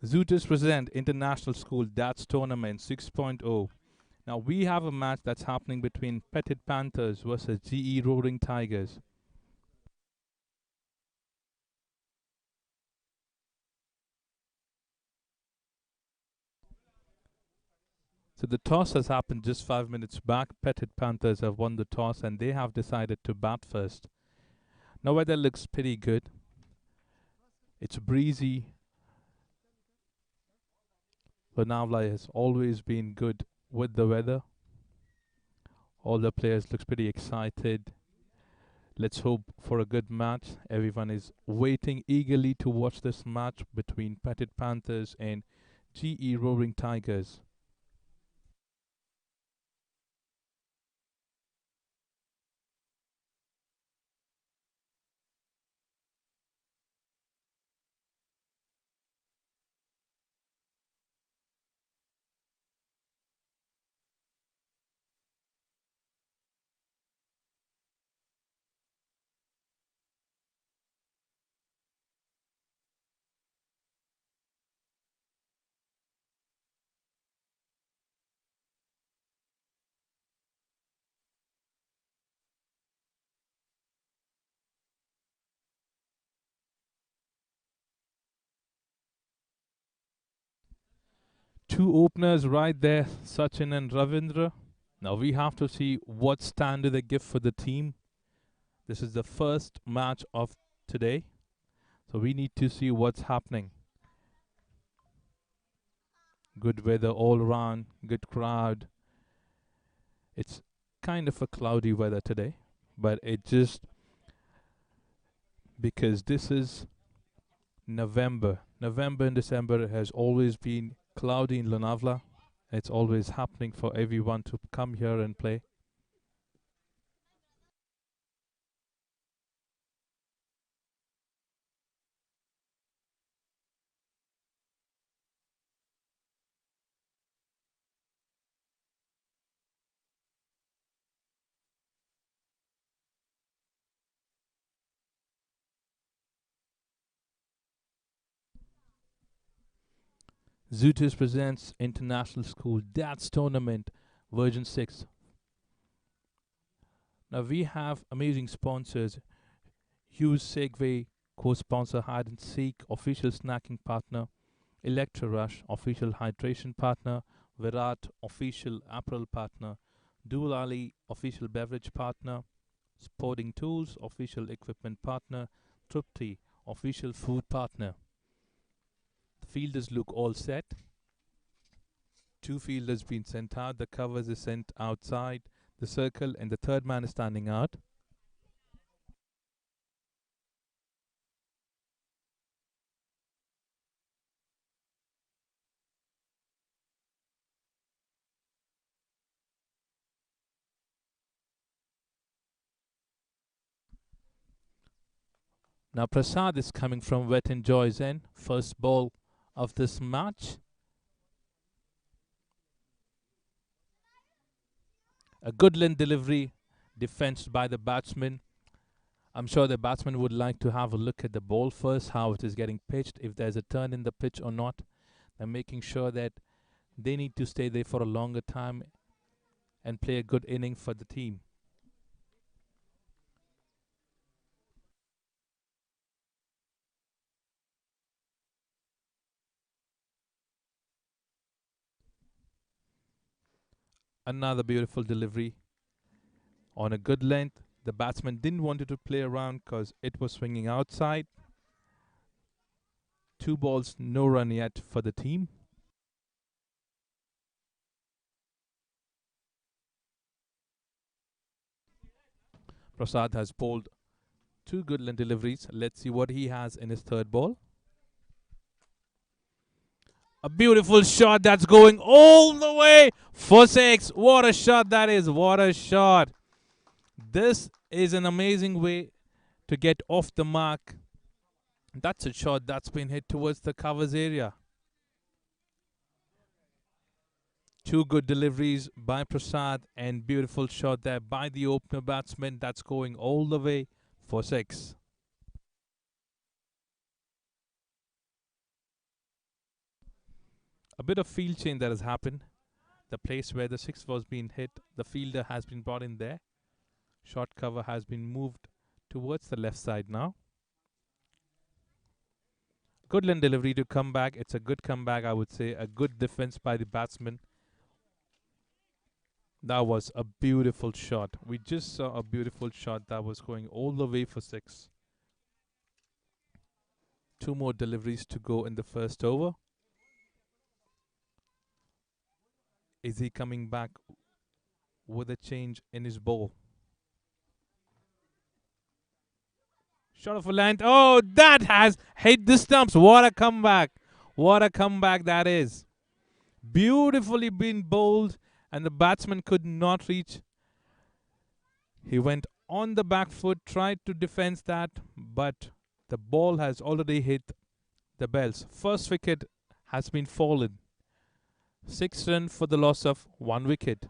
Zooters present International School Darts Tournament 6.0. Now we have a match that's happening between Petit Panthers versus GE Roaring Tigers. So the toss has happened just 5 minutes back. Petit Panthers have won the toss and they have decided to bat first. Now weather looks pretty good. It's breezy. Lonavla has always been good with the weather. All the players looks pretty excited. Let's hope for a good match. Everyone is waiting eagerly to watch this match between Petit Panthers and GE Roaring Tigers. Two openers right there, Sachin and Ravindra. Now we have to see what stand do they give for the team. This is the first match of today, so we need to see what's happening. Good weather all around, good crowd. It's kind of a cloudy weather today, but it just because this is November. November and December has always been cloudy in Lonavla. It's always happening for everyone to come here and play. Zootis presents International School Darts Tournament version 6. Now we have amazing sponsors. Hughes Segway, co-sponsor Hide and Seek, official snacking partner. Electro Rush, official hydration partner. Virat, official apparel partner. Dual Ali, official beverage partner. Sporting Tools, official equipment partner. Trupti, official food partner. The fielders look all set. Two fielders been sent out. The covers is sent outside the circle, and the third man is standing out. Now Prasad is coming from Wet and Joy's end. First ball of this match. A good length delivery, defensed by the batsman. I'm sure the batsman would like to have a look at the ball first, how it is getting pitched, if there's a turn in the pitch or not. They're making sure that they need to stay there for a longer time and play a good inning for the team. Another beautiful delivery on a good length. The batsman didn't want it to play around because it was swinging outside. Two balls, no run yet for the team. Prasad has bowled two good length deliveries. Let's see what he has in his third ball. A beautiful shot that's going all the way for six. What a shot that is. What a shot. This is an amazing way to get off the mark. That's a shot that's been hit towards the covers area. Two good deliveries by Prasad and beautiful shot there by the opener batsman. That's going all the way for six. A bit of field change that has happened. The place where the six was being hit, the fielder has been brought in there. Short cover has been moved towards the left side now. Good line delivery to come back. It's a good comeback, I would say. A good defense by the batsman. That was a beautiful shot. We just saw a beautiful shot that was going all the way for six. Two more deliveries to go in the first over. Is he coming back with a change in his ball? Shot of a length. Oh, that has hit the stumps. What a comeback. What a comeback that is. Beautifully been bowled, and the batsman could not reach. He went on the back foot, tried to defend that, but the ball has already hit the bells. First wicket has been fallen. 6 runs for the loss of 1 wicket.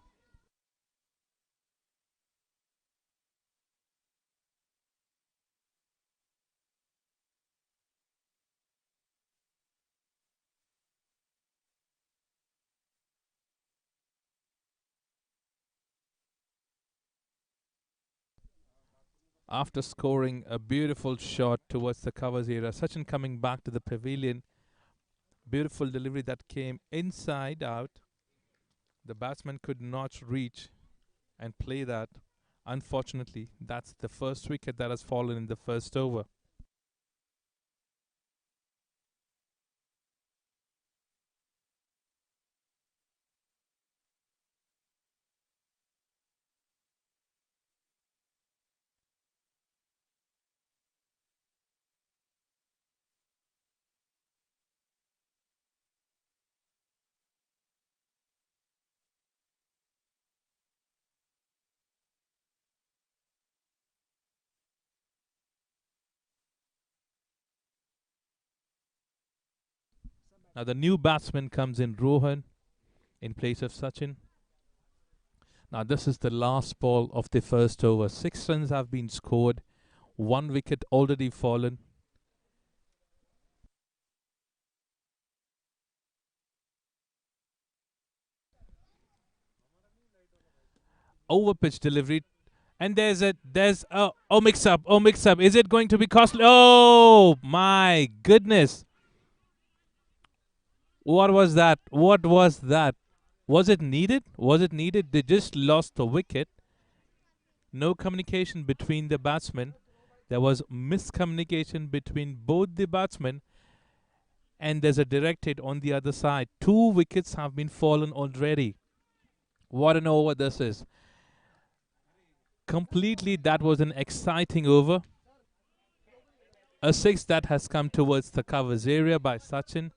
After scoring a beautiful shot towards the covers area, Sachin coming back to the pavilion. Beautiful delivery that came inside out. The batsman could not reach and play that. Unfortunately, that's the first wicket that has fallen in the first over. Now the new batsman comes in, Rohan, in place of Sachin. Now this is the last ball of the first over. 6 runs have been scored. 1 wicket already fallen. Over pitch delivery. And there's a mix up. Is it going to be costly? Oh my goodness. What was that? What was that? Was it needed? Was it needed? They just lost the wicket. No communication between the batsmen. There was miscommunication between both the batsmen, and there's a direct hit on the other side. 2 wickets have been fallen already. What an over this is. Completely, that was an exciting over. A 6 that has come towards the covers area by Sachin.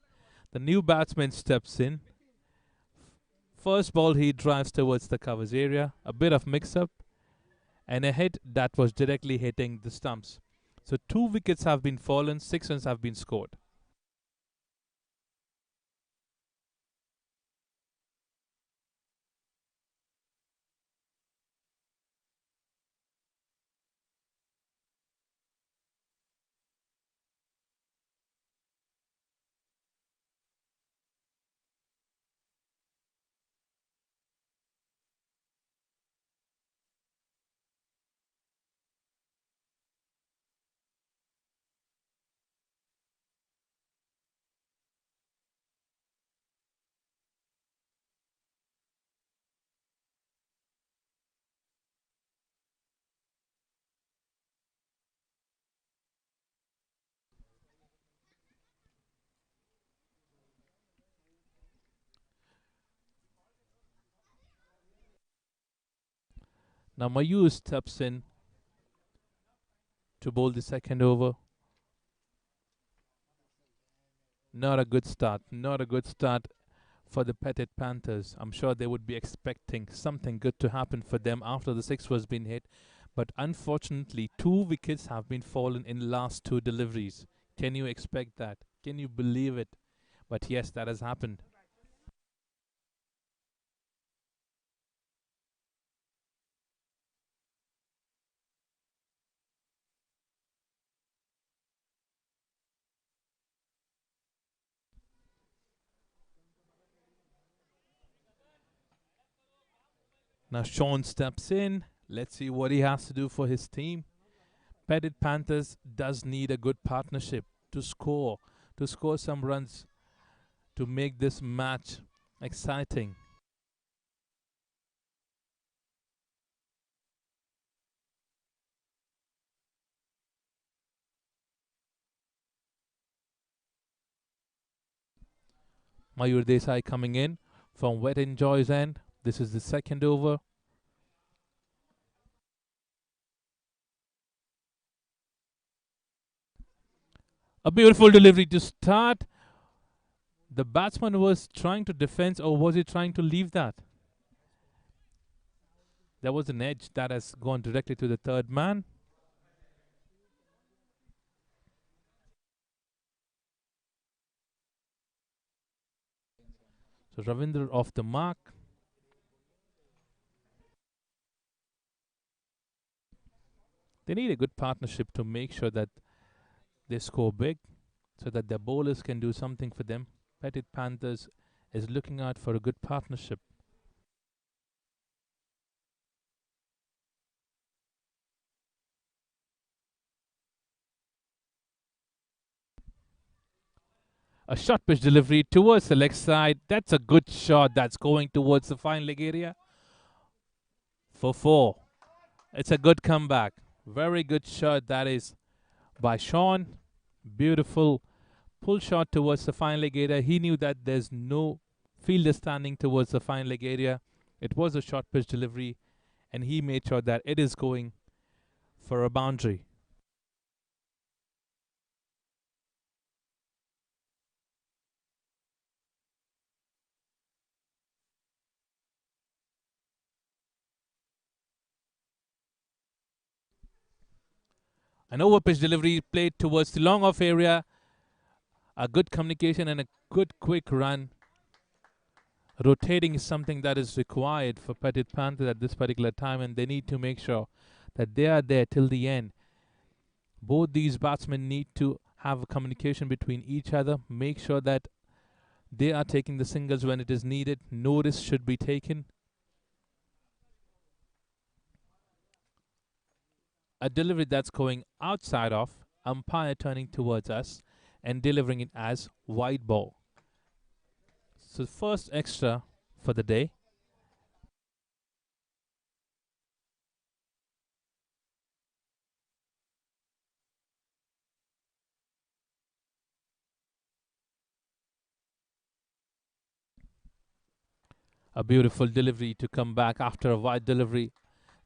The new batsman steps in. First ball, he drives towards the covers area. A bit of mix up and a hit that was directly hitting the stumps. So 2 wickets have been fallen, 6 runs have been scored. Now Mayur steps in to bowl the second over. Not a good start. Not a good start for the Petit Panthers. I'm sure they would be expecting something good to happen for them after the 6 was being hit. But unfortunately, 2 wickets have been fallen in last 2 deliveries. Can you expect that? Can you believe it? But yes, that has happened. Now Sean steps in. Let's see what he has to do for his team. Petit Panthers does need a good partnership to score some runs to make this match exciting. Mayur Desai coming in from Wet Enjoy's end. This is the second over. A beautiful delivery to start. The batsman was trying to defend, or was he trying to leave that? There was an edge that has gone directly to the third man. So Ravinder off the mark. They need a good partnership to make sure that they score big so that their bowlers can do something for them. Petit Panthers is looking out for a good partnership. A short pitch delivery towards the leg side. That's a good shot that's going towards the fine leg area for four. It's a good comeback. Very good shot that is by Sean. Beautiful pull shot towards the fine leg area. He knew that there's no fielder standing towards the fine leg area. It was a short pitch delivery, and he made sure that it is going for a boundary. An over pitch delivery played towards the long off area. A good communication and a good quick run. Rotating is something that is required for Petit Panthers at this particular time, and they need to make sure that they are there till the end. Both these batsmen need to have a communication between each other, make sure that they are taking the singles when it is needed. Notice should be taken. A delivery that's going outside of, umpire turning towards us and delivering it as wide ball. So first extra for the day. A beautiful delivery to come back after a wide delivery.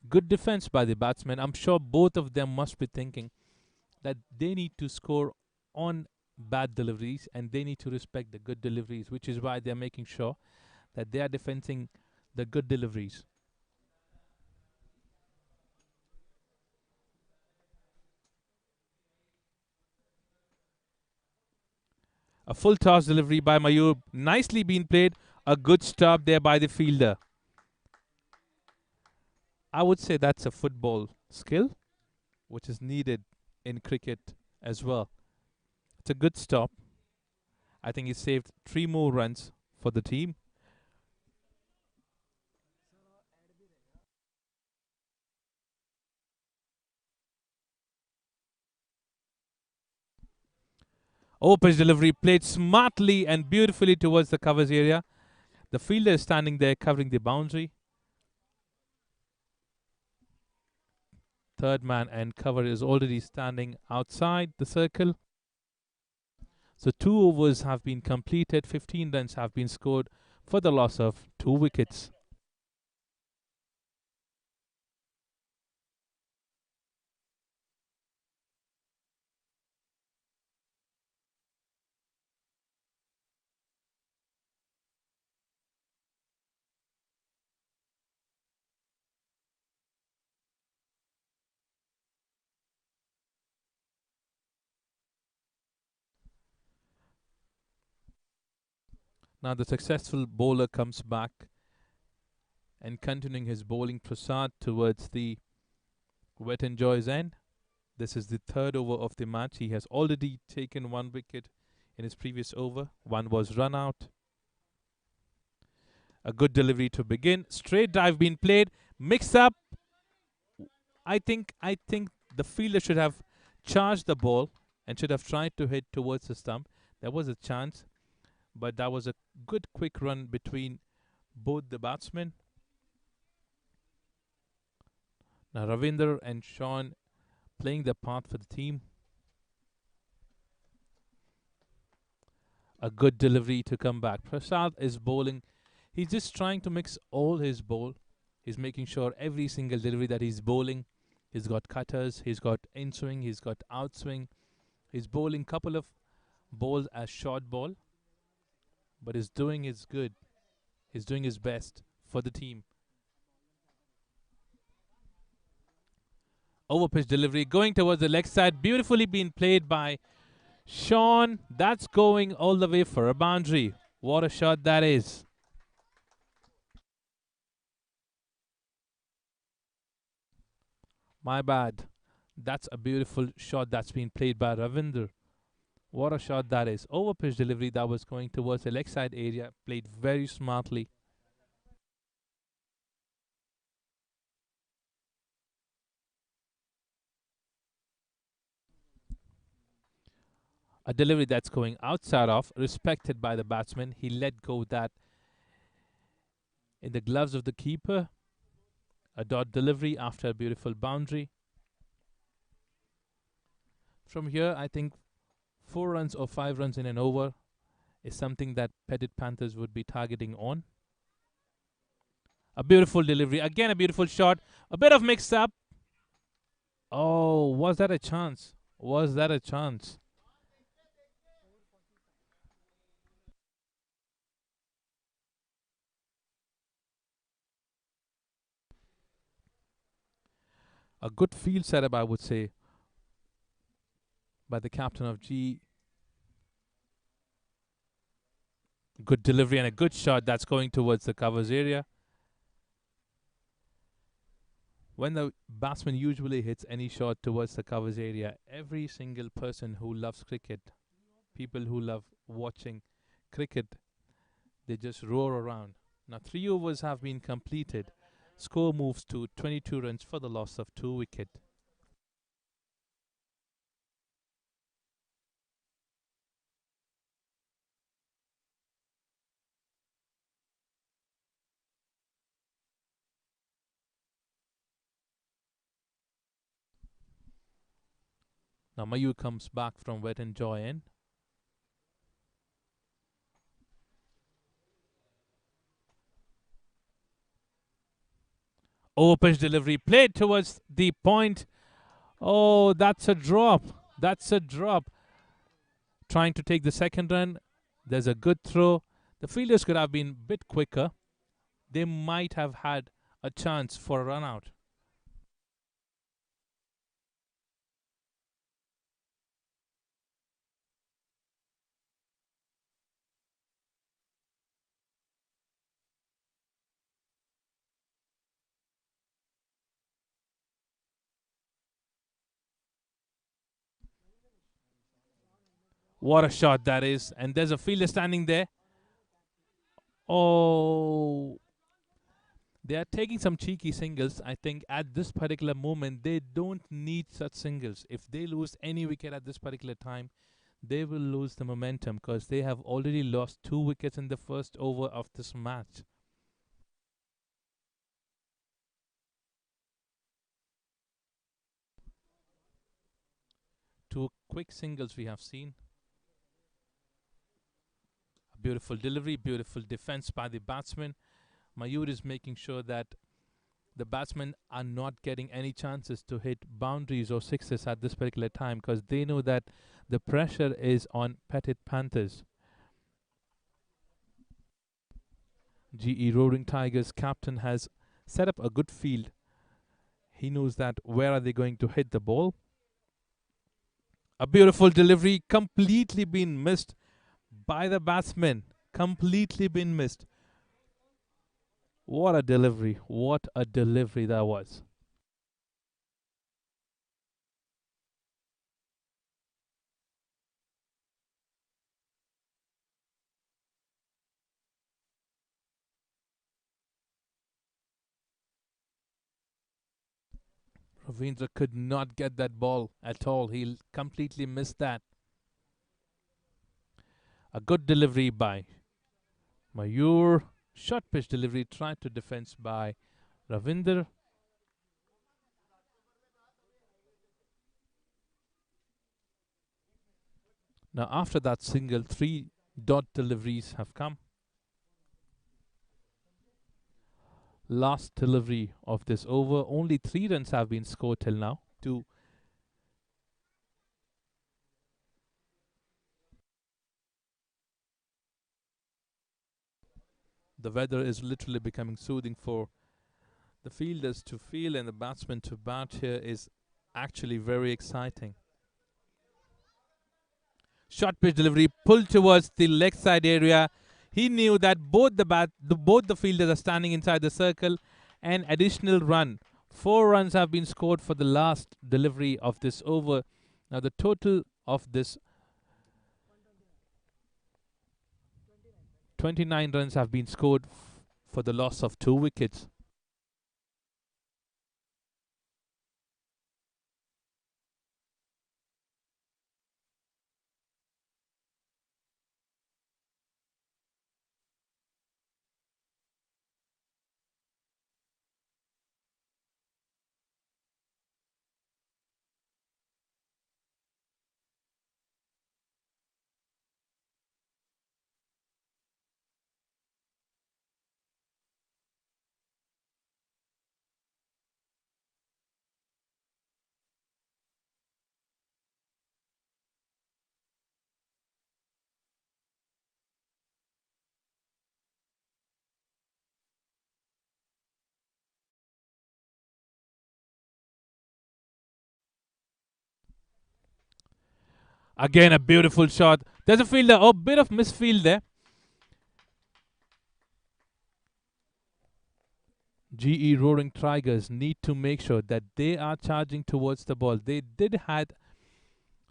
Good defense by the batsman. I'm sure both of them must be thinking that they need to score on bad deliveries and they need to respect the good deliveries, which is why they're making sure that they are defending the good deliveries. A full toss delivery by Mayur. Nicely been played. A good stop there by the fielder. I would say that's a football skill which is needed in cricket as well. It's a good stop. I think he saved 3 more runs for the team. Pitch delivery played smartly and beautifully towards the covers area. The fielder is standing there covering the boundary. Third man and cover is already standing outside the circle. So 2 overs have been completed. 15 runs have been scored for the loss of 2 wickets. Now the successful bowler comes back and continuing his bowling Prasad towards the Wet Enjoy's end. This is the third over of the match. He has already taken 1 wicket in his previous over. One was run out. A good delivery to begin. Straight drive being played. Mix up. I think the fielder should have charged the ball and should have tried to hit towards the stump. There was a chance, but that was a good quick run between both the batsmen. Now Ravinder and Sean playing their part for the team. A good delivery to come back. Prasad is bowling. He's just trying to mix all his bowl. He's making sure every single delivery that he's bowling, he's got cutters, he's got in swing, he's got out swing. He's bowling couple of balls as short ball, but he's doing his good. He's doing his best for the team. Overpitch delivery going towards the leg side. Beautifully being played by Sean. That's going all the way for a boundary. What a shot that is. My bad. That's a beautiful shot that's been played by Ravinder. What a shot that is. Overpitch delivery that was going towards the leg side area. Played very smartly. A delivery that's going outside of, respected by the batsman. He let go that in the gloves of the keeper. A dot delivery after a beautiful boundary. From here, I think 4 runs or 5 runs in an over is something that Petit Panthers would be targeting on. A beautiful delivery. Again, a beautiful shot. A bit of mix up. Oh, was that a chance? Was that a chance? A good field setup, I would say, by the captain of G. Good delivery and a good shot that's going towards the covers area. When the batsman usually hits any shot towards the covers area, every single person who loves cricket, people who love watching cricket, they just roar around. Now 3 overs have been completed. Score moves to 22 runs for the loss of 2 wickets. Now Mayur comes back from wet and joy in. Overpitch delivery played towards the point. Oh, that's a drop. That's a drop. Trying to take the second run. There's a good throw. The fielders could have been a bit quicker. They might have had a chance for a run out. What a shot that is. And there's a fielder standing there. Oh, they are taking some cheeky singles. I think at this particular moment, they don't need such singles. If they lose any wicket at this particular time, they will lose the momentum because they have already lost 2 wickets in the first over of this match. 2 quick singles we have seen. A beautiful delivery, beautiful defense by the batsman. Mayur is making sure that the batsmen are not getting any chances to hit boundaries or sixes at this particular time because they know that the pressure is on Petit Panthers. GE Roaring Tigers captain has set up a good field. He knows that where are they going to hit the ball. A beautiful delivery, completely been missed by the batsman. Completely been missed. What a delivery. What a delivery that was. Ravindra could not get that ball at all. He completely missed that. A good delivery by Mayur. Short pitch delivery tried to defense by Ravinder. Now after that single, three dot deliveries have come. Last delivery of this over. Only 3 runs have been scored till now. Two. The weather is literally becoming soothing for the fielders to feel and the batsmen to bat here is actually very exciting. Short pitch delivery pulled towards the leg side area. He knew that both the fielders are standing inside the circle. An additional run. 4 runs have been scored for the last delivery of this over. Now the total of this 29 runs have been scored for the loss of 2 wickets. Again, a beautiful shot. There's a fielder. Oh, bit of misfield there. GE Roaring Tigers need to make sure that they are charging towards the ball. They did had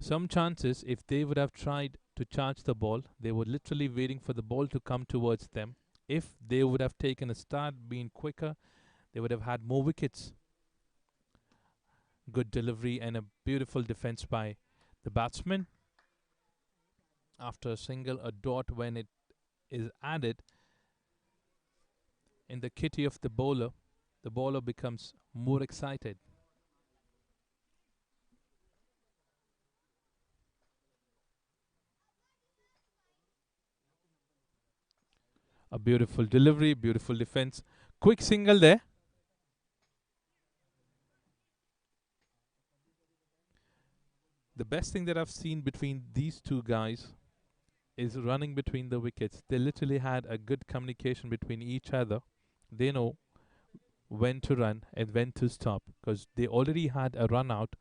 some chances. If they would have tried to charge the ball, they were literally waiting for the ball to come towards them. If they would have taken a start, been quicker, they would have had more wickets. Good delivery and a beautiful defense by the batsman. After a single, a dot when it is added in the kitty of the bowler becomes more excited. A beautiful delivery, beautiful defense. Quick single there. The best thing that I've seen between these two guys is running between the wickets. They literally had a good communication between each other. They know when to run and when to stop because they already had a run out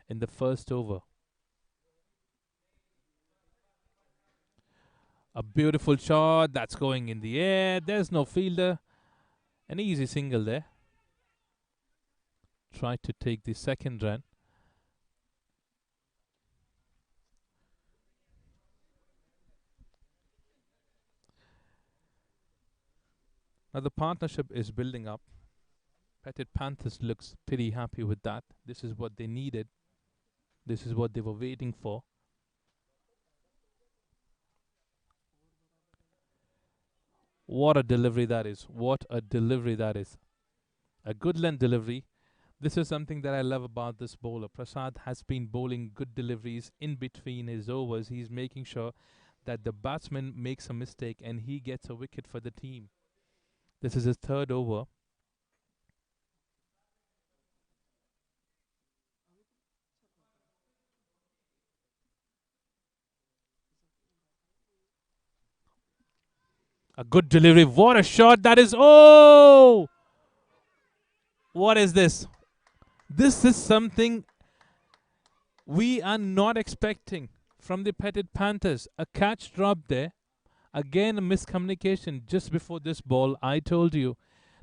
in the first over. A beautiful shot that's going in the air. There's no fielder. An easy single there. Tried to take the second run. Now the partnership is building up. Petit Panthers looks pretty happy with that. This is what they needed. This is what they were waiting for. What a delivery that is. What a delivery that is. A good length delivery. This is something that I love about this bowler. Prasad has been bowling good deliveries in between his overs. He's making sure that the batsman makes a mistake and he gets a wicket for the team. This is his third over. A good delivery. What a shot that is. Oh! What is this? This is something we are not expecting from the Petit Panthers. A catch drop there. Again, a miscommunication just before this ball. I told you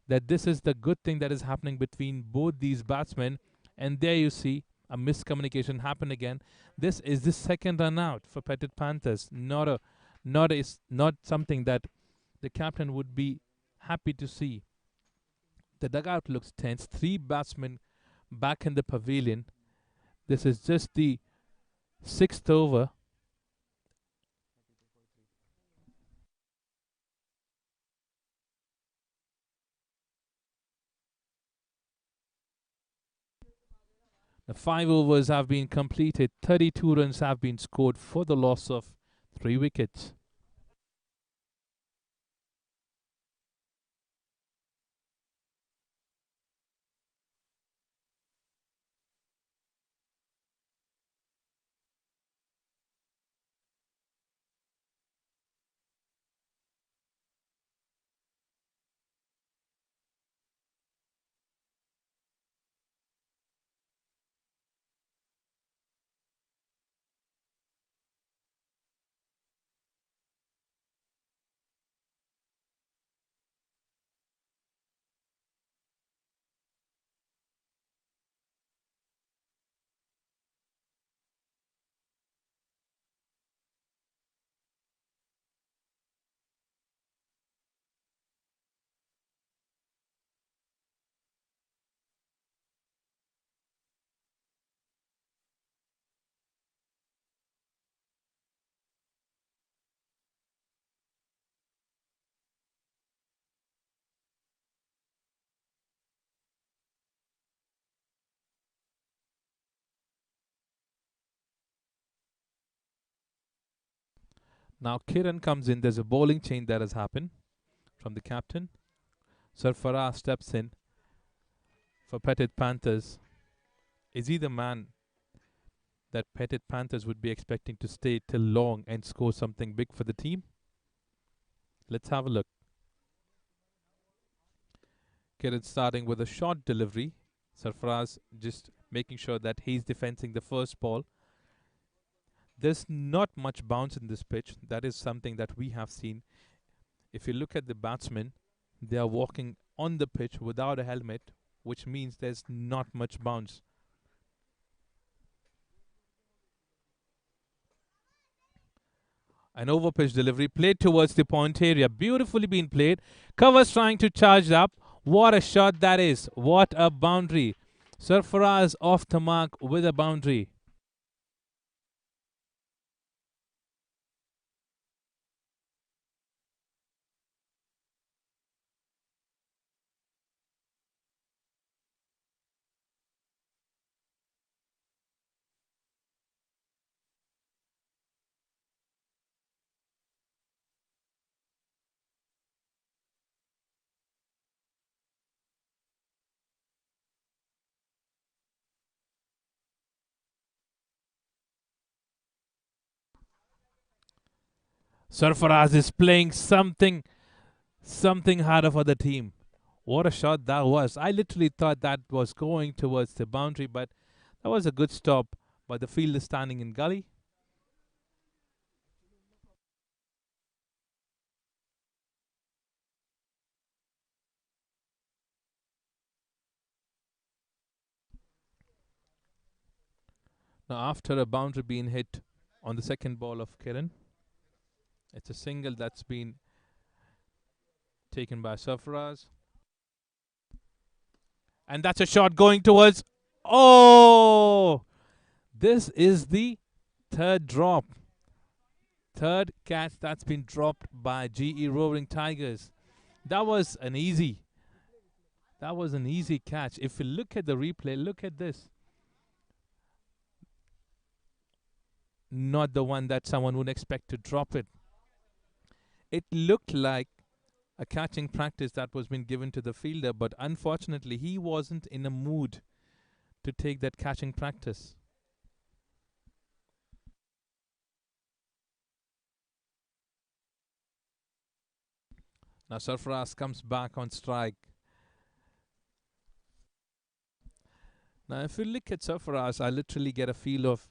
that this is the good thing that is happening between both these batsmen. And there you see a miscommunication happen again. This is the second run out for Petit Panthers. Not something that the captain would be happy to see. The dugout looks tense. 3 batsmen back in the pavilion. This is just the sixth over. The 5 overs have been completed. 32 runs have been scored for the loss of 3 wickets. Now Kiran comes in. There's a bowling change that has happened from the captain. Sarfaraz steps in for Petit Panthers. Is he the man that Petit Panthers would be expecting to stay till long and score something big for the team? Let's have a look. Kiran starting with a short delivery. Sarfaraz just making sure that he's defending the first ball. There's not much bounce in this pitch. That is something that we have seen. If you look at the batsmen, they are walking on the pitch without a helmet, which means there's not much bounce. An over pitch delivery played towards the point area. Beautifully been played. Covers trying to charge up. What a shot that is. What a boundary. Sarfaraz off the mark with a boundary. Sarfaraz is playing something harder for the team. What a shot that was. I literally thought that was going towards the boundary, but that was a good stop by the fielder standing in gully. Now, after a boundary being hit on the second ball of Kiran, it's a single that's been taken by Sarfaraz. And that's a shot going towards. Oh! This is the third drop. Third catch that's been dropped by GE Roaring Tigers. That was an easy. That was an easy catch. If you look at the replay, look at this. Not the one that someone would expect to drop it. It looked like a catching practice that was being given to the fielder, but unfortunately, he wasn't in a mood to take that catching practice. Now Sarfaraz comes back on strike. Now, if you look at Sarfaraz, I literally get a feel of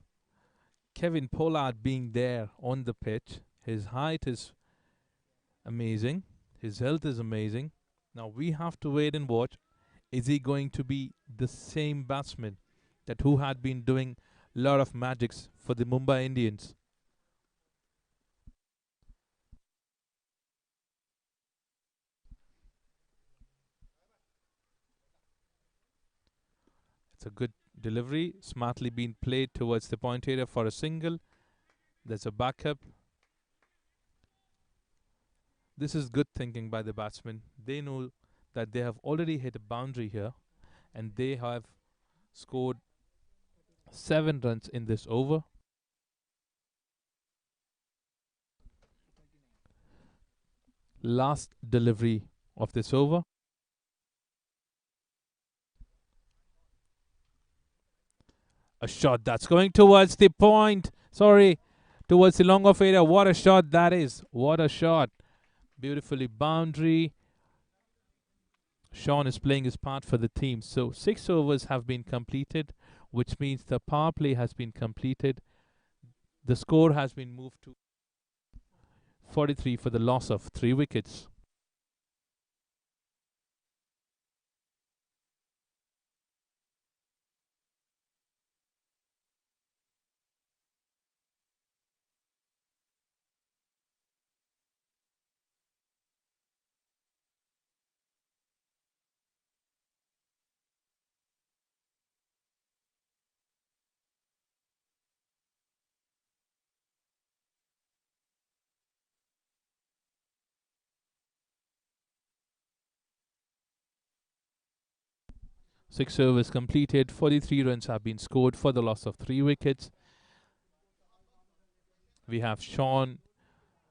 Kevin Pollard being there on the pitch. His height is amazing. His health is amazing. Now we have to wait and watch. Is he going to be the same batsman that who had been doing a lot of magics for the Mumbai Indians? That's a good delivery. Smartly being played towards the point area for a single. There's a backup. This is good thinking by the batsman. They know that they have already hit a boundary here and they have scored 7 runs in this over. Last delivery of this over. A shot that's going towards the point. Sorry, towards the long off area. What a shot that is. What a shot. Beautifully boundary. Sean is playing his part for the team. So 6 overs have been completed, which means the power play has been completed. The score has been moved to 43 for the loss of 3 wickets. Six overs completed, 43 runs have been scored for the loss of 3 wickets. We have Sean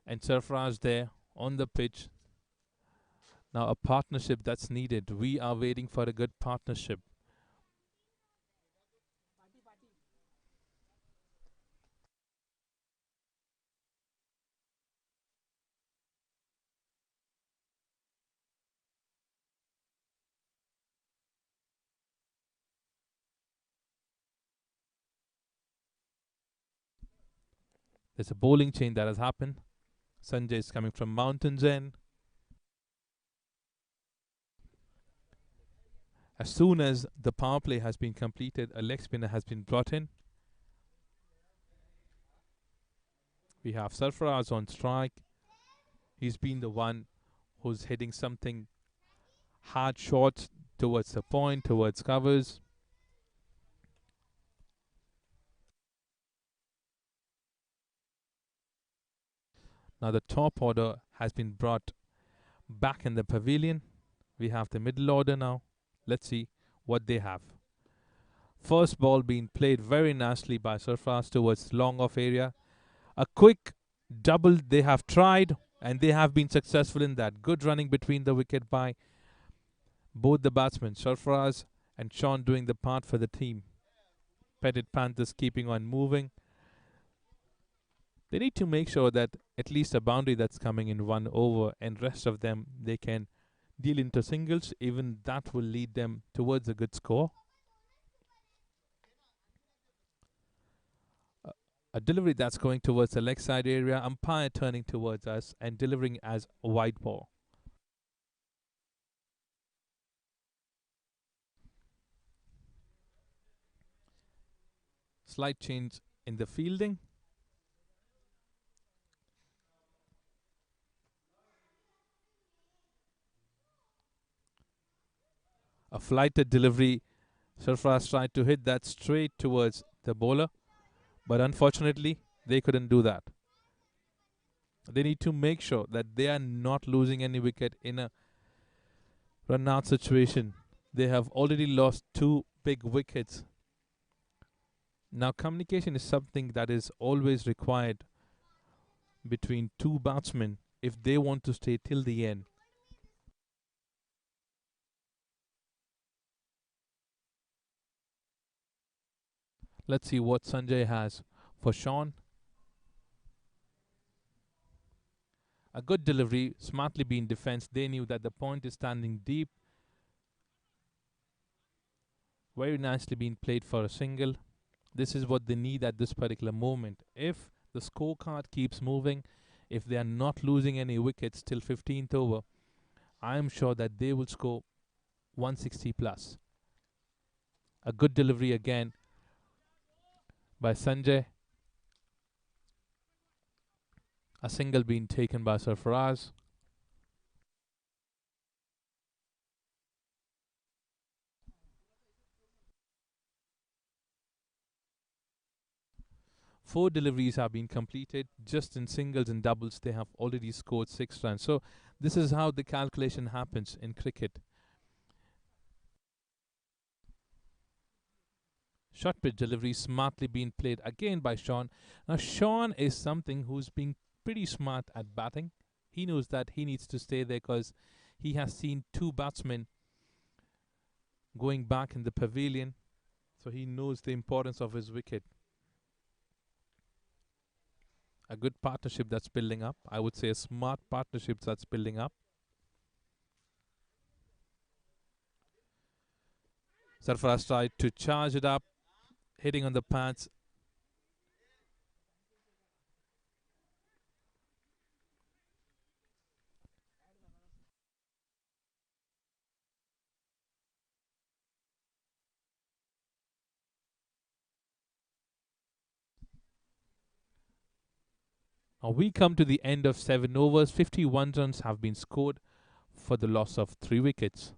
and Sarfraz there on the pitch. Now a partnership that's needed. We are waiting for a good partnership. There's a bowling change that has happened. Sanjay is coming from Mountains End. As soon as the power play has been completed, a leg spinner has been brought in. We have Sarfaraz on strike. He's been the one who's hitting something hard shots towards the point, towards covers. Now the top order has been brought back in the pavilion. We have the middle order now. Let's see what they have. First ball being played very nicely by Sarfraz towards long off area. A quick double they have tried and they have been successful in that. Good running between the wicket by both the batsmen, Sarfraz and Sean, doing the part for the team. Petit Panthers keeping on moving. They need to make sure that at least a boundary that's coming in 1 over and rest of them they can deal into singles. Even that will lead them towards a good score. A delivery that's going towards the leg side area. Umpire turning towards us and delivering as a wide ball. Slight change in the fielding. A flighted delivery. Sarfraz tried to hit that straight towards the bowler, but unfortunately they couldn't do that. They need to make sure that they are not losing any wicket in a run out situation. They have already lost 2 big wickets. Now communication is something that is always required between 2 batsmen if they want to stay till the end. Let's see what Sanjay has for Sean. A good delivery, smartly being defense. They knew that the point is standing deep. Very nicely being played for a single. This is what they need at this particular moment. If the scorecard keeps moving, if they are not losing any wickets till 15th over, I am sure that they will score 160 plus. A good delivery again by Sanjay. A single being taken by Sarfaraz. 4 deliveries have been completed. Just in singles and doubles, they have already scored 6 runs. So this is how the calculation happens in cricket. Short pitch delivery smartly being played again by Sean. Now Sean is something who's being pretty smart at batting. He knows that he needs to stay there because he has seen 2 batsmen going back in the pavilion. So he knows the importance of his wicket. A good partnership that's building up. I would say a smart partnership that's building up. Sarfaraz tried to charge it up, hitting on the pads. Now we come to the end of 7 overs. 51 runs have been scored for the loss of 3 wickets.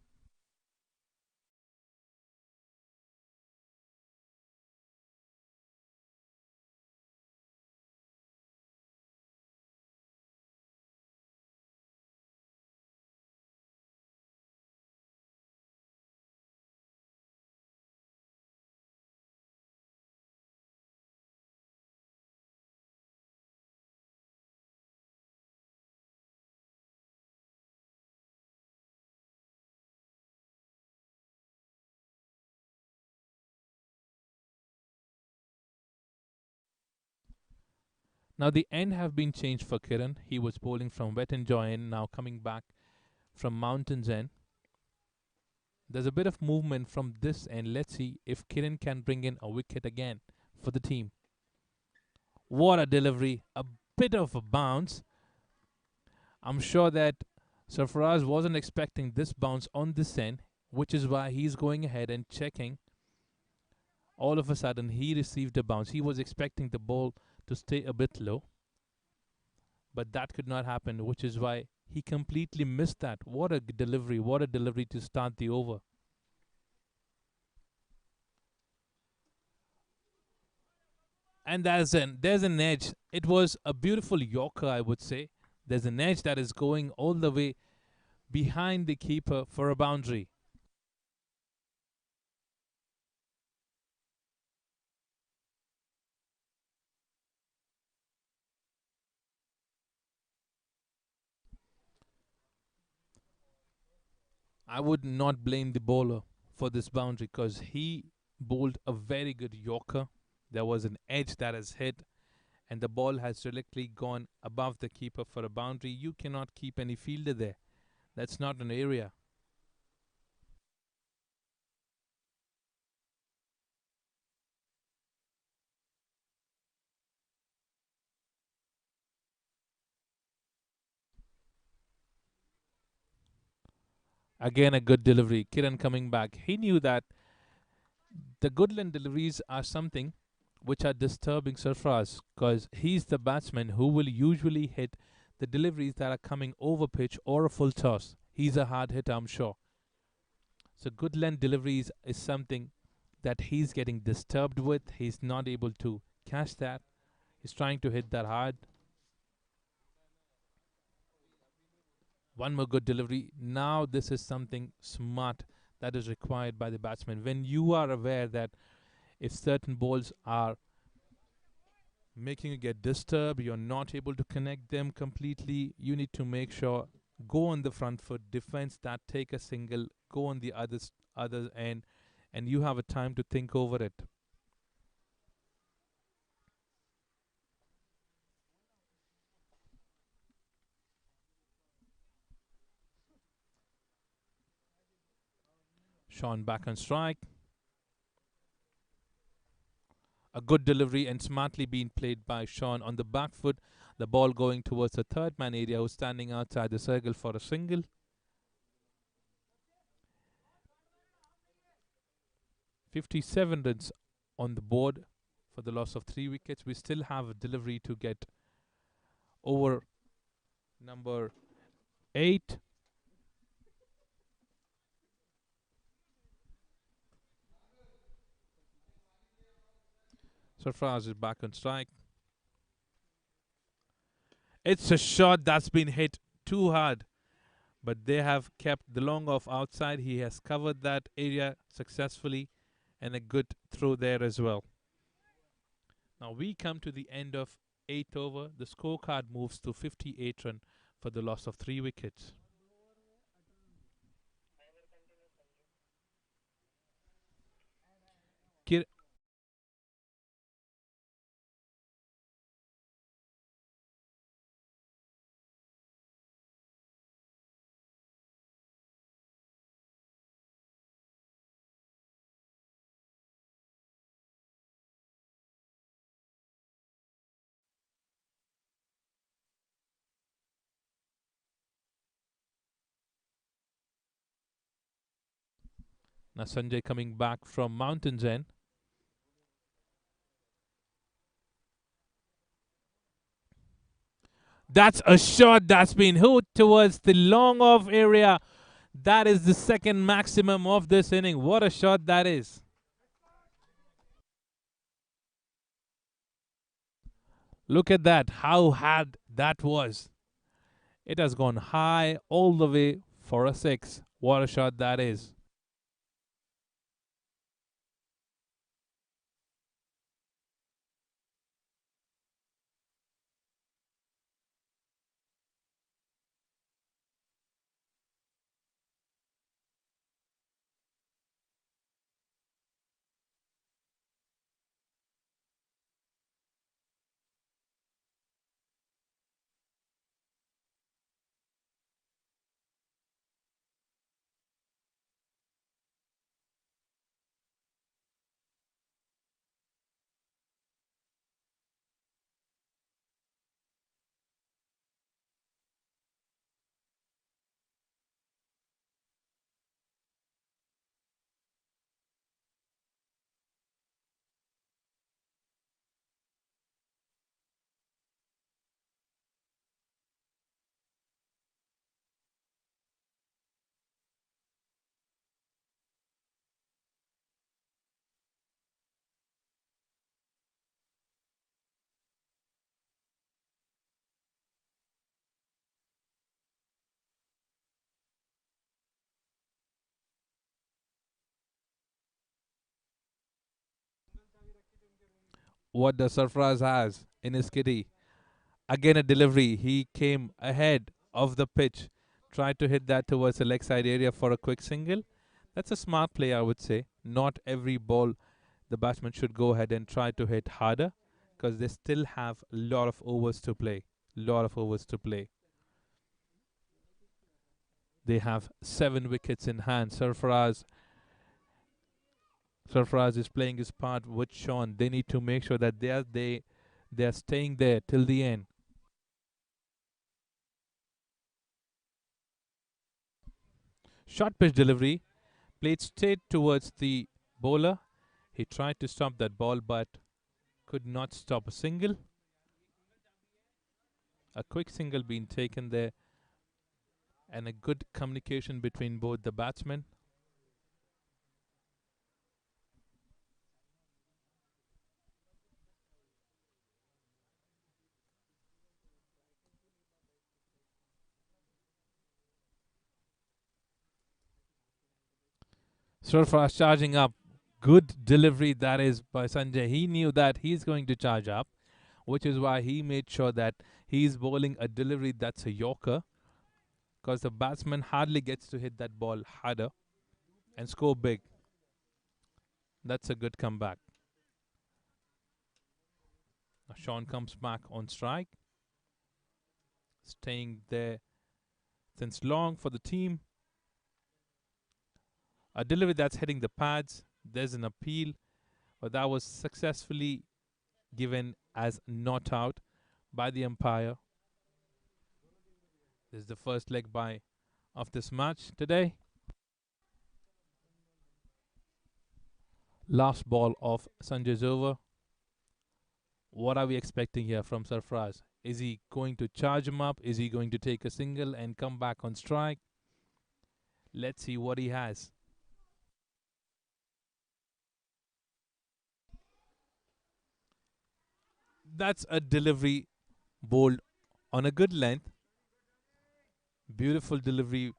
Now the end have been changed for Kiran. He was bowling from Wet and Joy End, now coming back from Mountains End. There's a bit of movement from this end. Let's see if Kiran can bring in a wicket again for the team. What a delivery. A bit of a bounce. I'm sure that Sarfaraz wasn't expecting this bounce on this end, which is why he's going ahead and checking. All of a sudden, he received a bounce. He was expecting the ball to stay a bit low, but that could not happen, which is why he completely missed that. What a delivery. What a delivery to start the over. And there's an edge. It was a beautiful Yorker, I would say. There's an edge that is going all the way behind the keeper for a boundary. I would not blame the bowler for this boundary because he bowled a very good Yorker. There was an edge that is hit, and the ball has directly gone above the keeper for a boundary. You cannot keep any fielder there. That's not an area. Again, a good delivery. Kiran coming back. He knew that the Goodland deliveries are something which are disturbing Sarfraz because he's the batsman who will usually hit the deliveries that are coming over pitch or a full toss. He's a hard hitter, I'm sure. So Goodland deliveries is something that he's getting disturbed with. He's not able to catch that. He's trying to hit that hard. One more good delivery. Now this is something smart that is required by the batsman. When you are aware that if certain balls are making you get disturbed, you're not able to connect them completely, you need to make sure go on the front foot, defense that, take a single, go on the other end, and you have a time to think over it. Sean back on strike. A good delivery and smartly being played by Sean on the back foot. The ball going towards the third man area who's standing outside the circle for a single. 57 runs on the board for the loss of 3 wickets. We still have a delivery to get over number 8. Sarfraz is back on strike. It's a shot that's been hit too hard, but they have kept the long off outside. He has covered that area successfully, and a good throw there as well. Now we come to the end of 8th over. The scorecard moves to 58 run for the loss of 3 wickets. Kir- Now Sanjay coming back from Mountains End. That's a shot that's been hit towards the long off area. That is the second maximum of this inning. What a shot that is. Look at that, how hard that was. It has gone high all the way for a 6. What a shot that is. What the Sarfraz has in his kitty. Again a delivery. He came ahead of the pitch. Tried to hit that towards the leg side area for a quick single. That's a smart play, I would say. Not every ball the batsman should go ahead and try to hit harder because they still have a lot of overs to play. Lot of overs to play. They have 7 wickets in hand. Sarfaraz is playing his part with Sean. They need to make sure that they are staying there till the end. Short pitch delivery played straight towards the bowler. He tried to stop that ball but could not stop a single. A quick single being taken there and a good communication between both the batsmen. Sarfaraz charging up. Good delivery that is by Sanjay. He knew that he's going to charge up, which is why he made sure that he's bowling a delivery that's a Yorker because the batsman hardly gets to hit that ball harder and score big. That's a good comeback. Now Sean comes back on strike, staying there since long for the team. A delivery that's hitting the pads. There's an appeal, but that was successfully given as not out by the umpire. This is the first leg by of this match today. Last ball of Sanjay's over. What are we expecting here from Sarfraz? Is he going to charge him up? Is he going to take a single and come back on strike? Let's see what he has. That's a delivery bowled on a good length. Beautiful delivery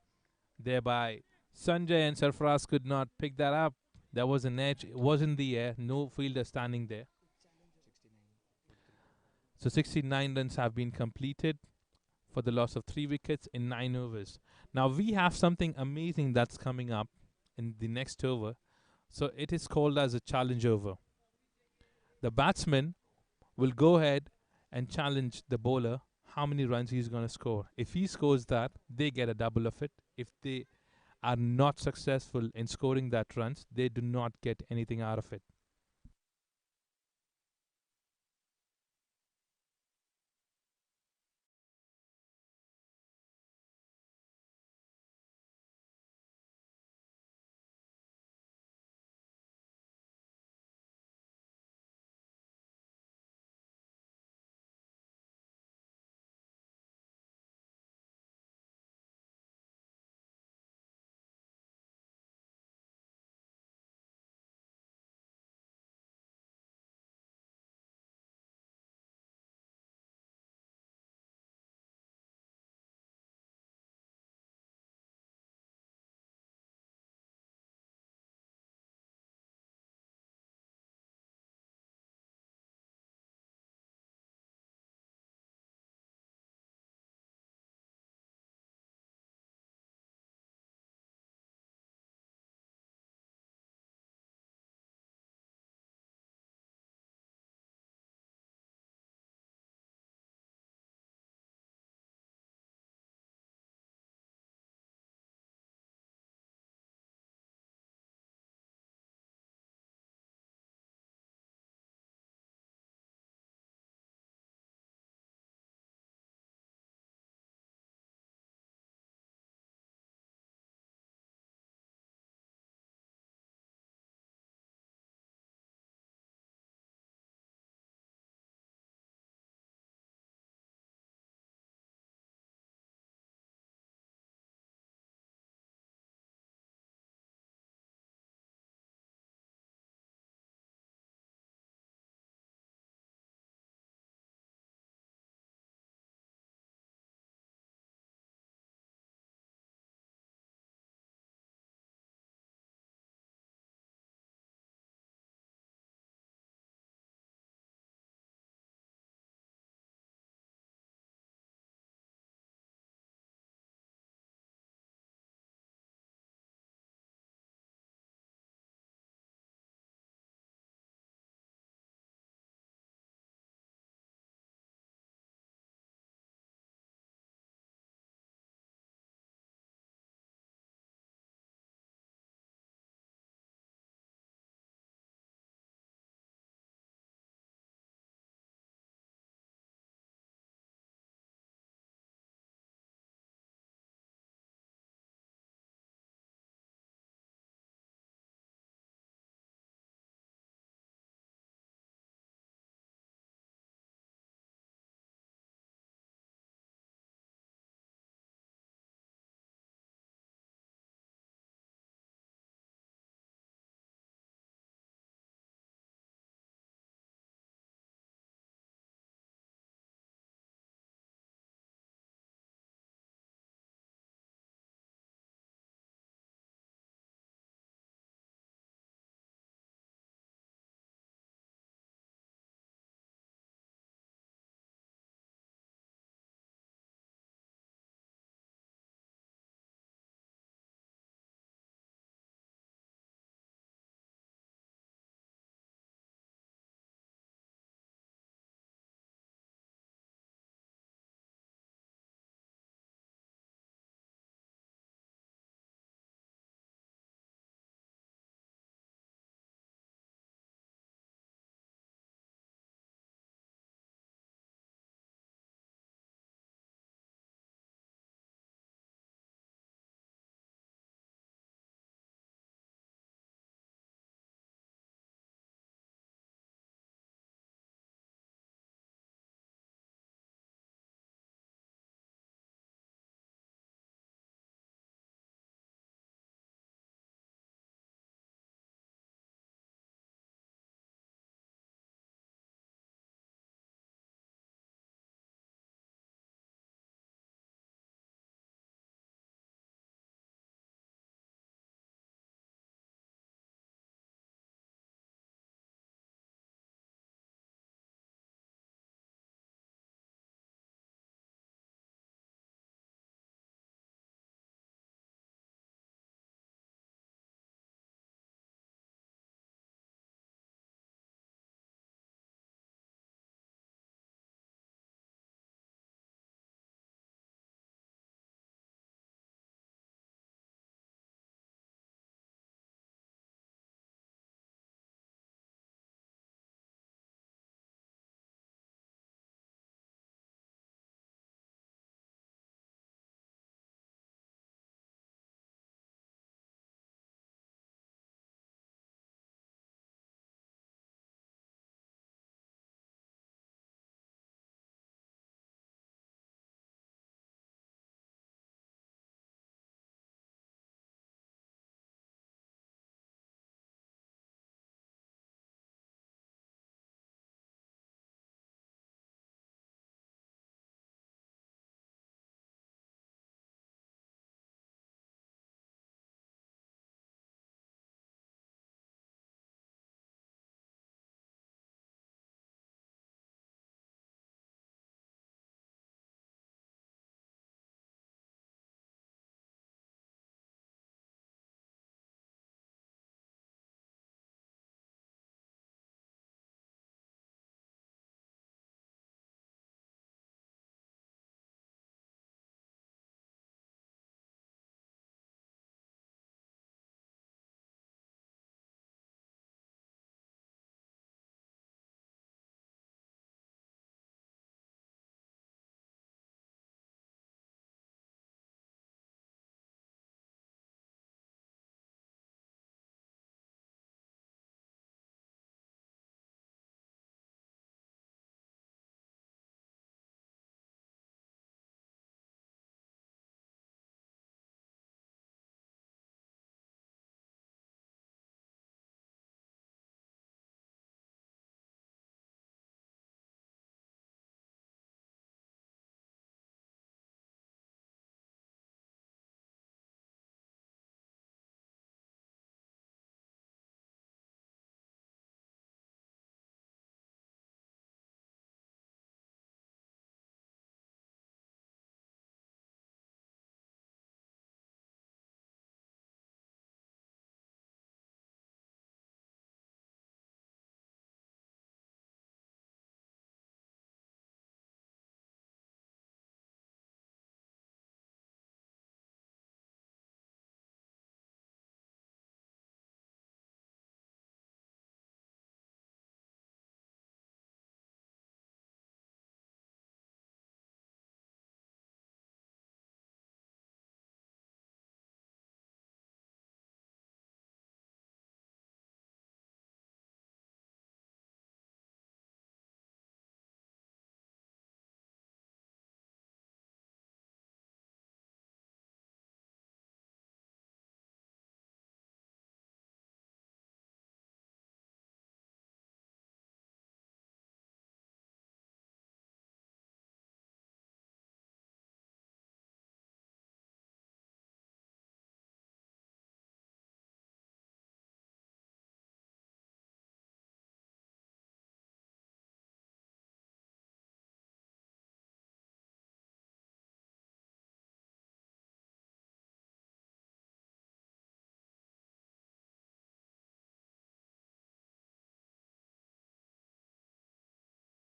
thereby. Sanjay and Sarfaraz could not pick that up. There was an edge. It was in the air. No fielder standing there. So 69 runs have been completed for the loss of 3 wickets in 9 overs. Now we have something amazing that's coming up in the next over. So it is called as a challenge over. The batsman will go ahead and challenge the bowler how many runs he's going to score. If he scores that, they get a double of it. If they are not successful in scoring that runs, they do not get anything out of it.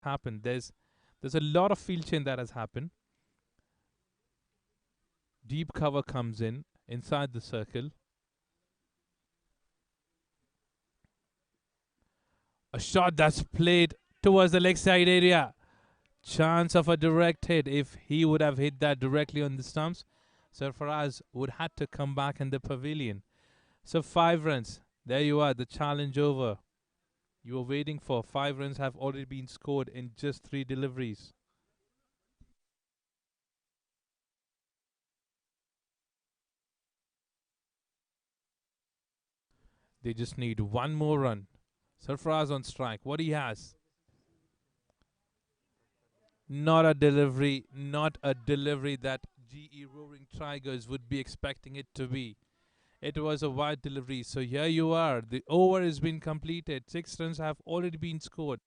happened. There's a lot of field change that has happened. Deep cover comes in inside the circle. A shot that's played towards the leg side area. Chance of a direct hit. If he would have hit that directly on the stumps, Sarfaraz would had to come back in the pavilion. So 5 runs. There you are, the challenge over. You were waiting for 5 runs have already been scored in just 3 deliveries. They just need one more run. Sarfaraz on strike. What he has? Not a delivery, not a delivery that GE Roaring Tigers would be expecting it to be. It was a wide delivery. So here you are. The over has been completed. 6 runs have already been scored.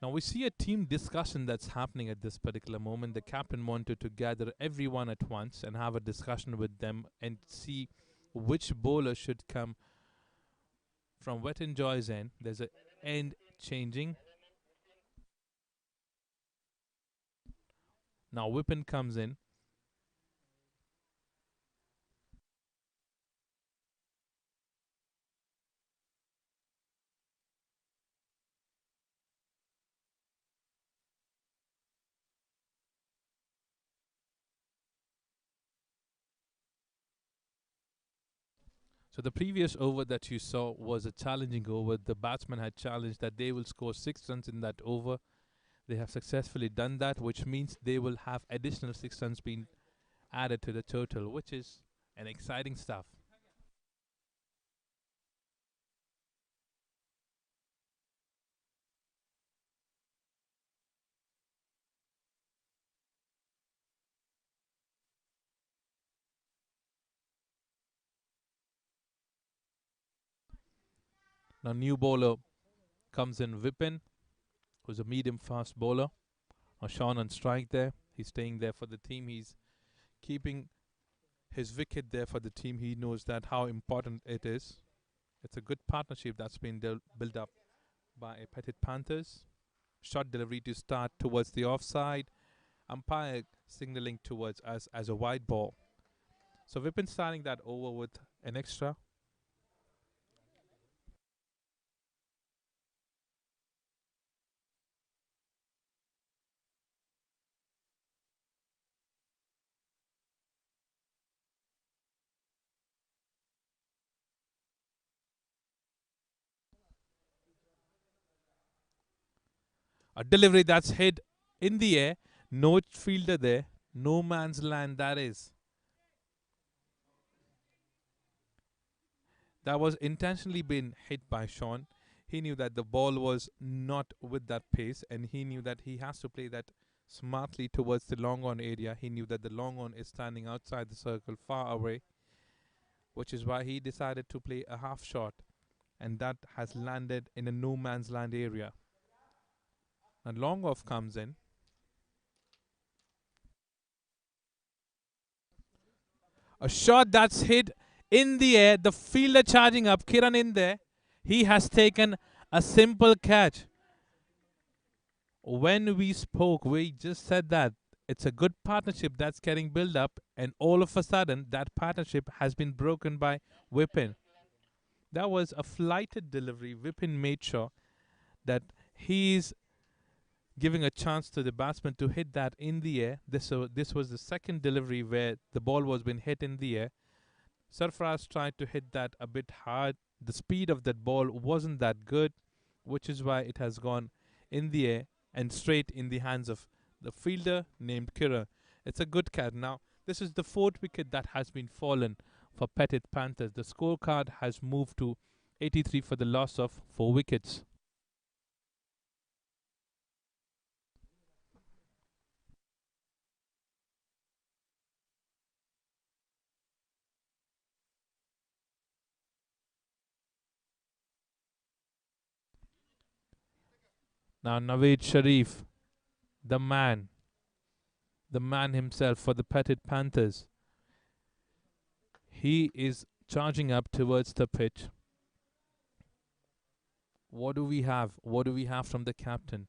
Now we see a team discussion that's happening at this particular moment. The captain wanted to gather everyone at once and have a discussion with them and see which bowler should come from Wet and Joy's end. There's a end changing. Now Whippen comes in. So the previous over that you saw was a challenging over. The batsman had challenged that they will score 6 runs in that over. They have successfully done that, which means they will have additional 6 runs being added to the total, which is an exciting stuff. Now new bowler comes in Vipin, who's a medium fast bowler. Sean on strike there. He's staying there for the team. He's keeping his wicket there for the team. He knows that how important it is. It's a good partnership that's been built up by a Petit Panthers. Shot delivery to start towards the offside. Umpire signaling towards us as a wide ball. So we've been starting that over with an extra. A delivery that's hit in the air. No fielder there. No man's land, that is. That was intentionally been hit by Sean. He knew that the ball was not with that pace, and he knew that he has to play that smartly towards the long on area. He knew that the long on is standing outside the circle, far away, which is why he decided to play a half shot, and that has landed in a no man's land area. And long off comes in. A shot that's hit in the air. The fielder charging up. Kiran in there. He has taken a simple catch. When we spoke, we just said that it's a good partnership that's getting built up, and all of a sudden, that partnership has been broken by Whippin. That was a flighted delivery. Whippin made sure that he's giving a chance to the batsman to hit that in the air. This was the second delivery where the ball was being hit in the air. Sarfraz tried to hit that a bit hard. The speed of that ball wasn't that good, which is why it has gone in the air and straight in the hands of the fielder named Kira. It's a good catch. Now, this is the fourth wicket that has been fallen for Petit Panthers. The scorecard has moved to 83 for the loss of 4 wickets. Now Naveed Sharif, the the man himself for the Petit Panthers. He is charging up towards the pitch. What do we have? What do we have from the captain?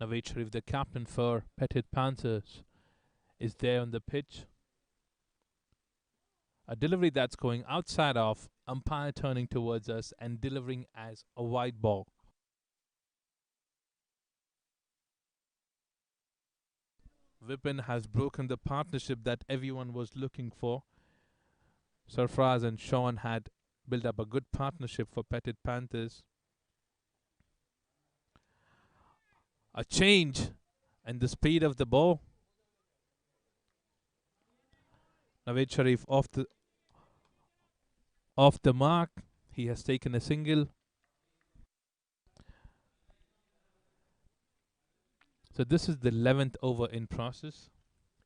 Naveed Sharif, the captain for Petit Panthers, is there on the pitch. A delivery that's going outside of umpire turning towards us and delivering as a wide ball. Vipin has broken the partnership that everyone was looking for. Sarfraz and Sean had built up a good partnership for Petit Panthers. A change and the speed of the ball. Naveed Sharif off the mark. He has taken a single. So this is the 11th over in process.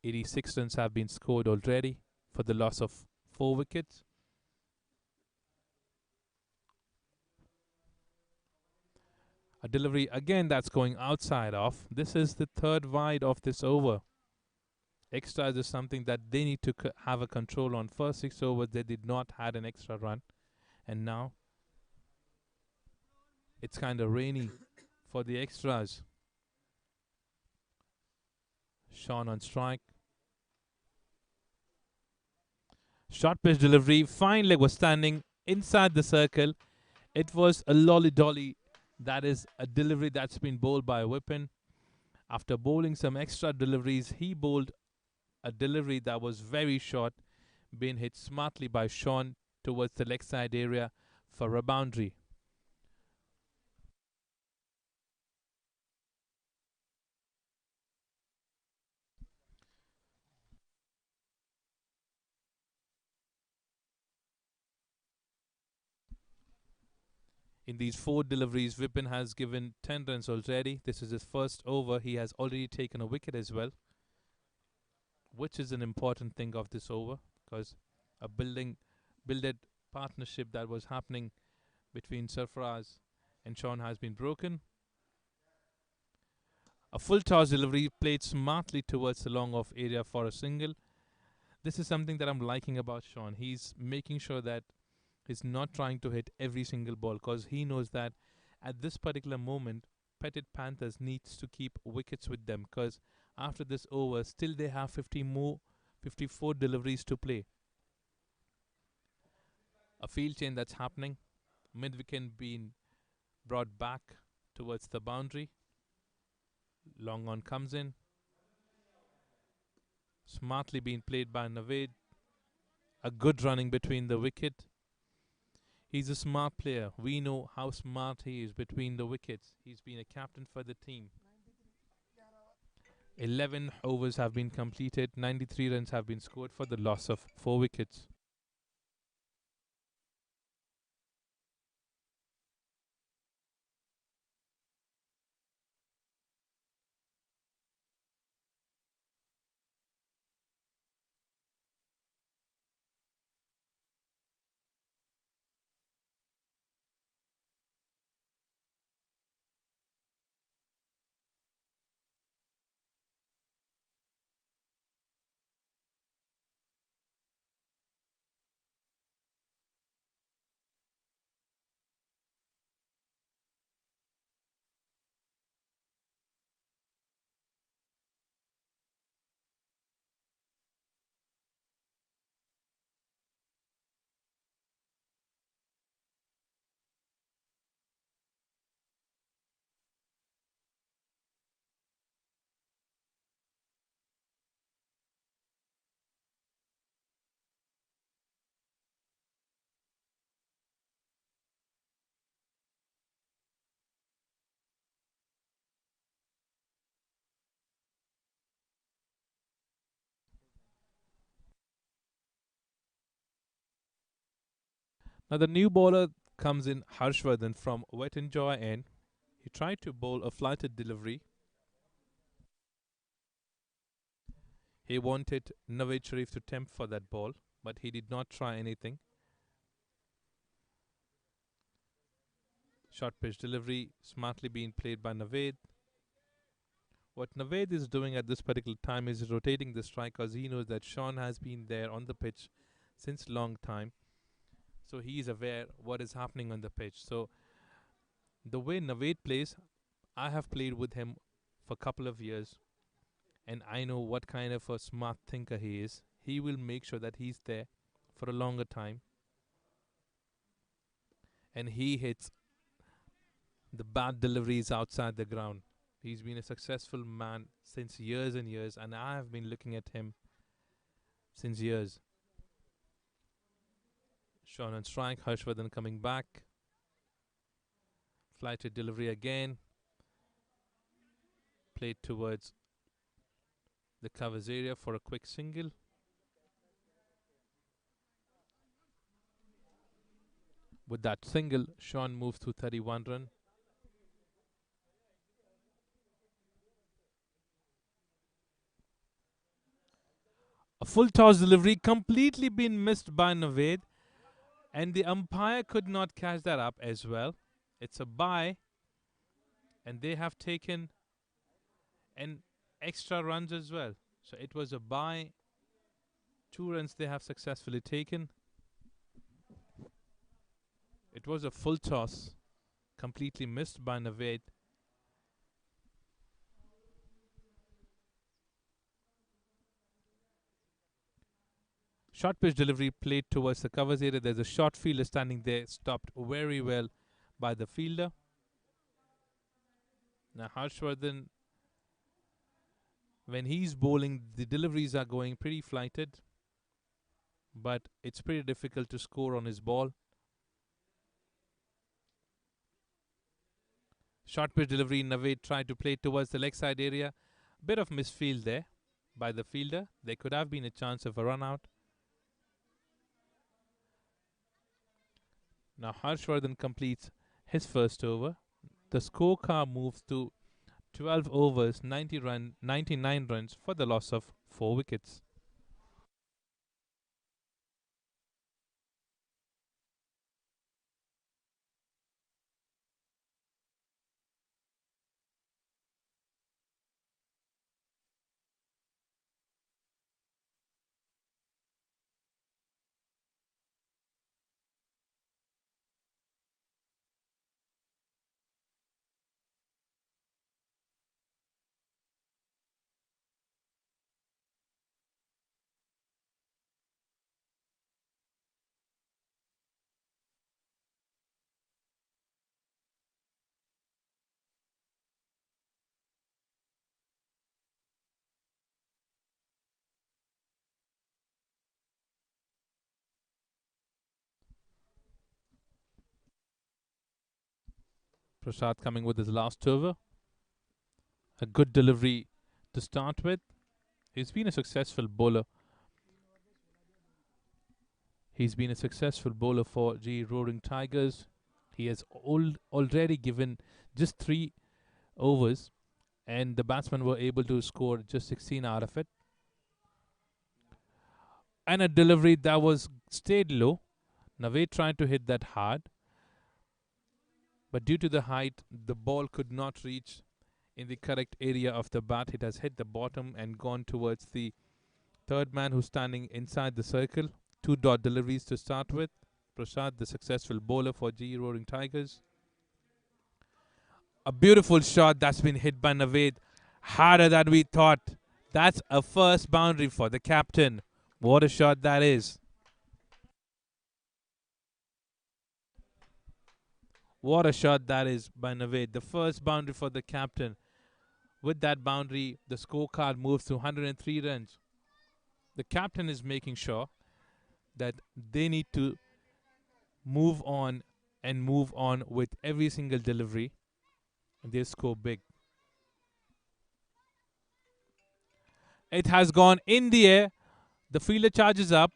86 runs have been scored already for the loss of 4 wickets. A delivery again that's going outside of. This is the third wide of this over. Extras is something that they need to have a control on. First 6 overs they did not had an extra run, and now it's kind of rainy for the extras. Sean on strike. Short pitch delivery. Fine leg was standing inside the circle. It was a lolly dolly. That is a delivery that's been bowled by Whippen. After bowling some extra deliveries, he bowled a delivery that was very short, being hit smartly by Sean towards the leg side area for a boundary. In these 4 deliveries, Vipin has given 10 runs already. This is his first over. He has already taken a wicket as well, which is an important thing of this over because a builded partnership that was happening between Sarfaraz and Sean has been broken. A full toss delivery played smartly towards the long off area for a single. This is something that I'm liking about Sean. He's making sure that he's not trying to hit every single ball because he knows that at this particular moment, Petit Panthers needs to keep wickets with them because after this over, still they have 54 deliveries to play. A field change that's happening. Mid wicket being brought back towards the boundary. Long on comes in. Smartly being played by Naveed. A good running between the wicket. He's a smart player. We know how smart he is between the wickets. He's been a captain for the team. 11 overs have been completed. 93 runs have been scored for the loss of 4 wickets. Now the new bowler comes in Harshvardhan from Wet and Joy end. He tried to bowl a flighted delivery. He wanted Nawaz Sharif to tempt for that ball, but he did not try anything. Short pitch delivery smartly being played by Naved. What Naved is doing at this particular time is rotating the strike because he knows that Sean has been there on the pitch since long time. So he is aware what is happening on the pitch. So the way Naved plays, I have played with him for a couple of years and I know what kind of a smart thinker he is. He will make sure that he's there for a longer time and he hits the bad deliveries outside the ground. He's been a successful man since years and years, and I have been looking at him since years. Sean on strike, Harshvardhan coming back. Flighted delivery again. Played towards the covers area for a quick single. With that single, Sean moves to 31 run. A full toss delivery completely been missed by Naved, and the umpire could not catch that up as well. It's a bye, and they have taken an extra runs as well. So it was a bye. 2 runs they have successfully taken. It was a full toss, completely missed by Naved. Short pitch delivery played towards the covers area. There's a short fielder standing there, stopped very well by the fielder. Now Harshvardhan, when he's bowling, the deliveries are going pretty flighted, but it's pretty difficult to score on his ball. Short pitch delivery, Naved tried to play towards the leg side area. Bit of misfield there by the fielder. There could have been a chance of a run out. Now Harshvardhan completes his first over. The scorecard moves to 12 overs, 99 runs for the loss of 4 wickets. Prasad coming with his last over. A good delivery to start with. He's been a successful bowler. He's been a successful bowler for G Roaring Tigers. He has already given just 3 overs, and the batsmen were able to score just 16 out of it. And a delivery that was stayed low. Naved tried to hit that hard, but due to the height, the ball could not reach in the correct area of the bat. It has hit the bottom and gone towards the third man who's standing inside the circle. 2 dot deliveries to start with. Prasad, the successful bowler for GE Roaring Tigers. A beautiful shot that's been hit by Naved. Harder than we thought. That's a first boundary for the captain. What a shot that is. What a shot that is by Naved. The first boundary for the captain. With that boundary, the scorecard moves to 103 runs. The captain is making sure that they need to move on and move on with every single delivery. They score big. It has gone in the air. The fielder charges up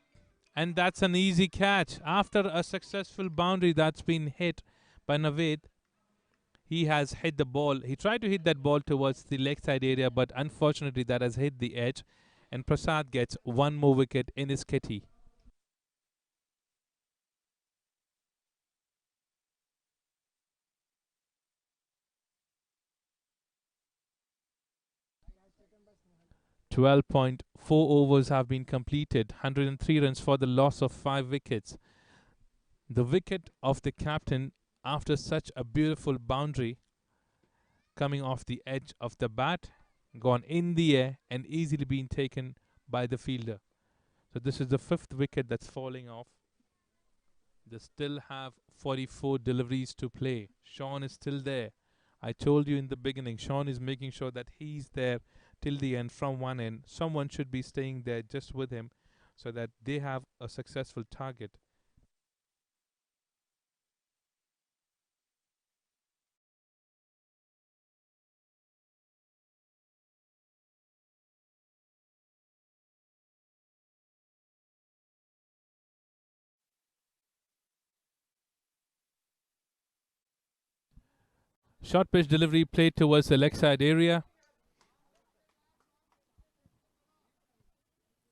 And that's an easy catch. After a successful boundary that's been hit by Naveed, he has hit the ball. He tried to hit that ball towards the leg side area, but unfortunately that has hit the edge. And Prasad gets one more wicket in his kitty. 12.4 overs have been completed, 103 runs for the loss of 5 wickets. The wicket of the captain after such a beautiful boundary coming off the edge of the bat, gone in the air and easily been taken by the fielder. So this is the 5th wicket that's falling off. They still have 44 deliveries to play. Sean is still there. I told you in the beginning, Sean is making sure that he's there till the end from one end. Someone should be staying there just with him so that they have a successful target. Short pitch delivery played towards the leg side area.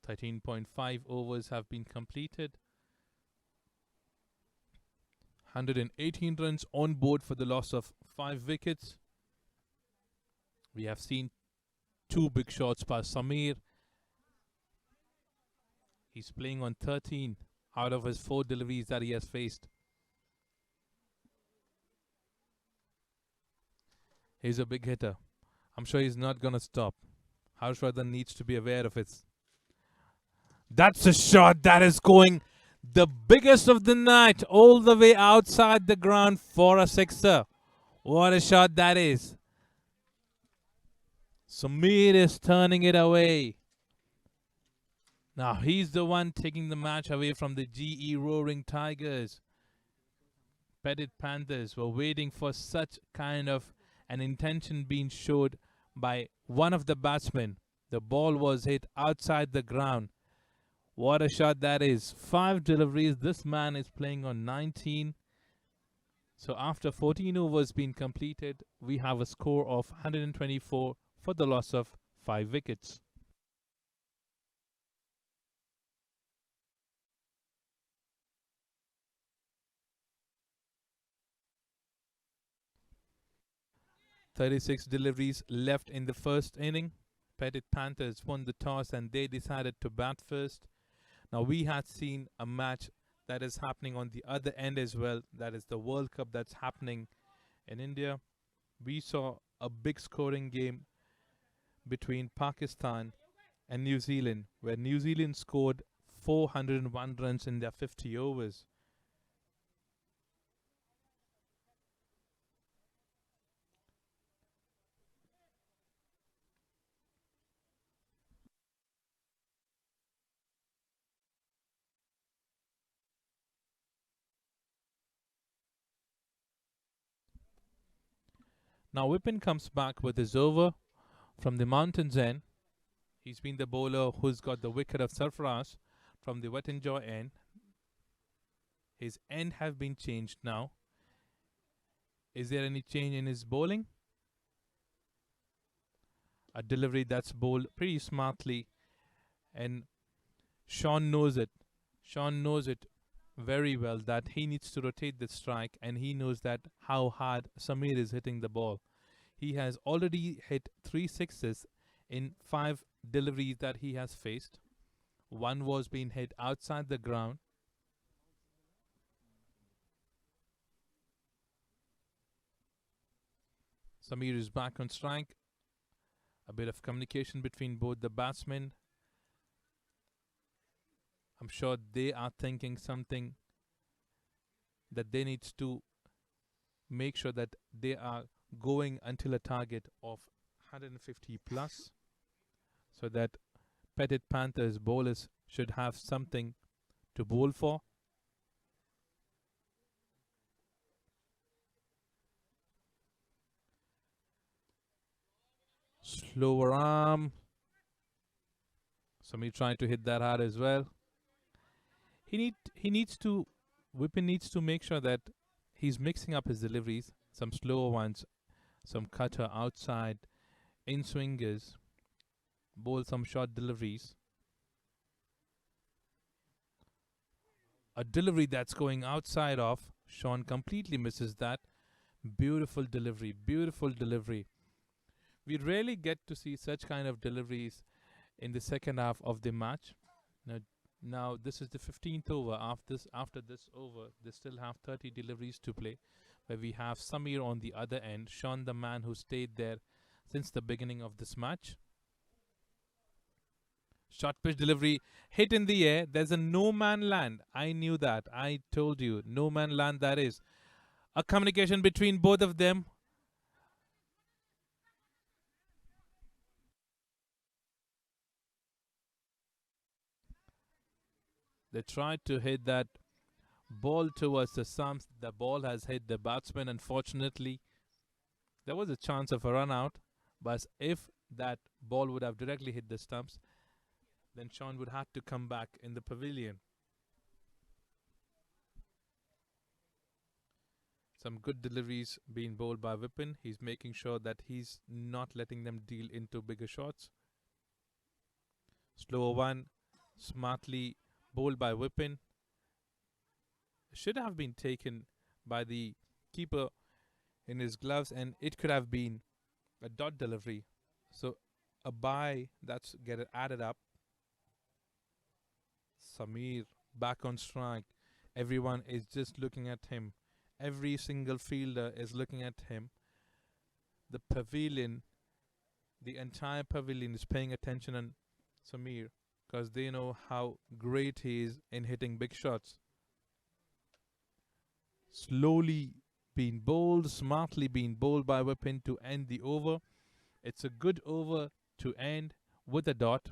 13.5 overs have been completed. 118 runs on board for the loss of 5 wickets. We have seen 2 big shots by Samir. He's playing on 13 out of his 4 deliveries that he has faced. He's a big hitter. I'm sure he's not going to stop. Harshvardhan needs to be aware of it. That's a shot that is going the biggest of the night all the way outside the ground for a sixer. What a shot that is. Samir is turning it away. Now he's the one taking the match away from the GE Roaring Tigers. Petit Panthers were waiting for such kind of an intention being showed by one of the batsmen. The ball was hit outside the ground. What a shot that is. 5 deliveries. This man is playing on 19. So after 14 overs being completed, we have a score of 124 for the loss of 5 wickets. "36 deliveries left in the first inning. Petit Panthers won the toss and they decided to bat first. Now we had seen a match that is happening on the other end as well. That is the World Cup that's happening in India. We saw a big scoring game between Pakistan and New Zealand, where New Zealand scored 401 runs in their 50 overs. Now Vipin comes back with his over from the mountains end. He's been the bowler who's got the wicket of Sarfaraz from the wet and jaw end. His end have been changed now. Is there any change in his bowling? A delivery that's bowled pretty smartly, and Sean knows it. Sean knows it very well that he needs to rotate the strike, and he knows that how hard Samir is hitting the ball. He has already hit 3 sixes in 5 deliveries that he has faced. One was being hit outside the ground. Samir is back on strike. A bit of communication between both the batsmen. I'm sure they are thinking something that they need to make sure that they are going until a target of 150 plus, so that Petit Panthers bowlers should have something to bowl for. Slower arm. Samir trying to hit that hard as well. he needs to Whippen needs to make sure that he's mixing up his deliveries, some slower ones, some cutter outside, in swingers, bowl some short deliveries. A delivery that's going outside of Sean completely misses that. Beautiful delivery, beautiful delivery. We rarely get to see such kind of deliveries in the second half of the match. Now, now this is the 15th over. After this over, they still have 30 deliveries to play. Where we have Samir on the other end, Sean, the man who stayed there since the beginning of this match. Short pitch delivery, hit in the air. There's a no man land. I knew that. I told you, no man land that is. A communication between both of them. They tried to hit that ball towards the stumps. The ball has hit the batsman. Unfortunately, there was a chance of a run out, but if that ball would have directly hit the stumps, then Sean would have to come back in the pavilion. Some good deliveries being bowled by Vipin. He's making sure that he's not letting them deal into bigger shots. Slower one, smartly bowled by Vipin. Should have been taken by the keeper in his gloves, and it could have been a dot delivery. So a bye that's get it added up. Samir back on strike. Everyone is just looking at him. Every single fielder is looking at him. The pavilion, the entire pavilion is paying attention on Samir because they know how great he is in hitting big shots. Slowly being bowled, smartly being bowled by Whippin to end the over. It's a good over to end with a dot.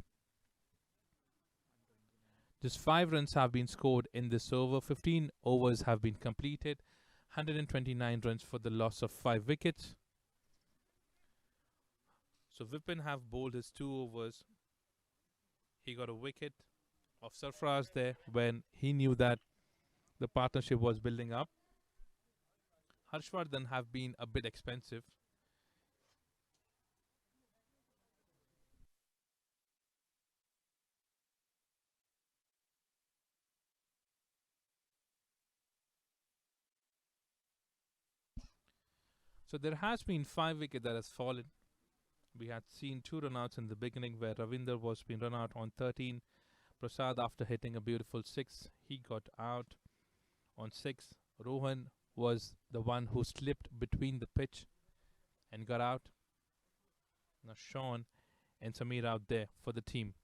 Just 5 runs have been scored in this over. 15 overs have been completed. 129 runs for the loss of 5 wickets. So Vipin have bowled his 2 overs. He got a wicket of Sarfraz there when he knew that the partnership was building up. Harshvardhan have been a bit expensive. So there has been 5 wickets that has fallen. We had seen 2 runouts in the beginning where Ravinder was being run out on 13. Prasad, after hitting a beautiful 6, he got out on 6. Rohan was the one who slipped between the pitch and got out. Now Sean and Samir out there for the team.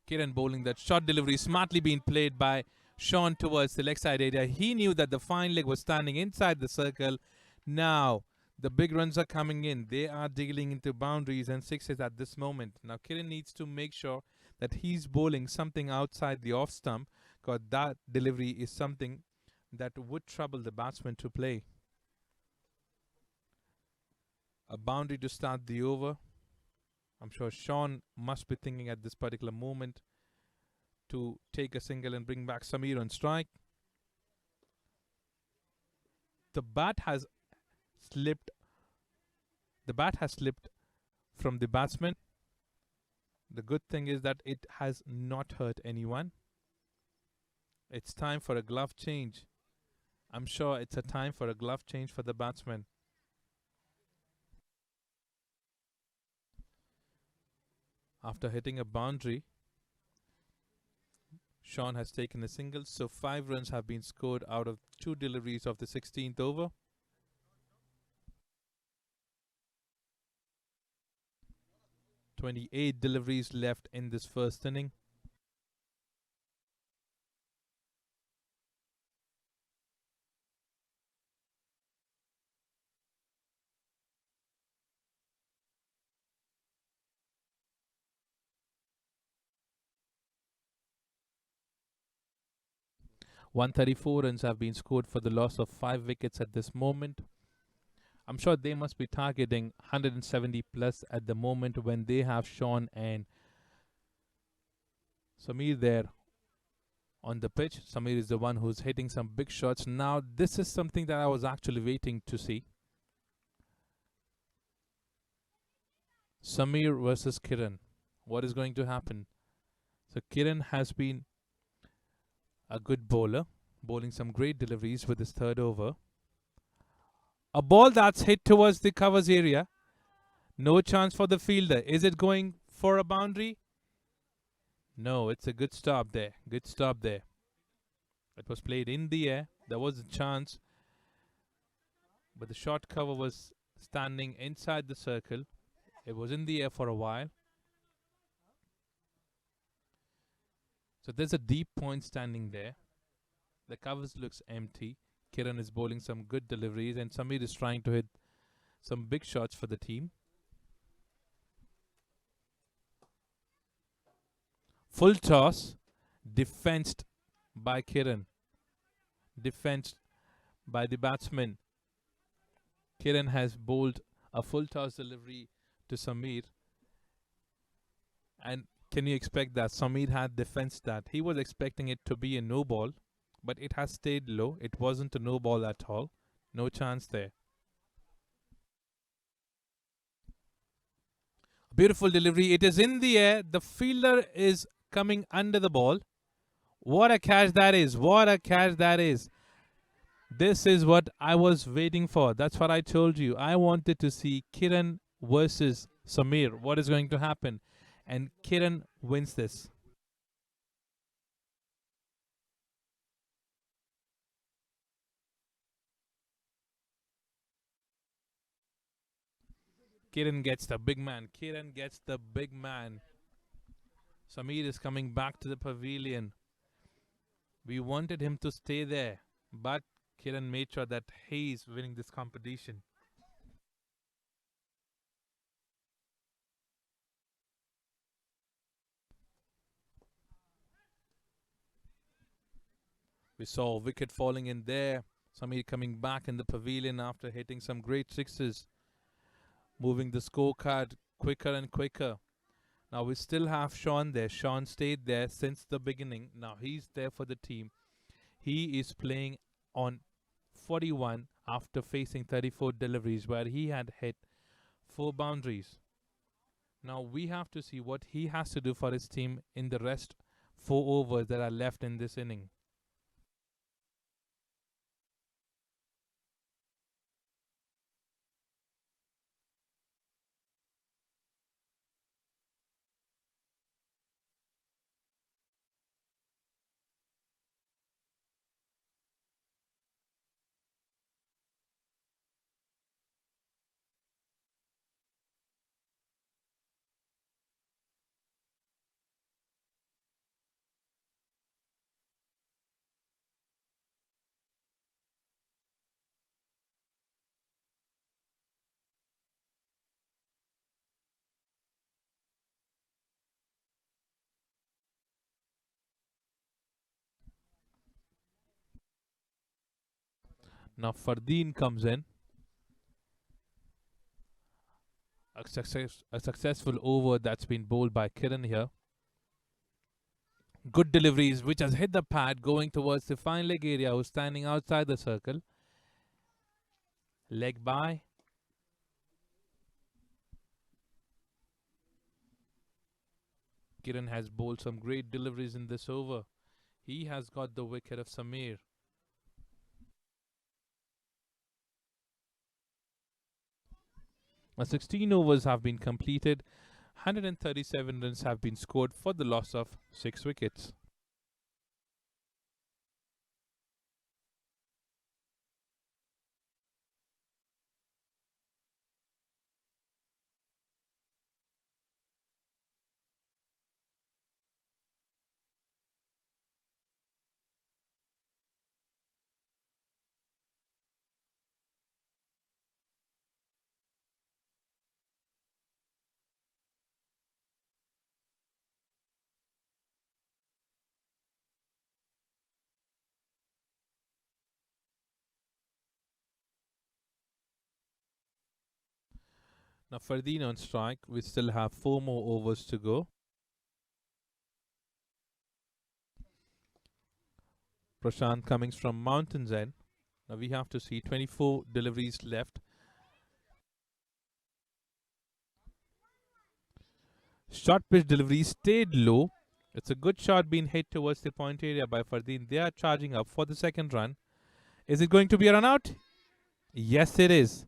Kiran bowling that short delivery, smartly being played by Sean towards the leg side area. He knew that the fine leg was standing inside the circle. Now the big runs are coming in. They are dealing into boundaries and sixes at this moment. Now Kiran needs to make sure that he's bowling something outside the off stump, because that delivery is something that would trouble the batsman to play. A boundary to start the over. I'm sure Sean must be thinking at this particular moment to take a single and bring back Samir on strike. The bat has slipped. The bat has slipped from the batsman. The good thing is that it has not hurt anyone. It's time for a glove change. I'm sure it's a time for a glove change for the batsman. After hitting a boundary, Sean has taken a single, so 5 runs have been scored out of 2 deliveries of the 16th over. "28 deliveries left in this first inning. "134 runs have been scored for the loss of 5 wickets at this moment. I'm sure they must be targeting 170 plus at the moment when they have Sean and Samir there on the pitch. Samir is the one who's hitting some big shots. Now, this is something that I was actually waiting to see. Samir versus Kiran. What is going to happen? So, Kiran has been a good bowler, bowling some great deliveries with his third over. A ball that's hit towards the covers area. No chance for the fielder. Is it going for a boundary? No, it's a good stop there. Good stop there. It was played in the air. There was a chance, but the short cover was standing inside the circle. It was in the air for a while. So there's a deep point standing there. The covers looks empty. Kiran is bowling some good deliveries, and Samir is trying to hit some big shots for the team. Full toss, defensed by Kiran. Defensed by the batsman. Kiran has bowled a full toss delivery to Samir. And can you expect that? Samir had defensed that. He was expecting it to be a no ball, but it has stayed low. It wasn't a no ball at all. No chance there. Beautiful delivery. It is in the air. The fielder is coming under the ball. What a catch that is. What a catch that is. This is what I was waiting for. That's what I told you. I wanted to see Kiran versus Samir. What is going to happen? And Kiran wins this. Kiran gets the big man. Kiran gets the big man. Samir is coming back to the pavilion. We wanted him to stay there, but Kiran made sure that he is winning this competition. We saw a wicket falling in there. Samir coming back in the pavilion after hitting some great sixes, moving the scorecard quicker and quicker. Now we still have Sean there. Sean stayed there since the beginning. Now he's there for the team. He is playing on 41 after facing 34 deliveries where he had hit 4 boundaries. Now we have to see what he has to do for his team in the rest 4 overs that are left in this inning. Now Fardeen comes in. A successful over that's been bowled by Kiran here. Good deliveries, which has hit the pad going towards the fine leg area, who's standing outside the circle. Leg by. Kiran has bowled some great deliveries in this over. He has got the wicket of Samir. Now 16 overs have been completed. 137 runs have been scored for the loss of 6 wickets. Now Fardeen on strike. We still have 4 more overs to go. Prashant coming from Mountains End. Now we have to see 24 deliveries left. Short pitch delivery stayed low. It's a good shot being hit towards the point area by Fardeen. They are charging up for the second run. Is it going to be a run out? Yes, it is.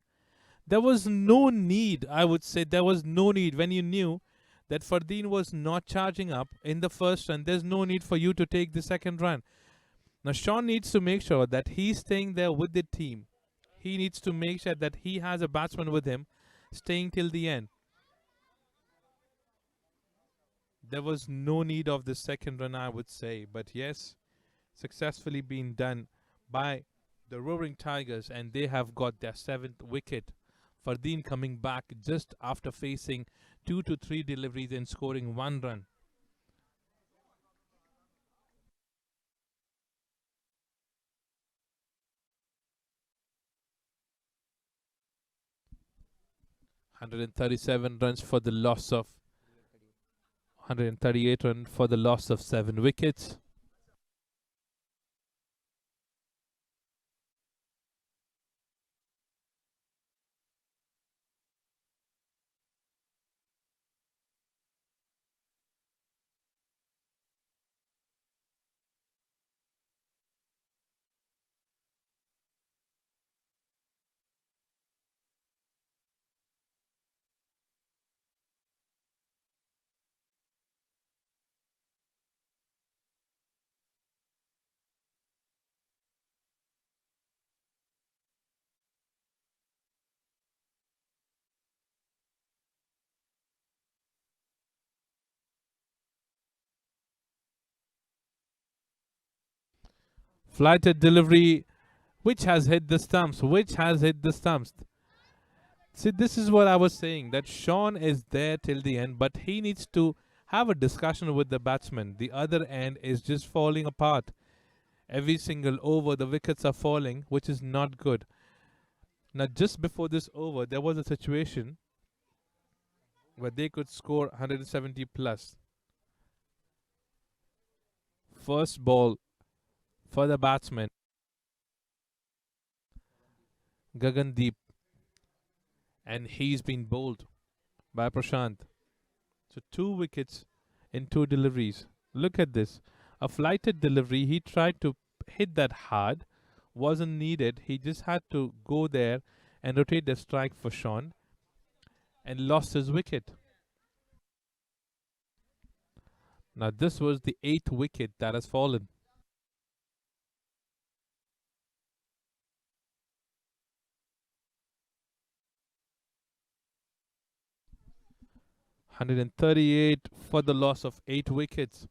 There was no need, I would say, there was no need when you knew that Fardeen was not charging up in the first run. There's no need for you to take the second run. Now, Sean needs to make sure that he's staying there with the team. He needs to make sure that he has a batsman with him, staying till the end. There was no need of the second run, I would say. But yes, successfully being done by the Roaring Tigers, and they have got their 7th wicket. Fardeen coming back just after facing 2 to 3 deliveries and scoring 1 run. (137 runs for the loss of 138 runs for the loss of 7 wickets. Flighted delivery, which has hit the stumps, See, this is what I was saying, that Sean is there till the end, but he needs to have a discussion with the batsman. The other end is just falling apart. Every single over, the wickets are falling, which is not good. Now, just before this over, there was a situation where they could score 170 plus. First ball for the batsman, Gagandeep, and he's been bowled by Prashant. So 2 wickets in 2 deliveries. Look at this. A flighted delivery, he tried to hit that hard, wasn't needed. He just had to go there and rotate the strike for Sean and lost his wicket. Now this was the 8th wicket that has fallen. (138 for the loss of 8 wickets.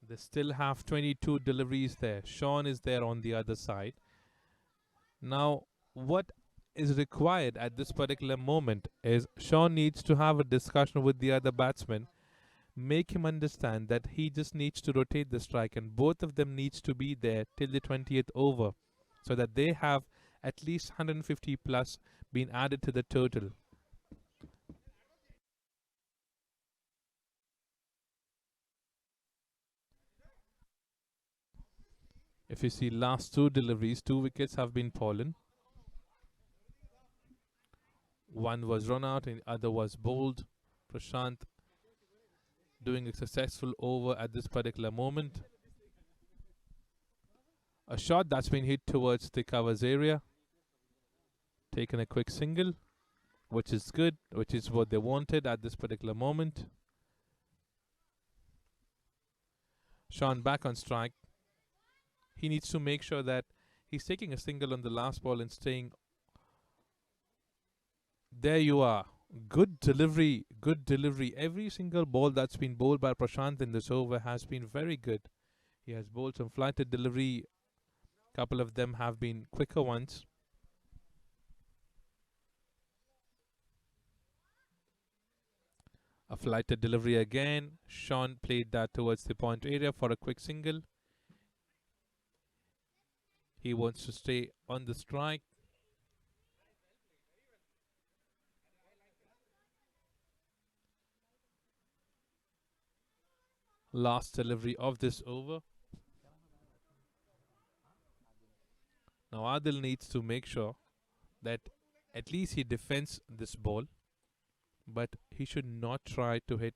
They still have 22 deliveries there. Sean is there on the other side. Now, what is required at this particular moment is Sean needs to have a discussion with the other batsman, make him understand that he just needs to rotate the strike, and both of them needs to be there till the 20th over, so that they have at least 150 plus been added to the total. If you see last 2 deliveries, 2 wickets have been fallen. One was run out and the other was bowled. Prashant doing a successful over at this particular moment. A shot that's been hit towards the covers area. Taken a quick single, which is good, which is what they wanted at this particular moment. Sean back on strike. He needs to make sure that he's taking a single on the last ball and staying. There you are. Good delivery, good delivery. Every single ball that's been bowled by Prashant in this over has been very good. He has bowled some flighted delivery. Couple of them have been quicker ones. A flighted delivery again. Sean played that towards the point area for a quick single. He wants to stay on the strike. Last delivery of this over. Now Adil needs to make sure that at least he defends this ball, but he should not try to hit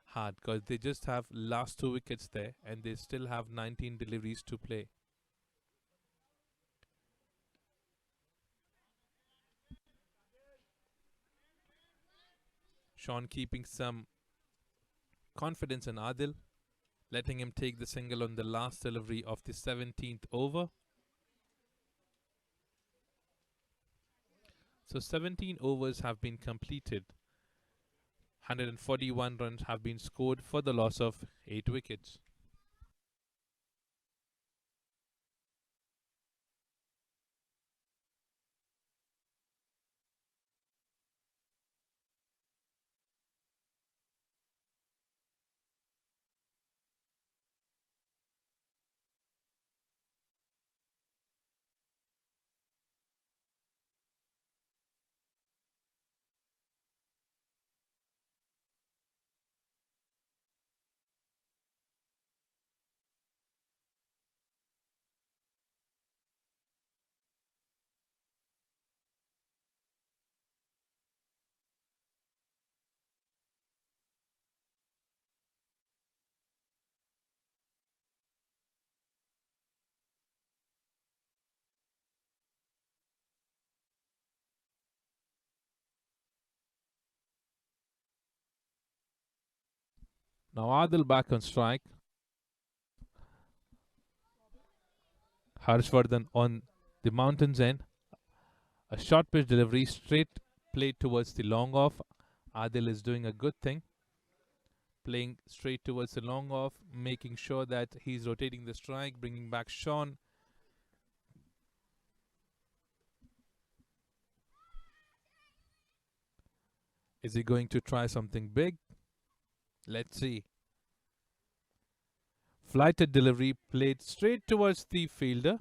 hard because they just have last 2 wickets there and they still have 19 deliveries to play. Sean keeping some confidence in Adil, letting him take the single on the last delivery of the 17th over. So 17 overs have been completed. 141 runs have been scored for the loss of 8 wickets. Now Adil back on strike. Harshvardhan on the mountain's end. A short pitch delivery straight played towards the long off. Adil is doing a good thing. Playing straight towards the long off, making sure that he's rotating the strike, bringing back Sean. Is he going to try something big? Let's see. Flighted delivery played straight towards the fielder.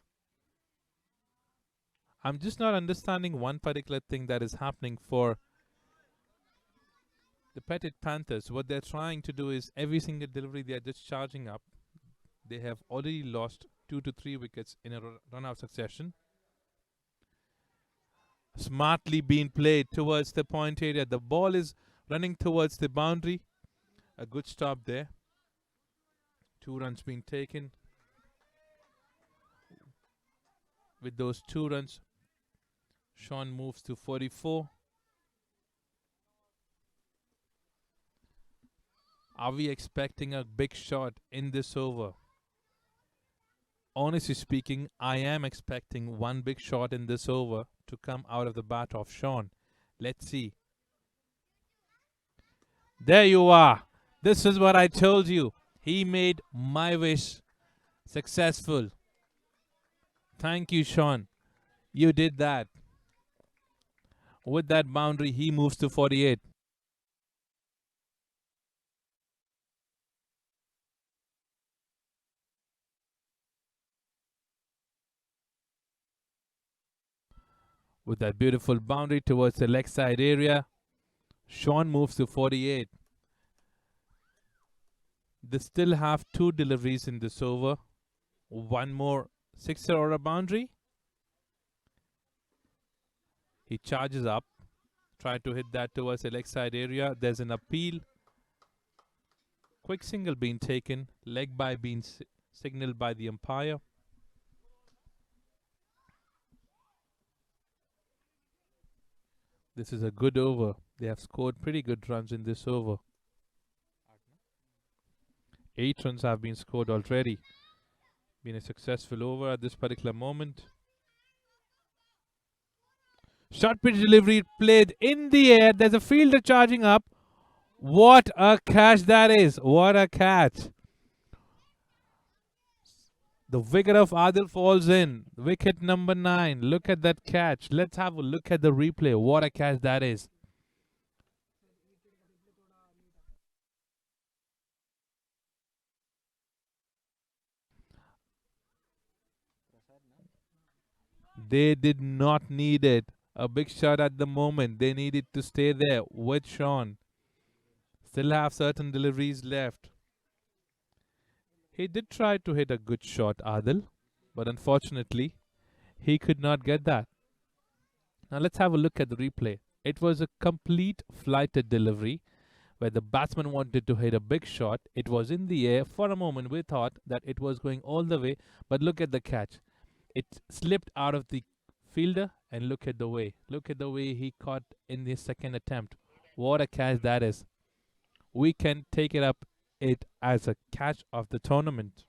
I'm just not understanding one particular thing that is happening for the Petit Panthers. What they're trying to do is every single delivery they are just charging up. They have already lost 2 to 3 wickets in a run-out succession. Smartly being played towards the point area. The ball is running towards the boundary. A good stop there. 2 runs being taken. With those 2 runs, Sean moves to 44. Are we expecting a big shot in this over? Honestly speaking, I am expecting one big shot in this over to come out of the bat of Sean. Let's see. There you are. This is what I told you. He made my wish successful. Thank you, Sean. You did that. With that boundary, he moves to 48. With that beautiful boundary towards the leg side area, Sean moves to 48. They still have 2 deliveries in this over. One more sixer or a boundary. He charges up. Try to hit that towards the leg side area. There's an appeal. Quick single being taken. Leg by being signaled by the umpire. This is a good over. They have scored pretty good runs in this over. 8 runs have been scored already. Been a successful over at this particular moment. Short pitch delivery played in the air. There's a fielder charging up. What a catch that is. What a catch. The wicket of Adil falls in. Wicket number 9. Look at that catch. Let's have a look at the replay. What a catch that is. They did not need it. A big shot at the moment. They needed to stay there with Sean. Still have certain deliveries left. He did try to hit a good shot, Adil, but unfortunately, He could not get that. Now let's have a look at the replay. It was a complete flighted delivery where the batsman wanted to hit a big shot. It was in the air. For a moment, we thought that it was going all the way, but look at the catch. It slipped out of the fielder, and look at the way. Look at the way he caught in his second attempt. What a catch that is. We can take it up it as a catch of the tournament.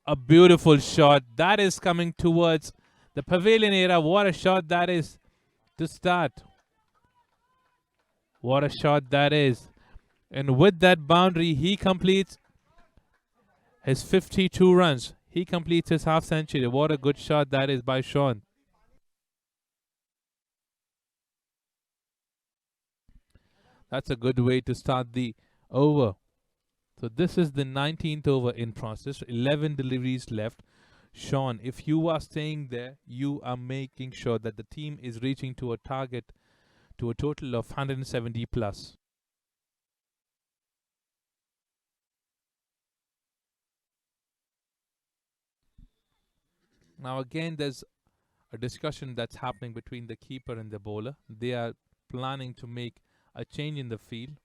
A beautiful shot that is coming towards the pavilion area. What a shot that is to start. What a shot that is. And with that boundary, he completes his 52 runs. He completes his half century. What a good shot that is by Sean. That's a good way to start the over. So this is the 19th over in process. 11 deliveries left. Sean, if you are staying there, you are making sure that the team is reaching to a target to a total of 170 plus. Now again, there's a discussion that's happening between the keeper and the bowler. They are planning to make a change in the field,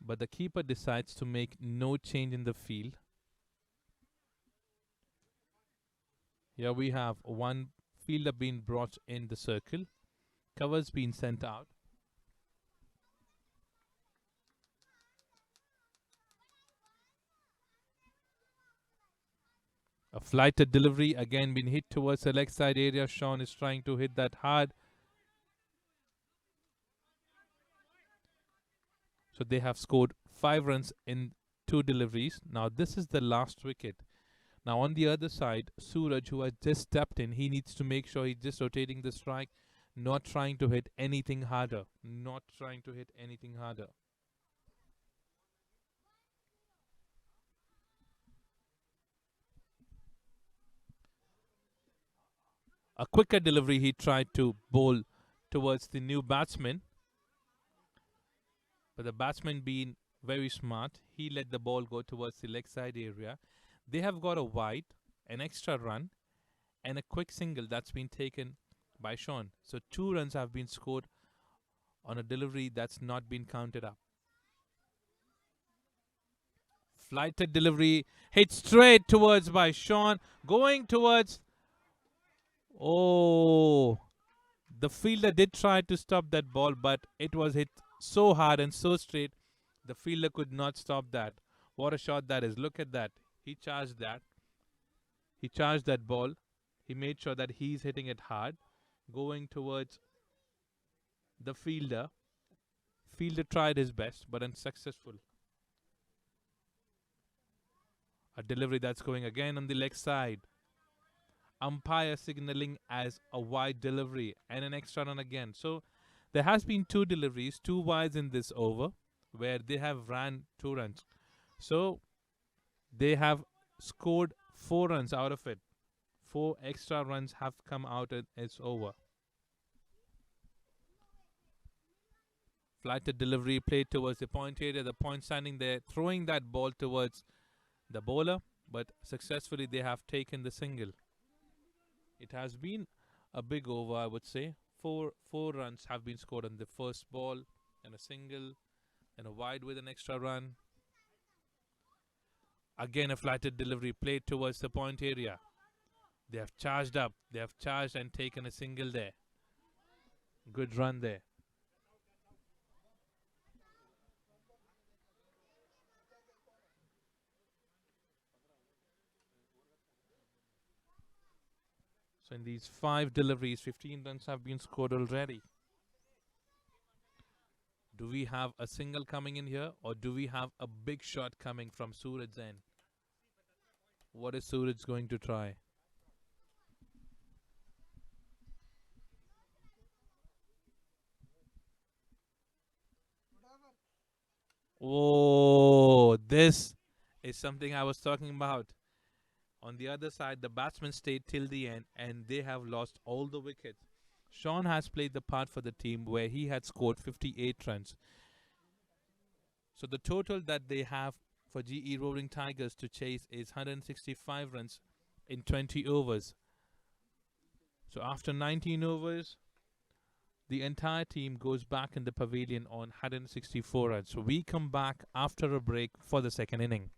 but the keeper decides to make no change in the field. Here we have one fielder being brought in the circle, covers being sent out. A flighted delivery again being hit towards the leg side area. Sean is trying to hit that hard. So they have scored 5 runs in 2 deliveries. Now this is the last wicket. Now on the other side, Suraj, who has just stepped in, he needs to make sure he's just rotating the strike, not trying to hit anything harder. Not trying to hit anything harder. A quicker delivery he tried to bowl towards the new batsman, but the batsman being very smart, he let the ball go towards the leg side area. They have got a wide, an extra run, and a quick single that's been taken by Sean. So 2 runs have been scored on a delivery that's not been counted up. Flighted delivery hit straight towards by Sean, going towards. Oh, the fielder did try to stop that ball, but it was hit so hard and so straight, the fielder could not stop that. What a shot that is. Look at that. He charged that. He charged that ball. He made sure that he's hitting it hard, going towards the fielder. Fielder tried his best, but unsuccessful. A delivery that's going again on the leg side. Umpire signaling as a wide delivery and an extra run again. So there has been 2 deliveries, 2 wides in this over, where they have ran 2 runs. So they have scored 4 runs out of it. 4 extra runs have come out in its over. Flighted delivery played towards the point area. The point standing there, throwing that ball towards the bowler, but successfully they have taken the single. It has been a big over, I would say. Four runs have been scored on the first ball, and a single, and a wide with an extra run. Again, a flighted delivery played towards the point area. They have charged up. They have charged and taken a single there. Good run there. So in these 5 deliveries, 15 runs have been scored already. Do we have a single coming in here, or do we have a big shot coming from Suraj's end? What is Suraj going to try? Oh, this is something I was talking about. On the other side, the batsmen stayed till the end and they have lost all the wickets. Sean has played the part for the team where he had scored 58 runs. So the total that they have for GE Roaring Tigers to chase is 165 runs in 20 overs. So after 19 overs, the entire team goes back in the pavilion on 164 runs. So we come back after a break for the second inning.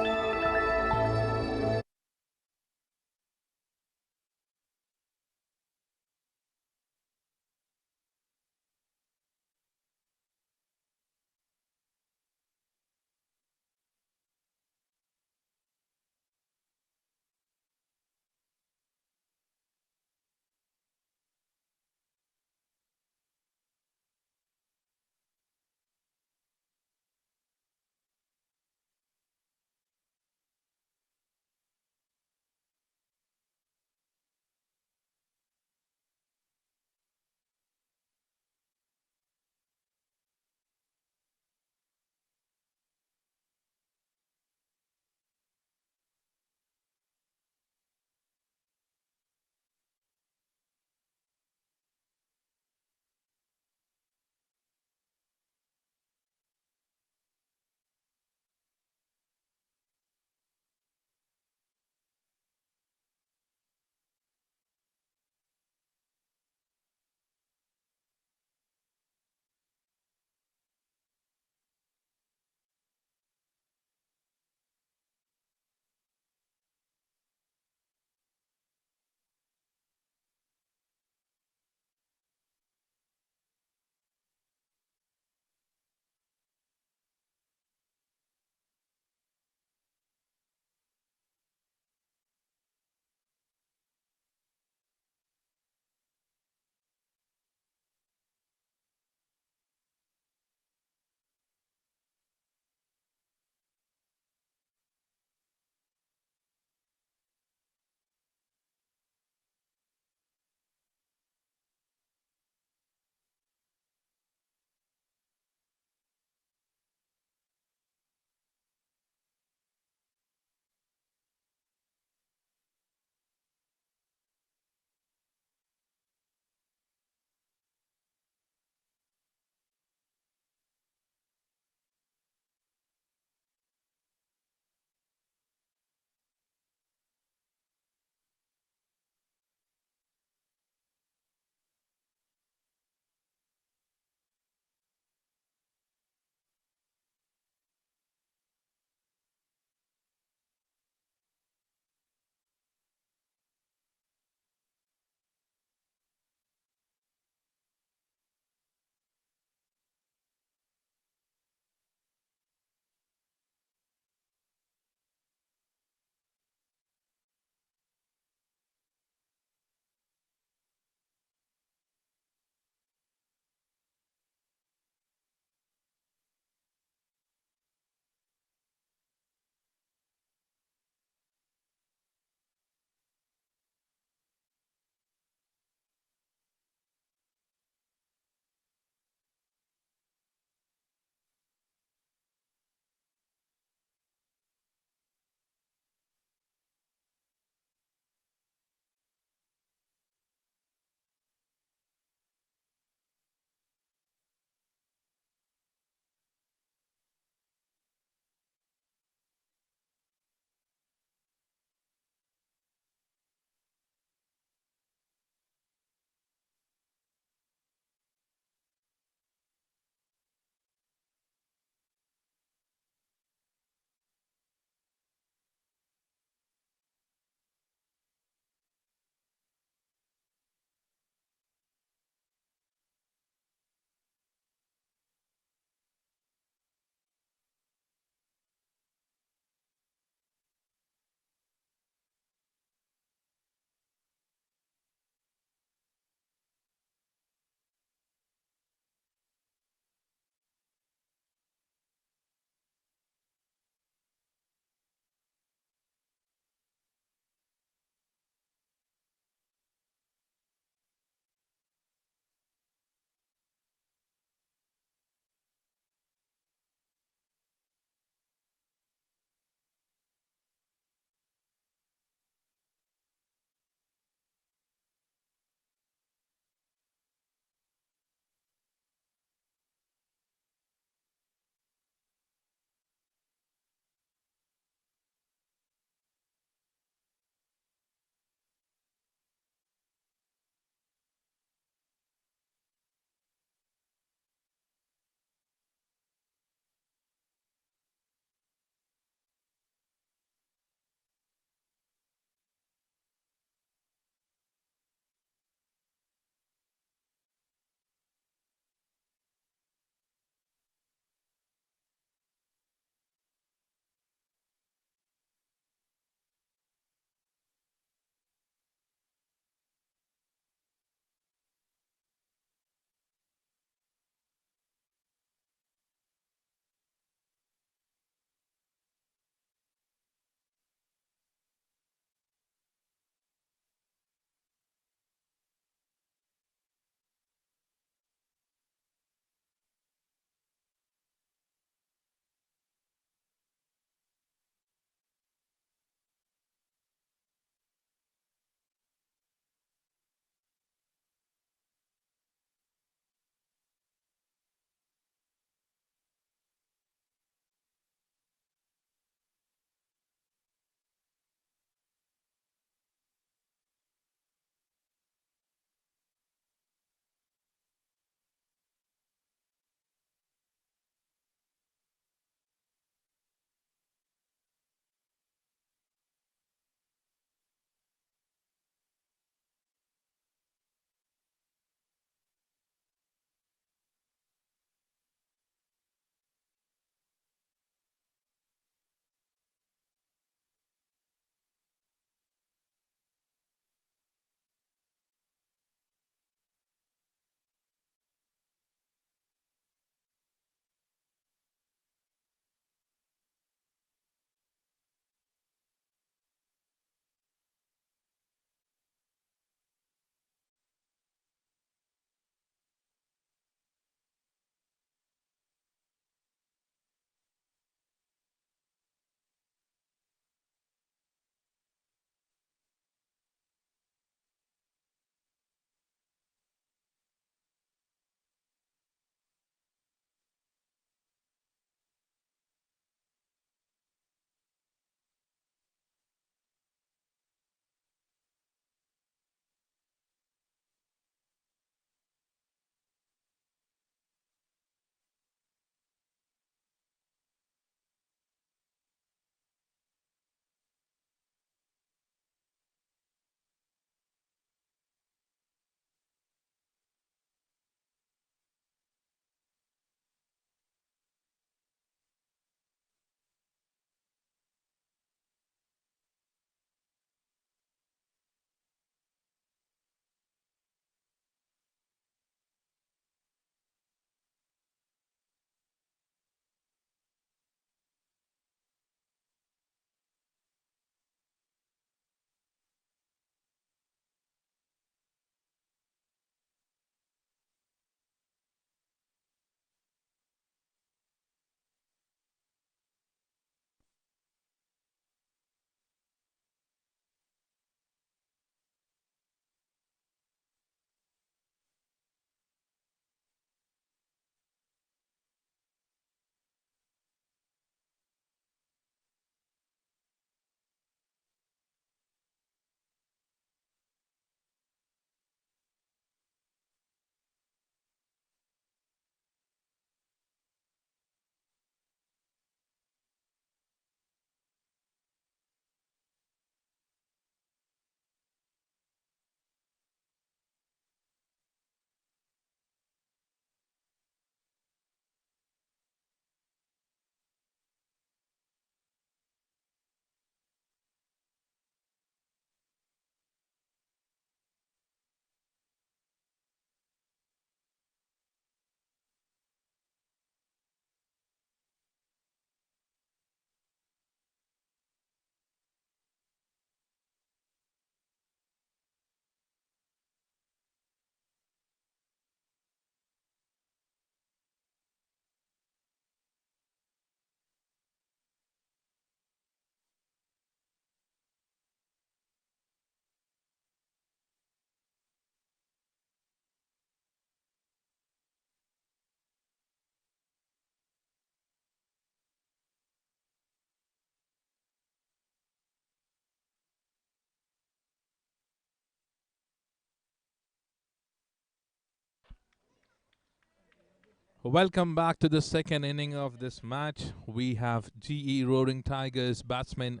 Welcome back to the second inning of this match. We have GE Roaring Tigers batsmen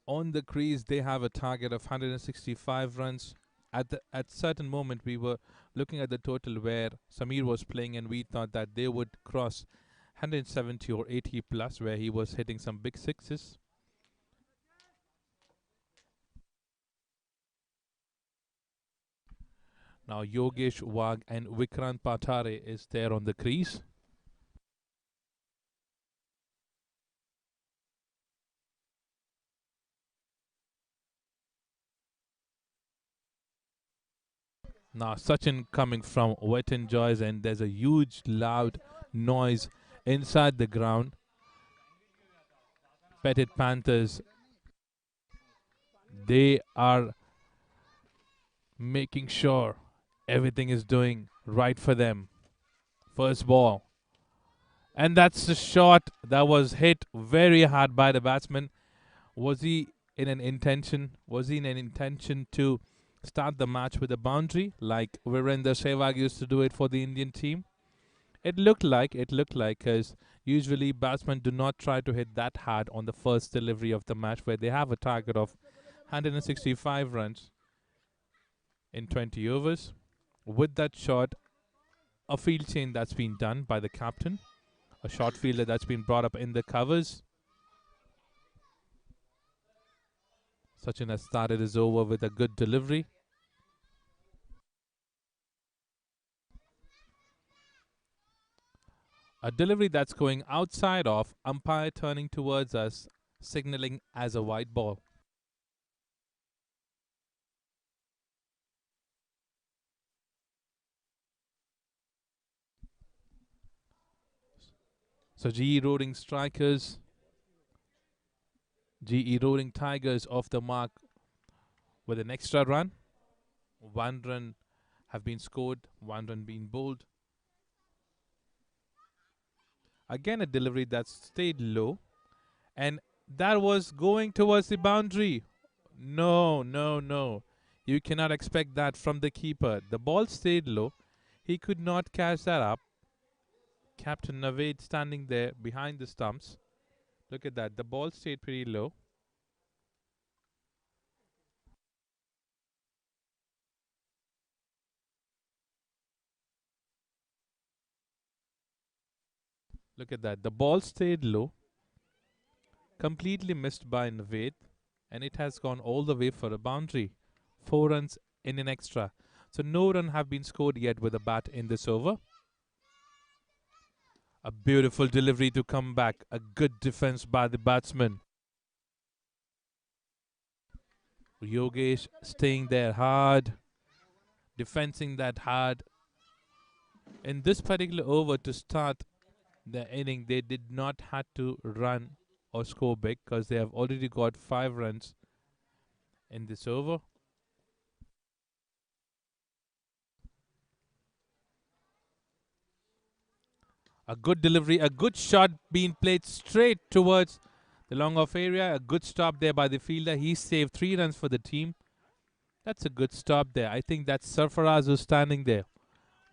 on the crease. They have a target of 165 runs. At certain moment, we were looking at the total where Samir was playing, and we thought that they would cross 170 or 80 plus, where he was hitting some big sixes. Now Yogesh Wagh and Vikrant Patare is there on the crease. Now Sachin coming from Wet and Joyce, and there's a huge loud noise inside the ground. Petit Panthers, they are making sure everything is doing right for them. First ball. And that's a shot that was hit very hard by the batsman. Was he in an intention? Was he in an intention to start the match with a boundary like Virender Sehwag used to do it for the Indian team? It looked like, because usually batsmen do not try to hit that hard on the first delivery of the match where they have a target of 165 runs in 20 overs. With that shot, a field change that's been done by the captain, a short fielder that's been brought up in the covers. Sachin has started his over with a good delivery. A delivery that's going outside of, umpire turning towards us, signaling as a white ball. So GE Roaring Tigers off the mark with an extra run. 1 run have been scored, 1 run being bowled. Again, a delivery that stayed low, and that was going towards the boundary. No, no, no. You cannot expect that from the keeper. The ball stayed low. He could not catch that up. Captain Naved standing there behind the stumps. Look at that. The ball stayed pretty low. Look at that. The ball stayed low. Completely missed by Naved. And it has gone all the way for a boundary. 4 runs in an extra. So no run have been scored yet with a bat in this over. A beautiful delivery to come back. A good defense by the batsman. Yogesh staying there hard. Defending that hard. In this particular over to start the inning, they did not have to run or score big because they have already got 5 runs in this over. A good delivery, a good shot being played straight towards the long off area. A good stop there by the fielder. He saved 3 runs for the team. That's a good stop there. I think that's Sarfaraz who's standing there.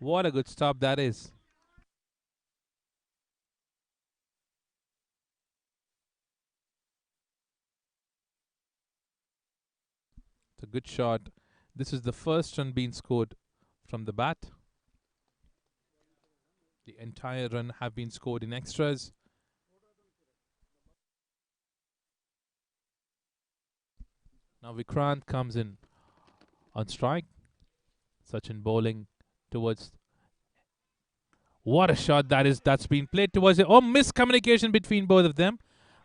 What a good stop that is. It's a good shot. This is the first run being scored from the bat. The entire run have been scored in extras. Now Vikrant comes in on strike. Sachin bowling towards. What a shot that is. That's been played towards it. Oh, miscommunication between both of them.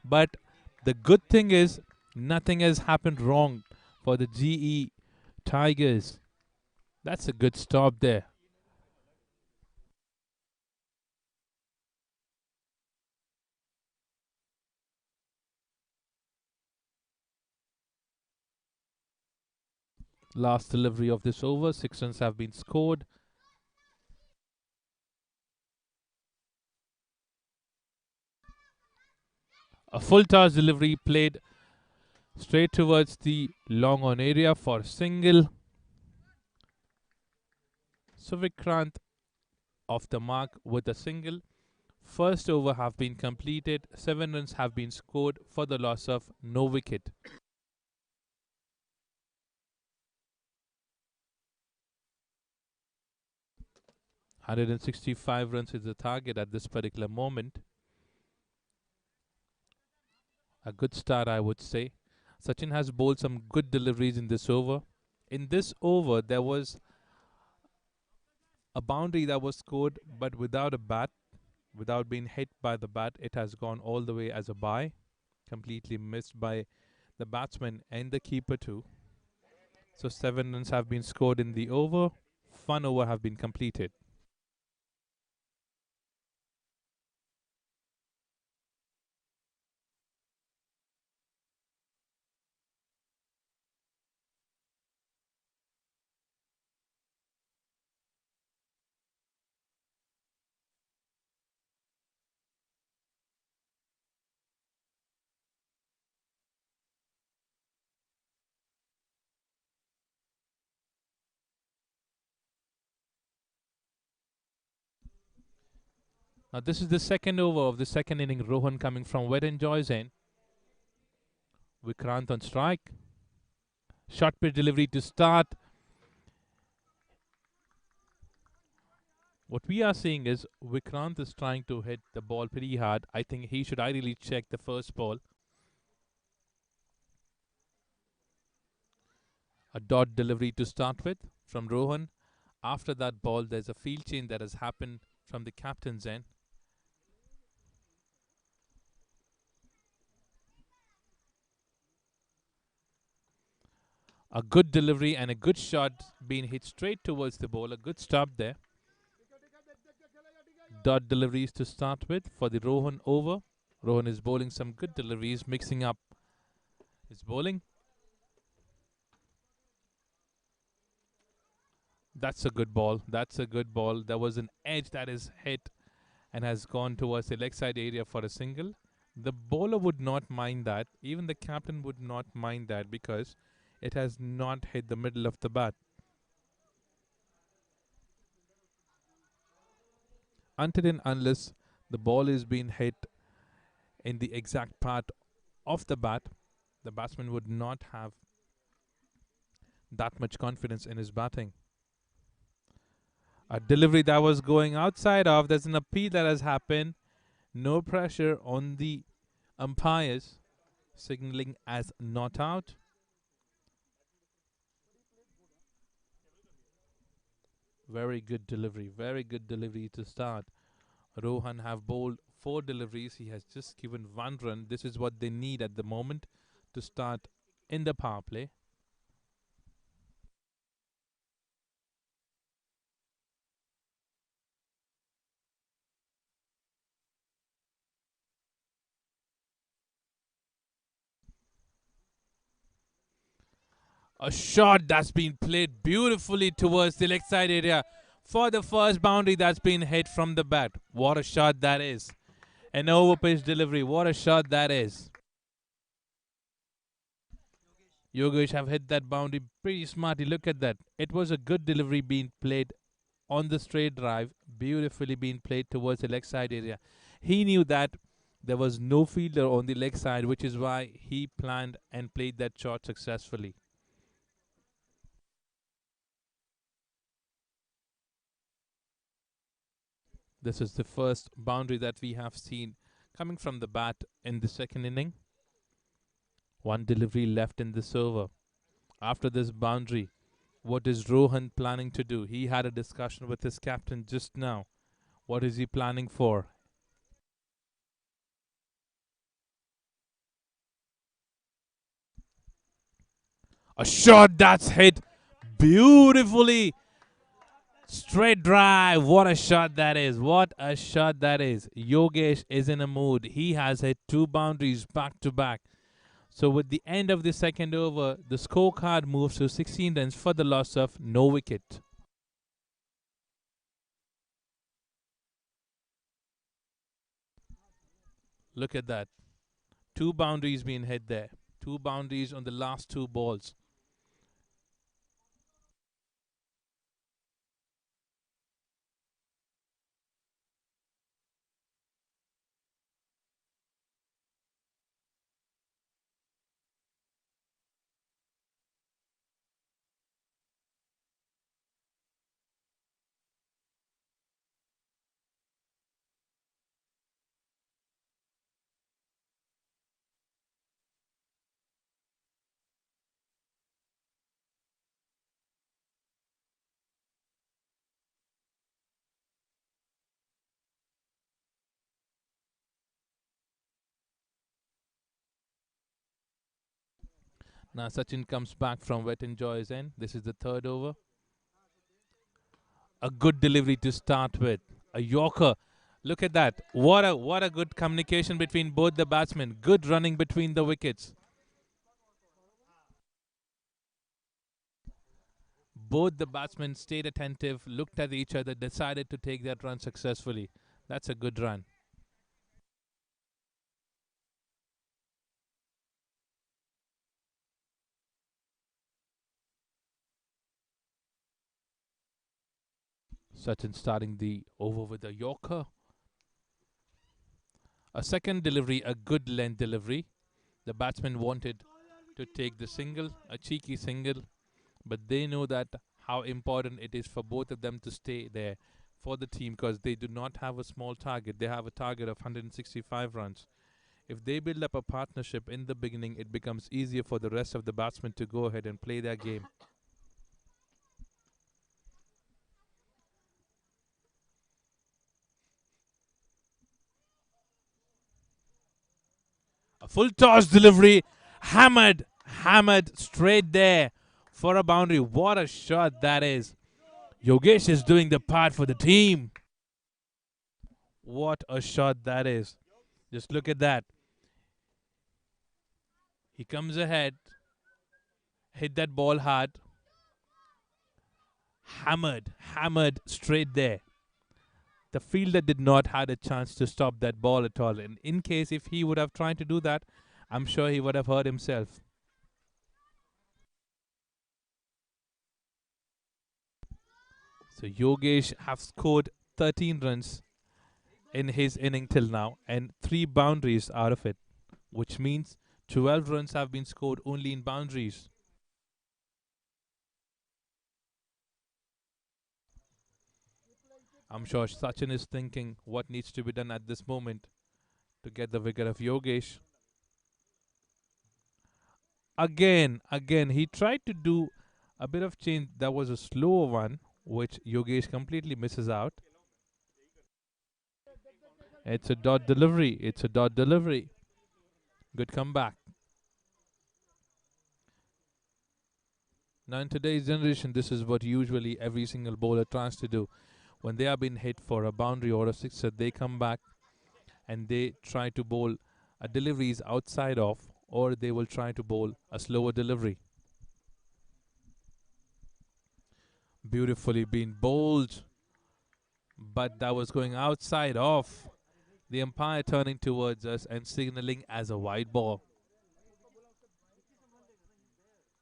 But the good thing is nothing has happened wrong for the GE Tigers. That's a good stop there. Last delivery of this over. 6 runs have been scored. A full toss delivery played straight towards the long on area for single. So Vikrant off the mark with a single. First over have been completed. 7 runs have been scored for the loss of no wicket. 165 runs is the target at this particular moment. A good start, I would say. Sachin has bowled some good deliveries in this over. In this over, there was a boundary that was scored, but without a bat, without being hit by the bat. It has gone all the way as a bye, completely missed by the batsman and the keeper too. So 7 runs have been scored in the over. Fun over have been completed. Now this is the second over of the second inning. Rohan coming from wet and Joy's end. Vikrant on strike. Short pitch delivery to start. What we are seeing is Vikrant is trying to hit the ball pretty hard. I think he should ideally check the first ball. A dot delivery to start with from Rohan. After that ball, there's a field change that has happened from the captain's end. A good delivery and a good shot being hit straight towards the ball. A good stop there. Dot deliveries to start with for the Rohan over. Rohan is bowling some good deliveries, mixing up his bowling. That's a good ball. That's a good ball. There was an edge that is hit and has gone towards the leg side area for a single. The bowler would not mind that. Even the captain would not mind that because it has not hit the middle of the bat. Until and unless the ball is being hit in the exact part of the bat, the batsman would not have that much confidence in his batting. A delivery that was going outside of, there's an appeal that has happened. No pressure on the umpires, signaling as not out. Very good delivery to start. Rohan have bowled 4 deliveries. He has just given 1 run. This is what they need at the moment to start in the power play. A shot that's been played beautifully towards the leg side area for the first boundary that's been hit from the bat. What a shot that is. An over pitch delivery. What a shot that is. Yogesh have hit that boundary pretty smartly. Look at that. It was a good delivery being played on the straight drive, beautifully being played towards the leg side area. He knew that there was no fielder on the leg side, which is why he planned and played that shot successfully. This is the first boundary that we have seen coming from the bat in the second inning. 1 delivery left in this over. After this boundary, what is Rohan planning to do? He had a discussion with his captain just now. What is he planning for? A shot that's hit beautifully. Straight drive. What a shot that is. What a shot that is. Yogesh is in a mood. He has hit 2 boundaries back to back. So with the end of the second over, the scorecard moves to 16 runs for the loss of no wicket. Look at that. 2 boundaries being hit there. 2 boundaries on the last 2 balls. Now Sachin comes back from wet and joy's end. This is the third over. A good delivery to start with. A Yorker. Look at that. What a good communication between both the batsmen. Good running between the wickets. Both the batsmen stayed attentive, looked at each other, decided to take that run successfully. That's a good run. Sachin starting the over with a Yorker. A second delivery, a good length delivery. The batsman wanted to take the single, a cheeky single, but they know that how important it is for both of them to stay there for the team because they do not have a small target. They have a target of 165 runs. If they build up a partnership in the beginning, it becomes easier for the rest of the batsmen to go ahead and play their game. A full toss delivery, hammered straight there for a boundary. What a shot that is. Yogesh is doing the part for the team. What a shot that is. Just look at that. He comes ahead, hit that ball hard, hammered straight there. The fielder did not had a chance to stop that ball at all. And in case if he would have tried to do that, I'm sure he would have hurt himself. So Yogesh have scored 13 runs in his inning till now and 3 boundaries out of it, which means 12 runs have been scored only in boundaries. I'm sure Sachin is thinking what needs to be done at this moment to get the wicket of Yogesh. Again, he tried to do a bit of change. That was a slower one, which Yogesh completely misses out. It's a dot delivery. It's a dot delivery. Good comeback. Now, in today's generation, this is what usually every single bowler tries to do. When they are being hit for a boundary or a sixer, they come back and they try to bowl a deliveries outside of, or they will try to bowl a slower delivery. Beautifully been bowled, but that was going outside off. The umpire turning towards us and signaling as a wide ball.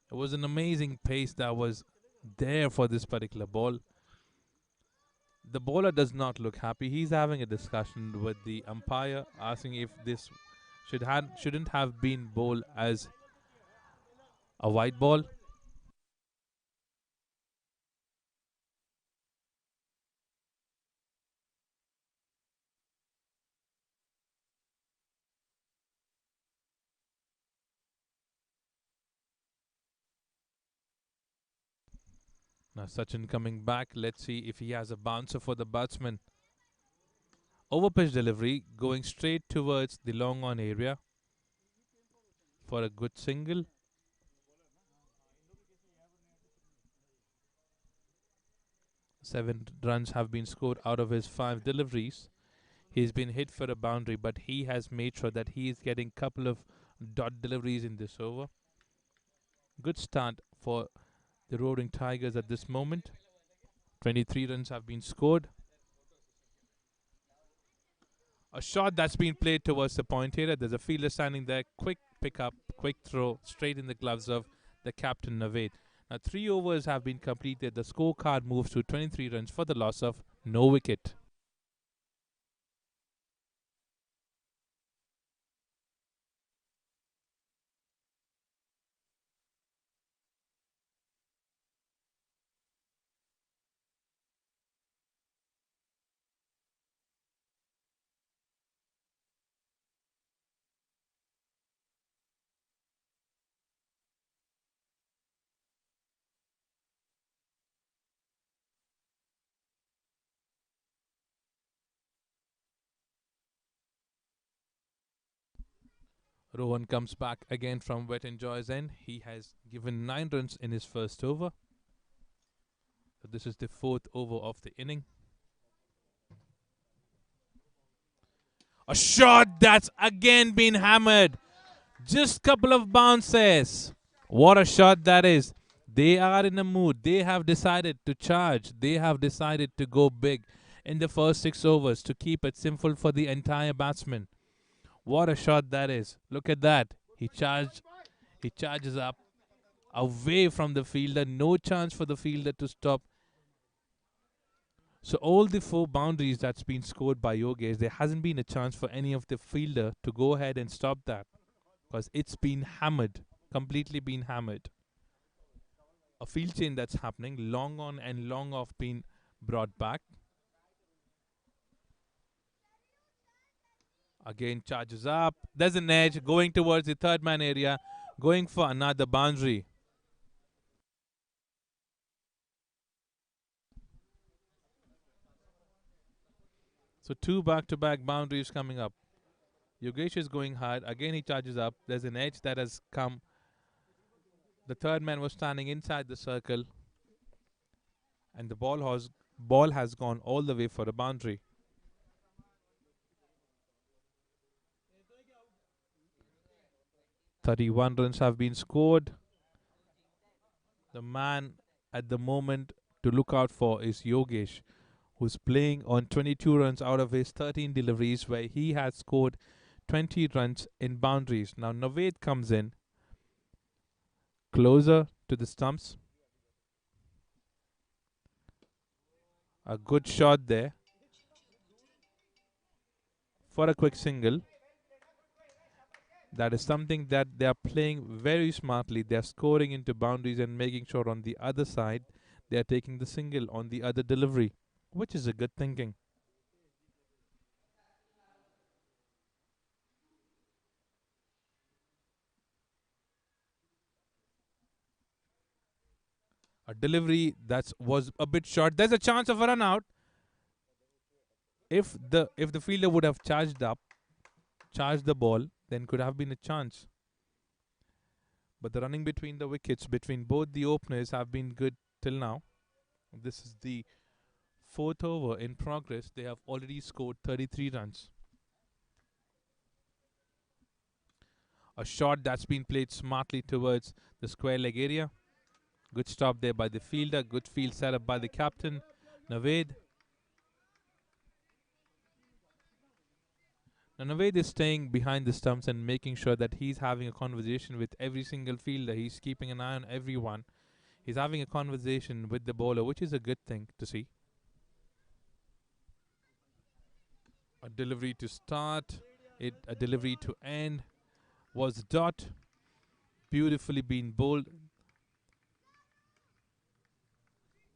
It was an amazing pace that was there for this particular ball. The bowler does not look happy. He's having a discussion with the umpire, asking if this shouldn't have been bowled as a white ball. Now Sachin coming back. Let's see if he has a bouncer for the batsman. Overpitch delivery going straight towards the long on area for a good single. 7 runs have been scored out of his 5 deliveries. He's been hit for a boundary, but he has made sure that he is getting couple of dot deliveries in this over. Good start for the Roaring Tigers at this moment. 23 runs have been scored. A shot that's been played towards the point area. There's a fielder standing there. Quick pick up, quick throw, straight in the gloves of the captain Naveed. Now 3 overs have been completed. The scorecard moves to 23 runs for the loss of no wicket. Rohan comes back again from Wet and Joy's end. He has given 9 runs in his first over. So this is the fourth over of the inning. A shot that's again been hammered. Just couple of bounces. What a shot that is. They are in a mood. They have decided to charge. They have decided to go big in the first 6 overs to keep it simple for the entire batsman. What a shot that is. Look at that. He charges up away from the fielder. No chance for the fielder to stop. So all the 4 boundaries that's been scored by Yogesh, there hasn't been a chance for any of the fielder to go ahead and stop that because it's been hammered, completely been hammered. A field change that's happening, long on and long off being brought back. Again charges up. There's an edge going towards the third man area, going for another boundary. So 2 back-to-back boundaries coming up. Yogesh is going hard. Again he charges up. There's an edge that has come. The third man was standing inside the circle, and the ball has gone all the way for a boundary. 31 runs have been scored. The man at the moment to look out for is Yogesh, who's playing on 22 runs out of his 13 deliveries, where he has scored 20 runs in boundaries. Now Naved comes in closer to the stumps. A good shot there for a quick single. That is something that they are playing very smartly. They are scoring into boundaries and making sure on the other side they are taking the single on the other delivery, which is a good thinking. A delivery that was a bit short. There's a chance of a run out. If the fielder would have charged the ball, then could have been a chance. But the running between the wickets between both the openers have been good till now. This is the fourth over in progress. They have already scored 33 runs. A shot that's been played smartly towards the square leg area. Good stop there by the fielder. Good field set up by the captain, Naved. Now Naved is staying behind the stumps and making sure that he's having a conversation with every single fielder. He's keeping an eye on everyone. He's having a conversation with the bowler, which is a good thing to see. A delivery to start, a delivery to end was dot. Beautifully been bowled.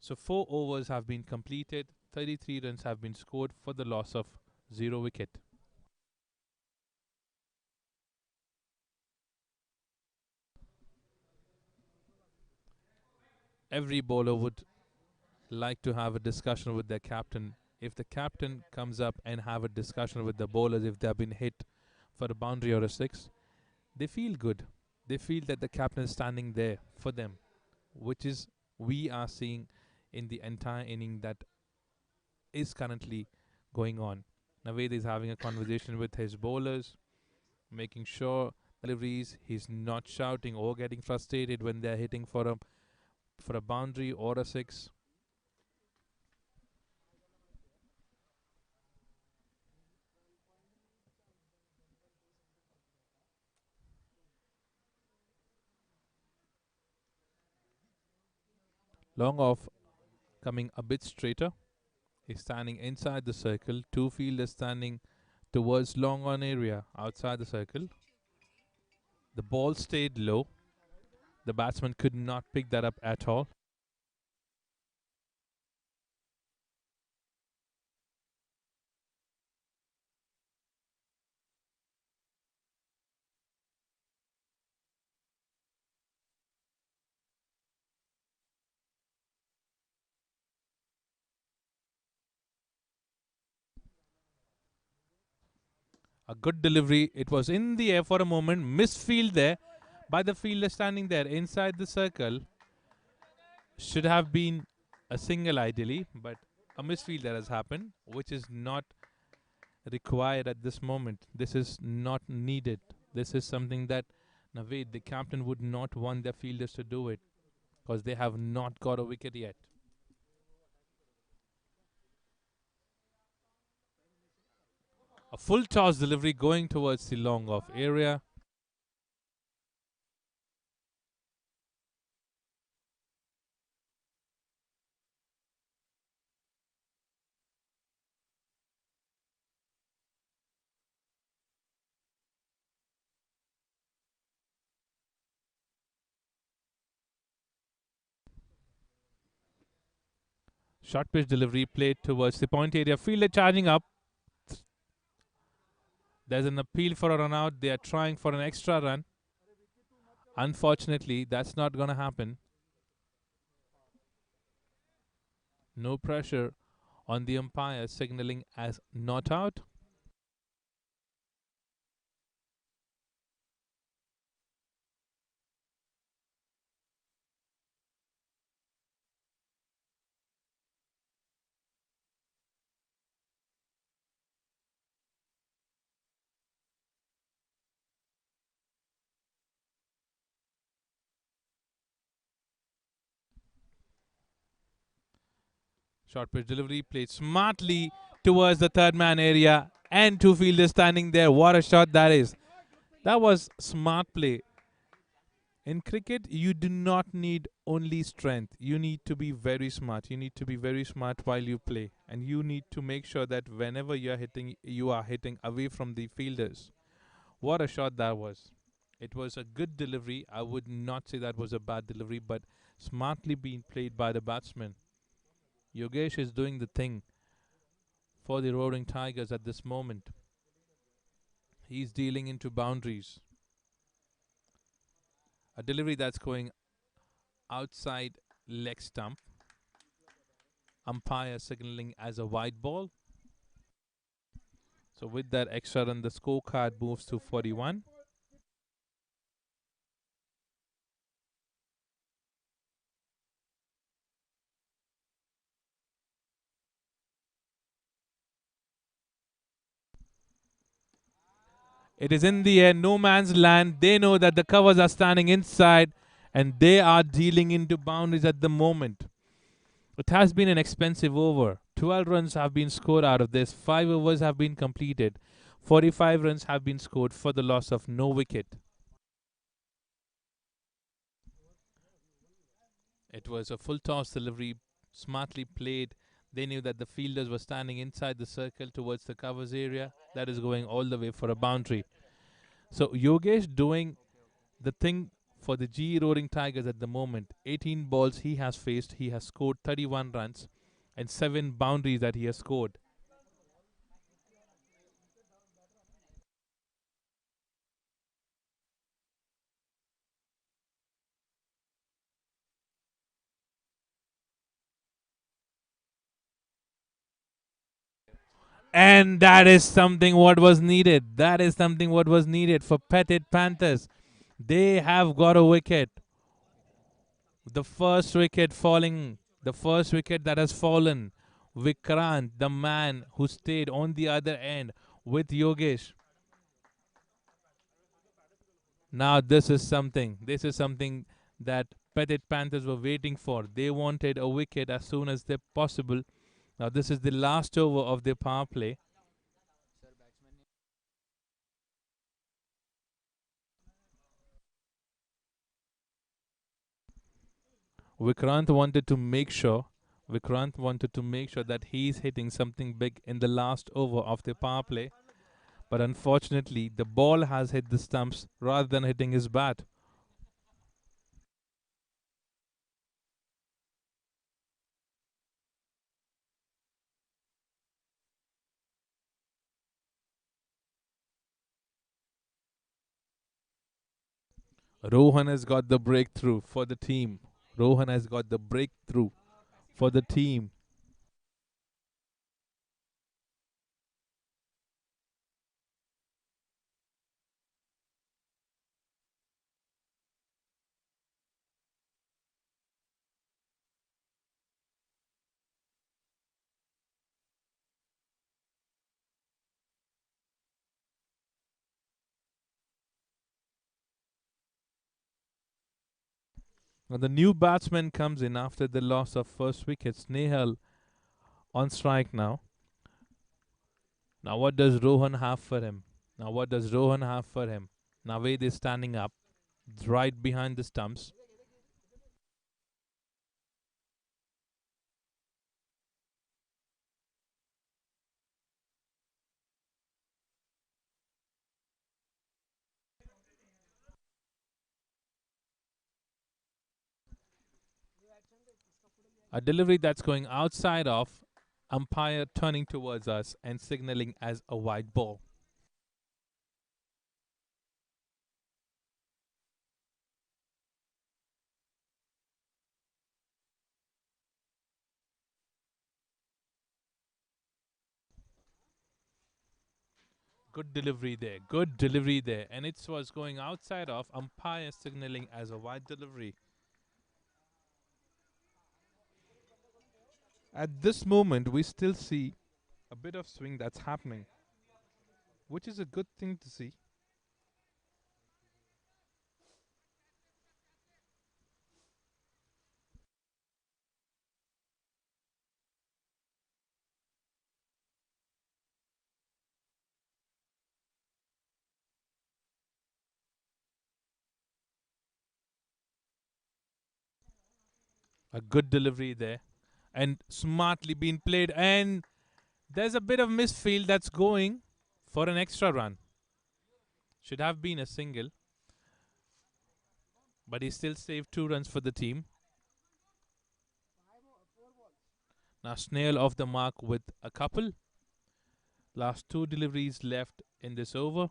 So 4 overs have been completed. 33 runs have been scored for the loss of 0 wicket. Every bowler would like to have a discussion with their captain. If the captain comes up and have a discussion with the bowlers, if they have been hit for a boundary or a six, they feel good. They feel that the captain is standing there for them, which is we are seeing in the entire inning that is currently going on. Naved is having a conversation with his bowlers, making sure deliveries he's not shouting or getting frustrated when they're hitting for a boundary or a six. Long off coming a bit straighter. He's standing inside the circle. Two fielders standing towards long on area outside the circle. The ball stayed low. The batsman could not pick that up at all. A good delivery. It was in the air for a moment. Missed field there by the fielder standing there inside the circle. Should have been a single ideally, but a misfield that has happened, which is not required at this moment. This is not needed. This is something that Naveed, the captain, would not want their fielders to do it because they have not got a wicket yet. A full toss delivery going towards the long off area. Short pitch delivery played towards the point area. Fielder charging up. There's an appeal for a run out. They are trying for an extra run. Unfortunately, that's not going to happen. No pressure on the umpire signaling as not out. Short pitch delivery played smartly towards the third man area and two fielders standing there. What a shot that is. That was smart play. In cricket, you do not need only strength. You need to be very smart. You need to be very smart while you play. And you need to make sure that whenever you are hitting away from the fielders. What a shot that was. It was a good delivery. I would not say that was a bad delivery, but smartly being played by the batsman. Yogesh is doing the thing for the Roaring Tigers at this moment. He's dealing into boundaries. A delivery that's going outside leg stump. Umpire signaling as a wide ball. So with that extra run, the scorecard moves to 41. It is in the air, no man's land. They know that the covers are standing inside and they are dealing into boundaries at the moment. It has been an expensive over. 12 runs have been scored out of this. 5 overs have been completed. 45 runs have been scored for the loss of no wicket. It was a full toss delivery, smartly played. They knew that the fielders were standing inside the circle towards the covers area. That is going all the way for a boundary. So Yogesh doing the thing for the GE Roaring Tigers at the moment. 18 balls he has faced. He has scored 31 runs and 7 boundaries that he has scored. And that is something what was needed. That is something what was needed for Petit Panthers. They have got a wicket. The first wicket falling, the first wicket that has fallen. Vikrant, the man who stayed on the other end with Yogesh. Now this is something. This is something that Petit Panthers were waiting for. They wanted a wicket as soon as they possible. Now this is the last over of their power play. Vikrant wanted to make sure Vikrant wanted to make sure that he's hitting something big in the last over of the power play. But unfortunately, the ball has hit the stumps rather than hitting his bat. Rohan has got the breakthrough for the team. Rohan has got the breakthrough for the team. Now the new batsman comes in after the loss of first wicket. Snehal on strike now. Now what does Rohan have for him? Now what does Rohan have for him? Naved is standing up, right behind the stumps. A delivery that's going outside of, umpire turning towards us and signaling as a wide ball. Good delivery there. Good delivery there. And it was going outside of, umpire signaling as a wide delivery. At this moment, we still see a bit of swing that's happening, which is a good thing to see. A good delivery there. And smartly being played. And there's a bit of misfield that's going for an extra run. Should have been a single, but he still saved 2 runs for the team. Now Snail off the mark with a couple. Last 2 deliveries left in this over.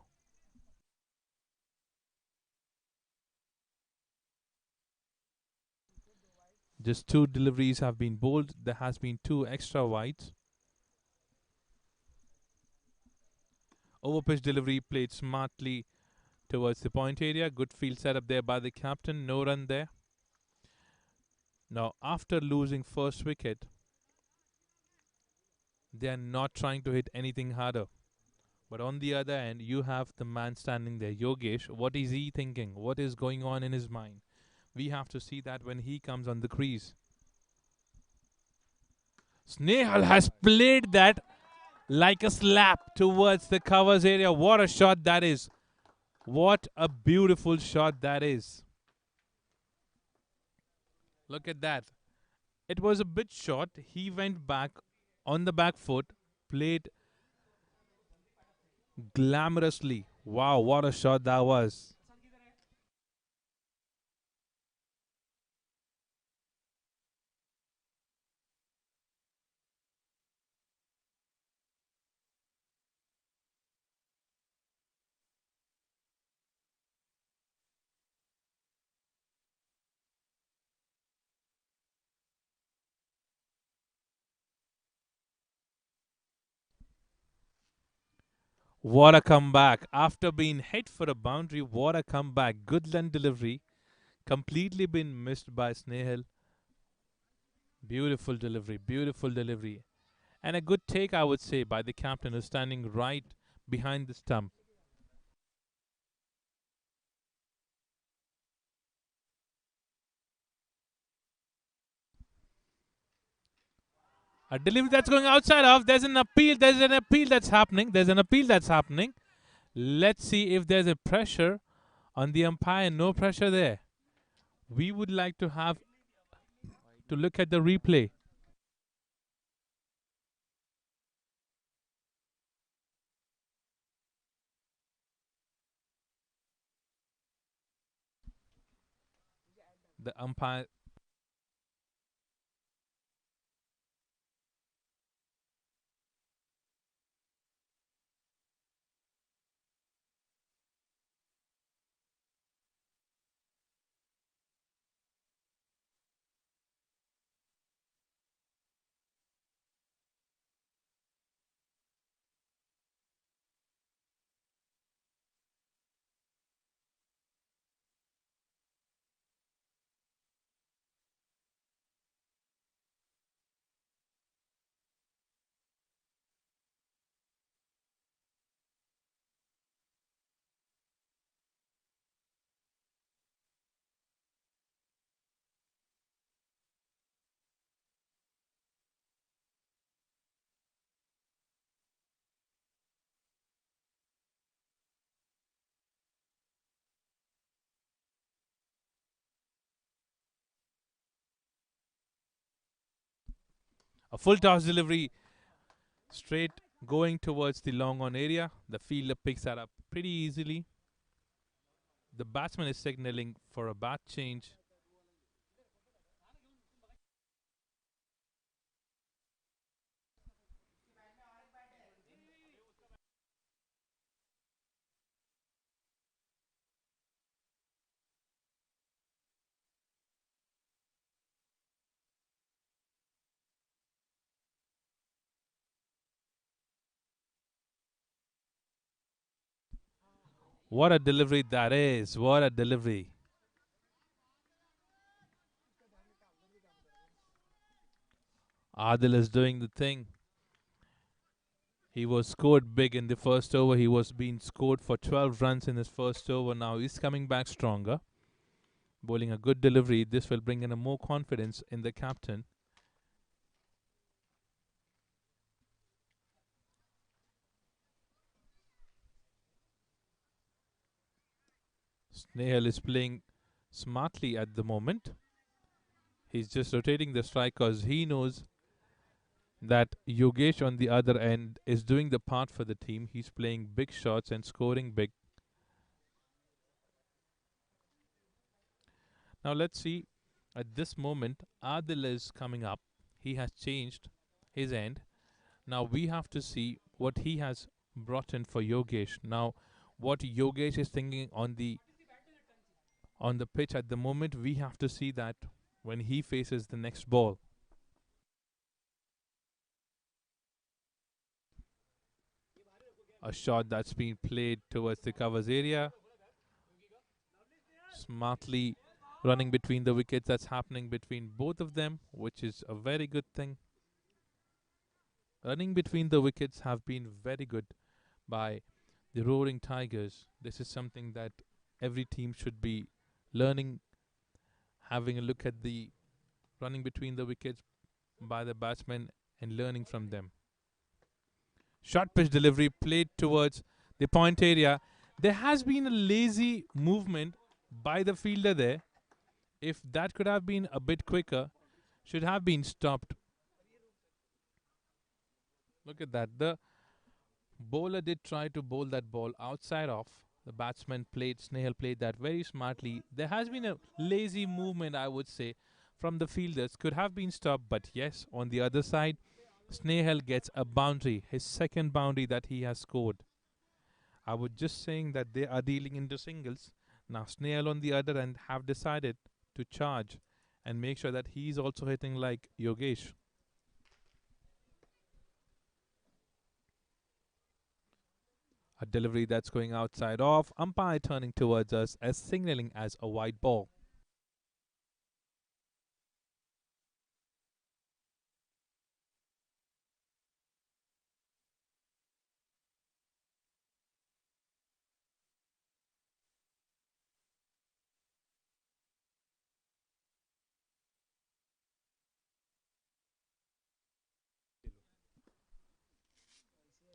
Just 2 deliveries have been bowled. There has been 2 extra wides. Overpitch delivery played smartly towards the point area. Good field setup there by the captain. No run there. Now, after losing first wicket, they are not trying to hit anything harder. But on the other end, you have the man standing there, Yogesh. What is he thinking? What is going on in his mind? We have to see that when he comes on the crease. Snehal has played that like a slap towards the covers area. What a shot that is. What a beautiful shot that is. Look at that. It was a bit short. He went back on the back foot, played glamorously. Wow, what a shot that was. What a comeback. After being hit for a boundary, what a comeback. Good land delivery. Completely been missed by Snehal. Beautiful delivery, beautiful delivery. And a good take, I would say, by the captain who's standing right behind the stump. A delivery that's going outside of. There's an appeal. There's an appeal that's happening. There's an appeal that's happening. Let's see if there's a pressure on the umpire. No pressure there. We would like to have to look at the replay. The umpire. A full toss delivery straight going towards the long on area. The fielder picks that up pretty easily. The batsman is signaling for a bat change. What a delivery that is. What a delivery. Adil is doing the thing. He was scored big in the first over. He was being scored for 12 runs in his first over. Now he's coming back stronger. Bowling a good delivery. This will bring in a more confidence in the captain. Snehal is playing smartly at the moment. He's just rotating the strike because he knows that Yogesh on the other end is doing the part for the team. He's playing big shots and scoring big. Now let's see. At this moment, Adil is coming up. He has changed his end. Now we have to see what he has brought in for Yogesh. Now, what Yogesh is thinking on the pitch at the moment, we have to see that when he faces the next ball. A shot that's been played towards the covers area, smartly running between the wickets. That's happening between both of them, which is a very good thing. Running between the wickets have been very good by the Roaring Tigers. This is something that every team should be learning, having a look at the running between the wickets by the batsmen and learning from them. Short pitch delivery played towards the point area. There has been a lazy movement by the fielder there. If that could have been a bit quicker, should have been stopped. Look at that. The bowler did try to bowl that ball outside off. The batsman Snehal played that very smartly. There has been a lazy movement, I would say, from the fielders. Could have been stopped, but yes, on the other side, Snehal gets a boundary, his second boundary that he has scored. I was just saying that they are dealing into singles. Now Snehal on the other end have decided to charge and make sure that he's also hitting like Yogesh. A delivery that's going outside off. Umpire turning towards us as signaling as a white ball.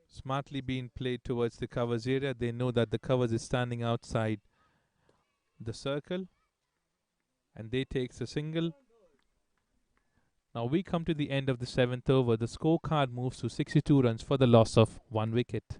Smartly being played towards the covers area. They know that the covers is standing outside the circle and they takes a single. Now we come to the end of the seventh over. The scorecard moves to 62 runs for the loss of one wicket.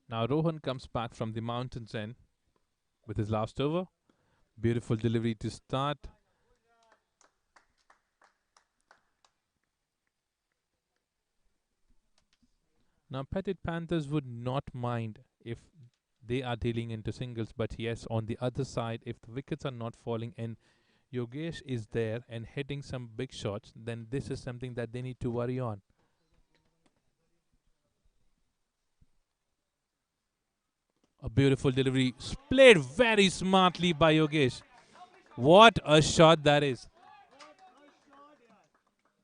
Now Rohan comes back from the mountains end with his last over. Beautiful delivery to start. Now, Petit Panthers would not mind if they are dealing into singles, but yes, on the other side, if the wickets are not falling and Yogesh is there and hitting some big shots, then this is something that they need to worry on. A beautiful delivery, played very smartly by Yogesh. What a shot that is.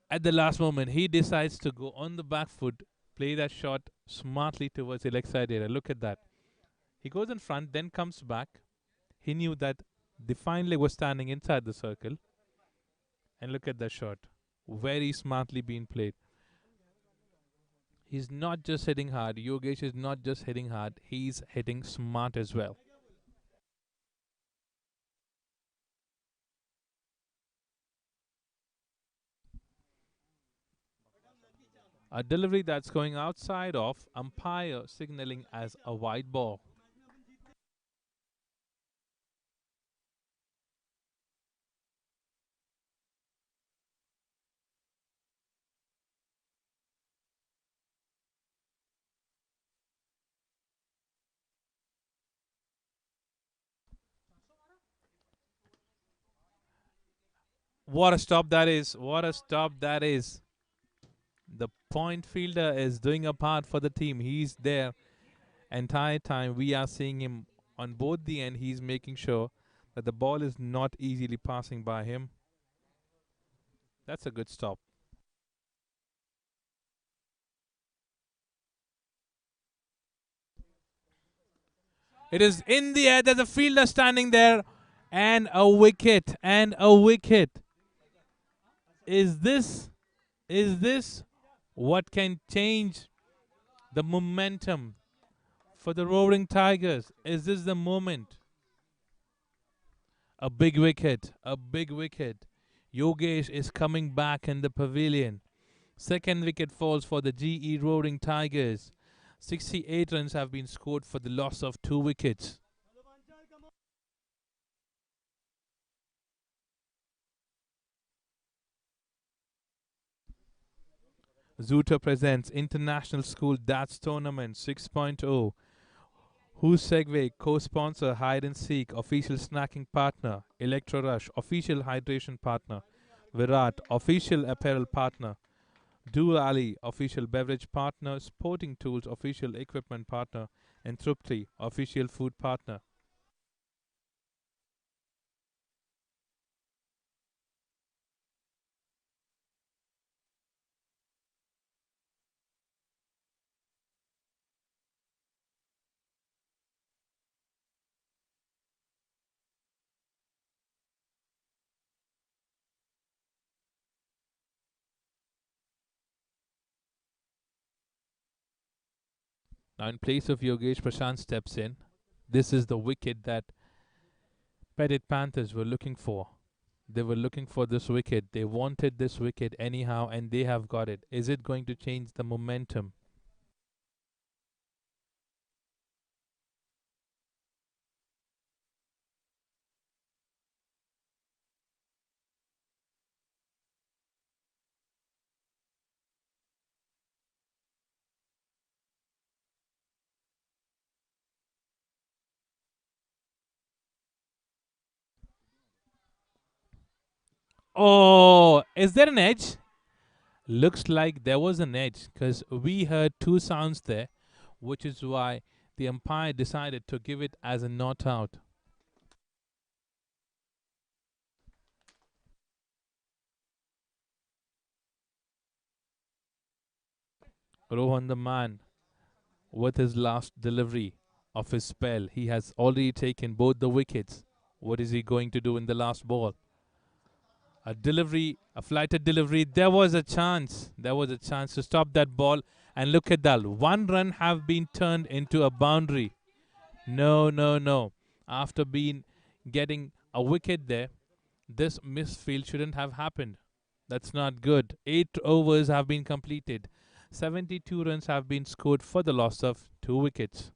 At the last moment, he decides to go on the back foot, play that shot smartly towards the leg side area. Look at that. He goes in front, then comes back. He knew that the fine leg was standing inside the circle. And look at that shot. Very smartly being played. He's not just hitting hard. Yogesh is not just hitting hard. He's hitting smart as well. A delivery that's going outside of umpire signaling as a wide ball. What a stop that is. What a stop that is. The point fielder is doing a part for the team. He's there entire time. We are seeing him on both the end. He's making sure that the ball is not easily passing by him. That's a good stop. It is in the air. There's a fielder standing there, and a wicket. And a wicket. Is this what can change the momentum for the Roaring Tigers? Is this the moment? A big wicket. A big wicket. Yogesh is coming back in the pavilion. Second wicket falls for the GE Roaring Tigers. 68 runs have been scored for the loss of 2 wickets. Zoota presents International School Darts Tournament 6.0. Whose Segway, co-sponsor Hide and Seek, official snacking partner, Electro Rush, official hydration partner, Virat, official apparel partner, Do Ali, official beverage partner, Sporting Tools, official equipment partner, and Trupti, official food partner. Now, in place of Yogesh, Prashant steps in. This is the wicket that Petit Panthers were looking for. They were looking for this wicket. They wanted this wicket anyhow, and they have got it. Is it going to change the momentum? Oh, is there an edge? Looks like there was an edge because we heard two sounds there, which is why the umpire decided to give it as a not out. Rohan the man with his last delivery of his spell. He has already taken both the wickets. What is he going to do in the last ball? A delivery, a flighted delivery. There was a chance. There was a chance to stop that ball. And look at that. 1 run have been turned into a boundary. No, no, no. After being getting a wicket there, this misfield shouldn't have happened. That's not good. 8 overs have been completed. 72 runs have been scored for the loss of 2 wickets.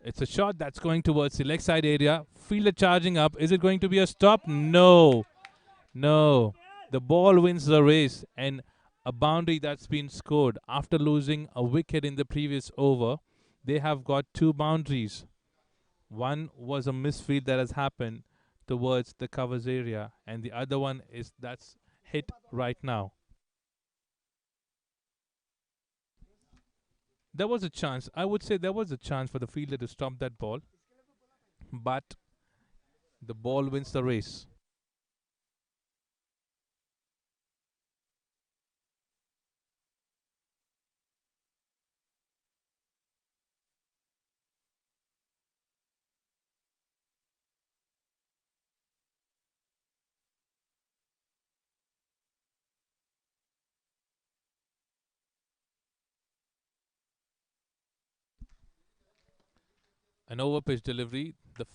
It's a shot that's going towards the leg side area. Fielder charging up. Is it going to be a stop? No. No. The ball wins the race, and a boundary that's been scored after losing a wicket in the previous over. They have got two boundaries. One was a misfield that has happened towards the covers area, and the other one is that's hit right now. There was a chance. I would say there was a chance for the fielder to stop that ball, but the ball wins the race. An over pitch delivery. The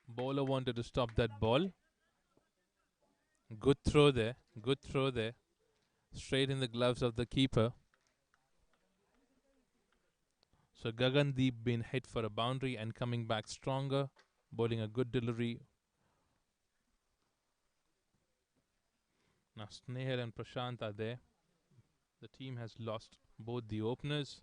bowler wanted to stop that ball. Good throw there. Good throw there. Straight in the gloves of the keeper. So Gagandeep been hit for a boundary and coming back stronger, bowling a good delivery. Now Snehal and Prashant are there. The team has lost both the openers.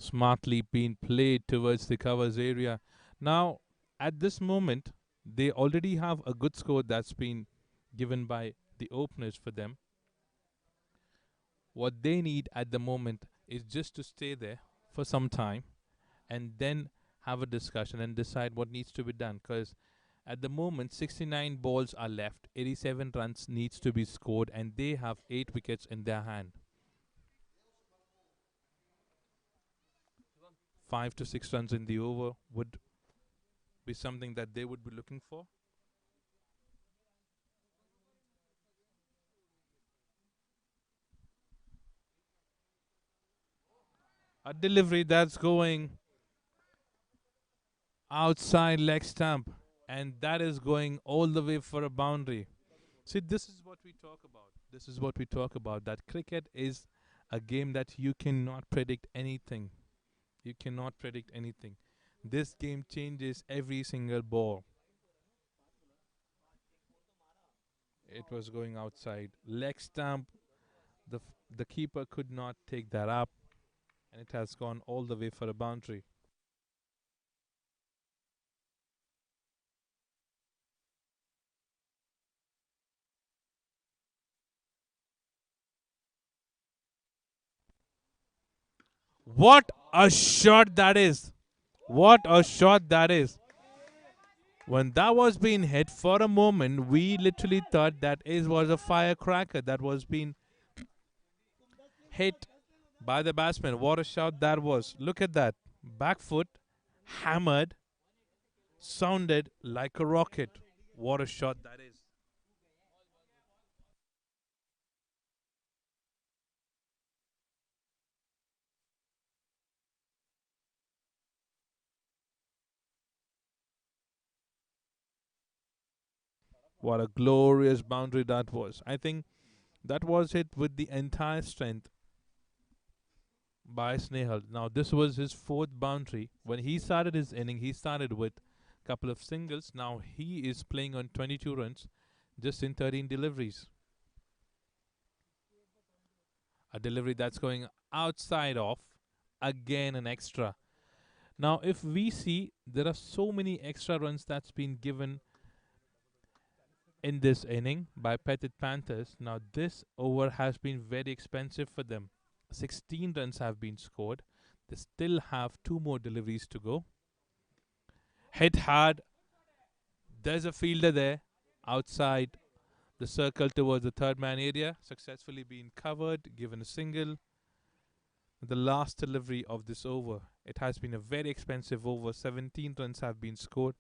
Smartly being played towards the covers area. Now, at this moment, they already have a good score that's been given by the openers for them. What they need at the moment is just to stay there for some time and then have a discussion and decide what needs to be done. Because at the moment, 69 balls are left, 87 runs needs to be scored, and they have 8 wickets in their hand. 5 to 6 runs in the over would be something that they would be looking for. A delivery that's going outside leg stump, and that is going all the way for a boundary. See, this is what we talk about. This is what we talk about. That cricket is a game that you cannot predict anything. You cannot predict anything. This game changes every single ball. It was going outside leg stump. The keeper could not take that up, and it has gone all the way for a boundary. What a shot that is! What a shot that is! When that was being hit for a moment, we literally thought that it was a firecracker that was being hit by the batsman. What a shot that was. Look at that. Back foot, hammered, sounded like a rocket. What a shot that is. What a glorious boundary that was. I think that was hit with the entire strength by Snehal. Now, this was his fourth boundary. When he started his inning, he started with a couple of singles. Now, he is playing on 22 runs just in 13 deliveries. A delivery that's going outside off. Again, an extra. Now, if we see, there are so many extra runs that's been given in this inning by Petit Panthers. Now, this over has been very expensive for them. 16 runs have been scored. They still have two more deliveries to go. Hit hard. There's a fielder there outside. The circle towards the third man area successfully being covered, given a single. The last delivery of this over. It has been a very expensive over. 17 runs have been scored.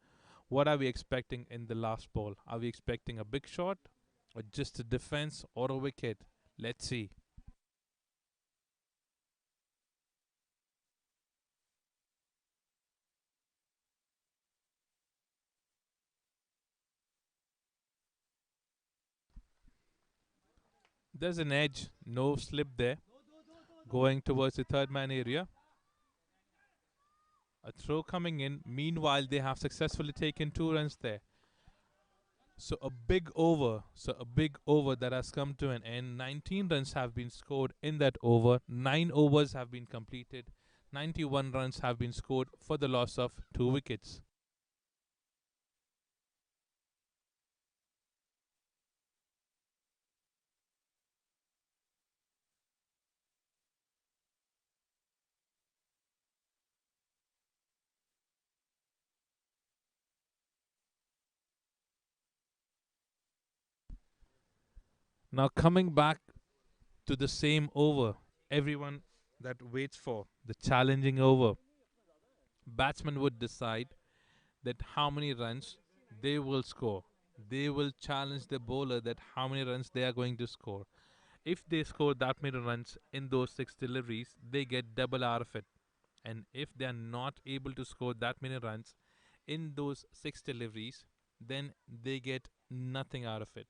What are we expecting in the last ball? Are we expecting a big shot, or just a defense, or a wicket? Let's see. There's an edge, no slip there. Going towards the third man area. A throw coming in. Meanwhile, they have successfully taken 2 runs there. So a big over. So a big over that has come to an end. 19 runs have been scored in that over. 9 overs have been completed. 91 runs have been scored for the loss of 2 wickets. Now coming back to the same over, everyone that waits for the challenging over, batsman would decide that how many runs they will score. They will challenge the bowler that how many runs they are going to score. If they score that many runs in those 6 deliveries, they get double out of it. And if they are not able to score that many runs in those 6 deliveries, then they get nothing out of it.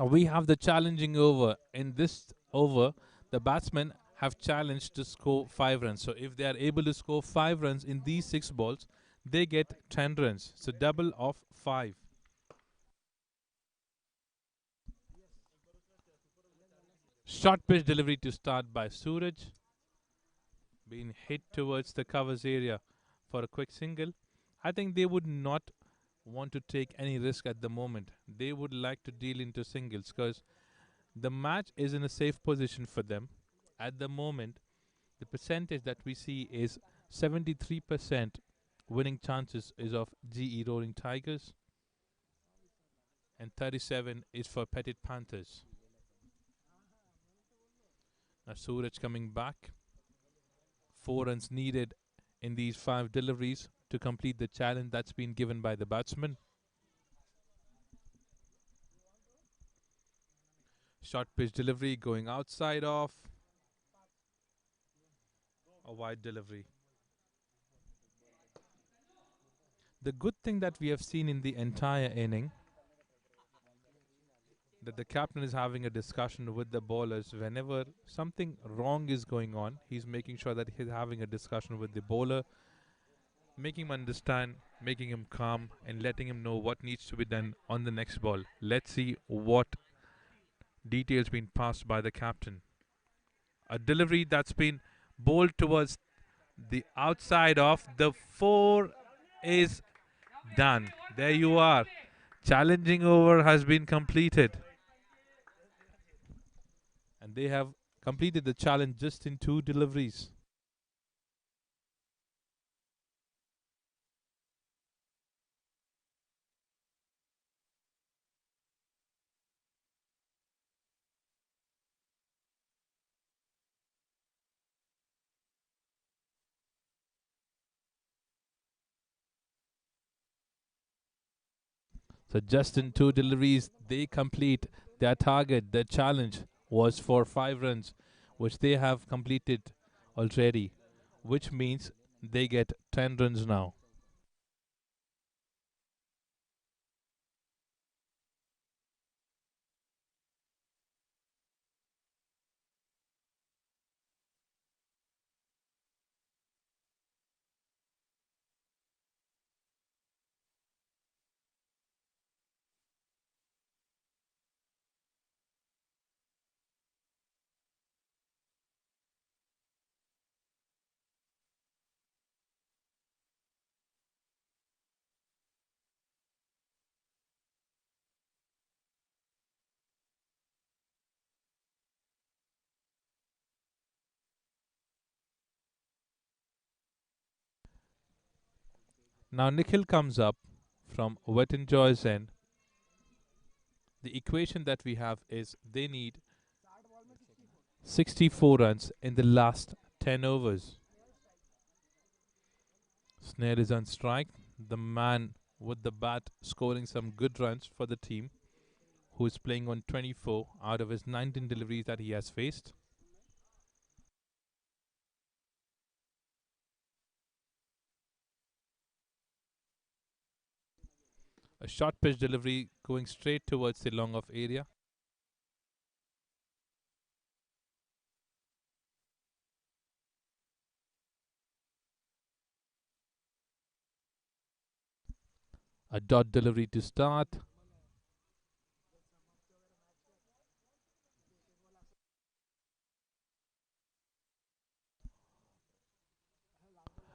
Now we have the challenging over. In this over, the batsmen have challenged to score 5 runs. So if they are able to score 5 runs in these 6 balls, they get 10 runs. So double of 5. Short pitch delivery to start by Suraj, being hit towards the covers area for a quick single. I think they would not want to take any risk at the moment. They would like to deal into singles because the match is in a safe position for them. At the moment, the percentage that we see is 73% winning chances is of GE Roaring Tigers and 37 is for Petit Panthers. Now Suraj coming back. 4 runs needed in these 5 deliveries to complete the challenge that's been given by the batsman. Short pitch delivery going outside off. A wide delivery. The good thing that we have seen in the entire inning that the captain is having a discussion with the bowlers whenever something wrong is going on. He's making sure that he's having a discussion with the bowler, making him understand, making him calm, and letting him know what needs to be done on the next ball. Let's see what details been passed by the captain. A delivery that's been bowled towards the outside of the 4 is done. There you are. Challenging over has been completed. And they have completed the challenge just in 2 deliveries. So just in 2 deliveries, they complete their target. Their challenge was for 5 runs, which they have completed already, which means they get 10 runs now. Now Nikhil comes up from Wet and Joy's end. The equation that we have is they need 64 runs in the last 10 overs. Snare is on strike. The man with the bat scoring some good runs for the team, who is playing on 24 out of his 19 deliveries that he has faced. A short pitch delivery going straight towards the long off area. A dot delivery to start.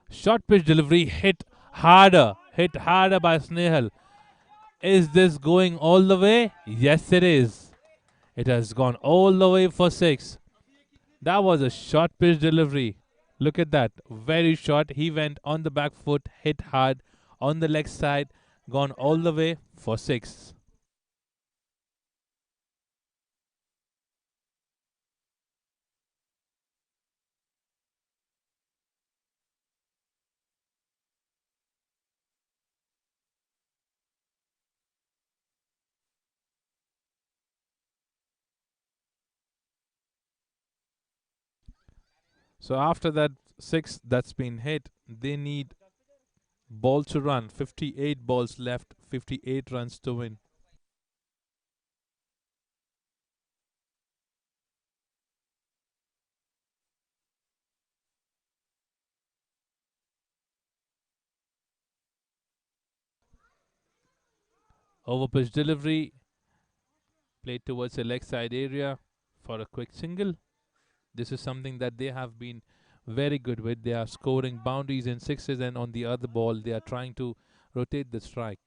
Short pitch delivery hit harder by Snehal. Is this going all the way? Yes, it is. It has gone all the way for 6. That was a short pitch delivery. Look at that. Very short. He went on the back foot, hit hard on the leg side, gone all the way for 6. So after that 6 that's been hit, they need ball to run. 58 balls left, 58 runs to win. Over pitch delivery played towards the leg side area for a quick single. This is something that they have been very good with. They are scoring boundaries and sixes, and on the other ball, they are trying to rotate the strike.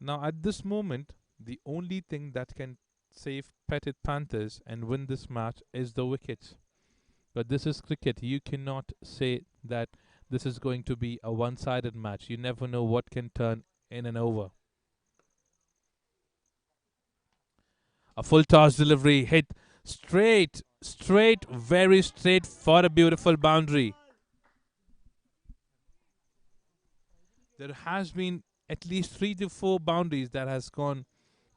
Now, at this moment, the only thing that can save Petit Panthers and win this match is the wickets. But this is cricket. You cannot say that this is going to be a one sided match. You never know what can turn in and over. A full toss delivery hit straight, very straight for a beautiful boundary. There has been at least 3 to 4 boundaries that has gone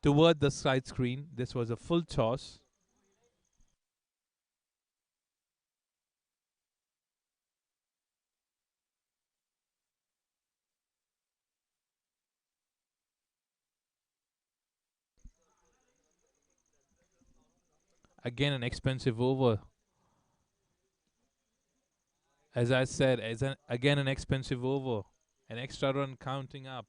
toward the side screen. This was a full toss. Again, an expensive over. As I said, again an expensive over. An extra run counting up.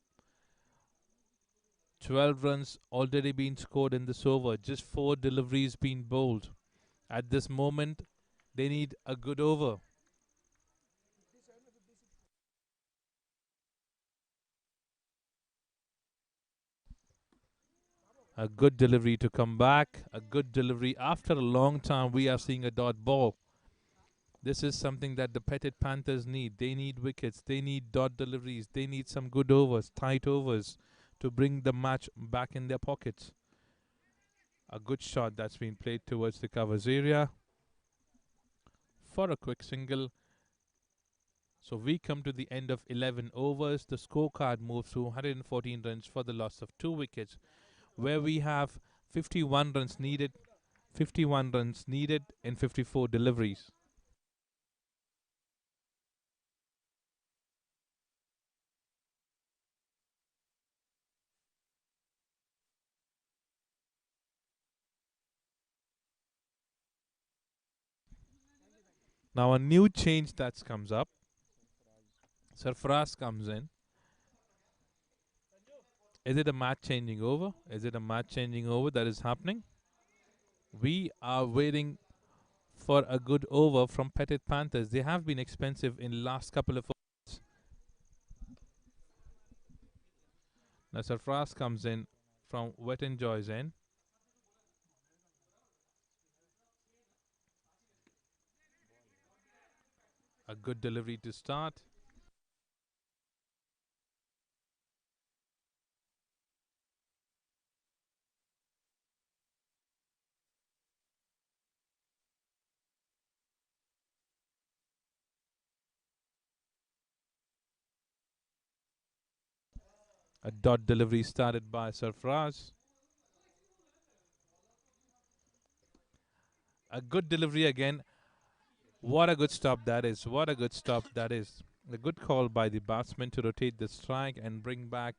12 runs already been scored in this over. Just 4 deliveries been bowled. At this moment, they need a good over. A good delivery to come back. A good delivery. After a long time, we are seeing a dot ball. This is something that the Petit Panthers need. They need wickets. They need dot deliveries. They need some good overs, tight overs, to bring the match back in their pockets. A good shot that's been played towards the covers area for a quick single. So we come to the end of 11 overs. The scorecard moves to 114 runs for the loss of 2 wickets, where we have 51 runs needed, 51 runs needed in 54 deliveries. Now a new change that comes up. Sarfaraz comes in. Is it a match changing over? Is it a match changing over that is happening? We are waiting for a good over from Petit Panthers. They have been expensive in last couple of overs. Now Sarfaraz comes in from Wet and Joy's end. A good delivery to start. A dot delivery started by Sarfaraz. A good delivery again. What a good stop that is. What a good stop that is. A good call by the batsman to rotate the strike and bring back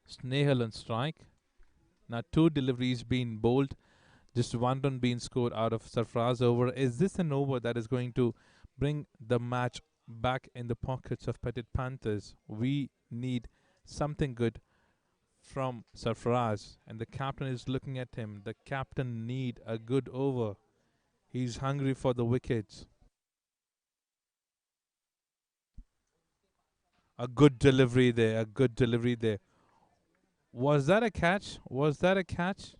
Snehal on strike. Now 2 deliveries being bowled, just 1 run being scored out of Sarfaraz over. Is this an over that is going to bring the match back in the pockets of Petit Panthers? We need something good from Sarfaraz, and the captain is looking at him. The captain need a good over. He's hungry for the wickets. A good delivery there. A good delivery there. Was that a catch? Was that a catch?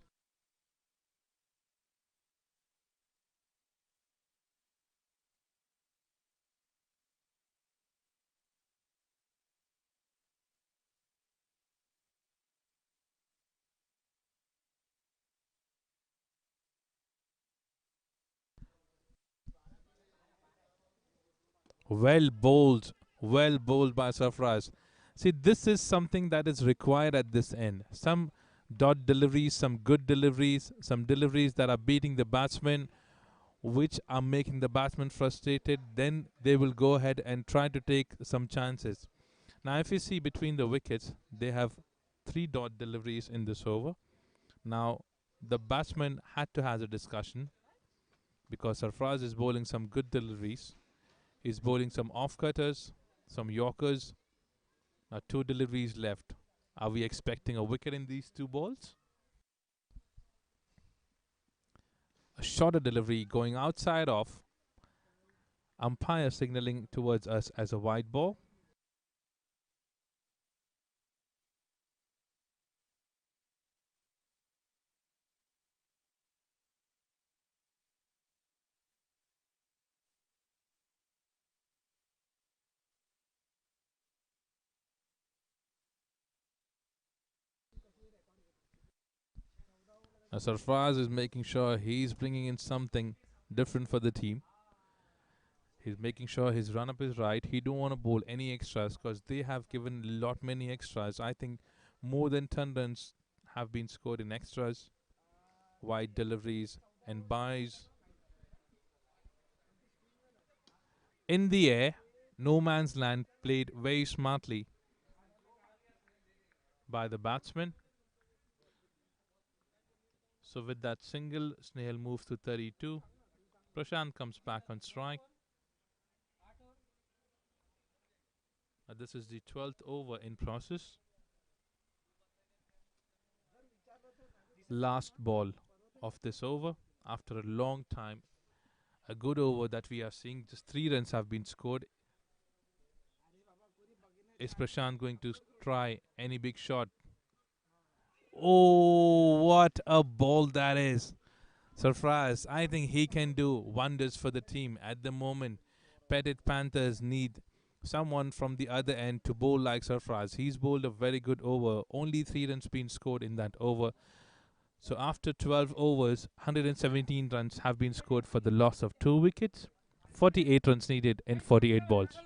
Well bowled. Well bowled by Sarfraz. See, this is something that is required at this end. Some dot deliveries, some good deliveries, some deliveries that are beating the batsman, which are making the batsman frustrated. Then they will go ahead and try to take some chances. Now, if you see between the wickets, they have 3 dot deliveries in this over. Now, the batsman had to have a discussion because Sarfraz is bowling some good deliveries. He's bowling some off cutters, some Yorkers. Two deliveries left. Are we expecting a wicket in these two balls? A shorter delivery going outside off. Umpire signaling towards us as a wide ball. Sarfraz is making sure he's bringing in something different for the team. He's making sure his run up is right. He don't want to bowl any extras because they have given a lot many extras. I think more than 10 runs have been scored in extras, wide deliveries, and buys. In the air, no man's land played very smartly by the batsman. So with that single, Snail moves to 32. Prashant comes back on strike. This is the 12th over in process. Last ball of this over after a long time. A good over that we are seeing. Just 3 runs have been scored. Is Prashant going to try any big shot? Oh, what a ball that is. Surprise. I think he can do wonders for the team at the moment. Petit Panthers need someone from the other end to bowl like Surprise. He's bowled a very good over. Only 3 runs been scored in that over. So after 12 overs, 117 runs have been scored for the loss of 2 wickets. 48 runs needed in 48 balls.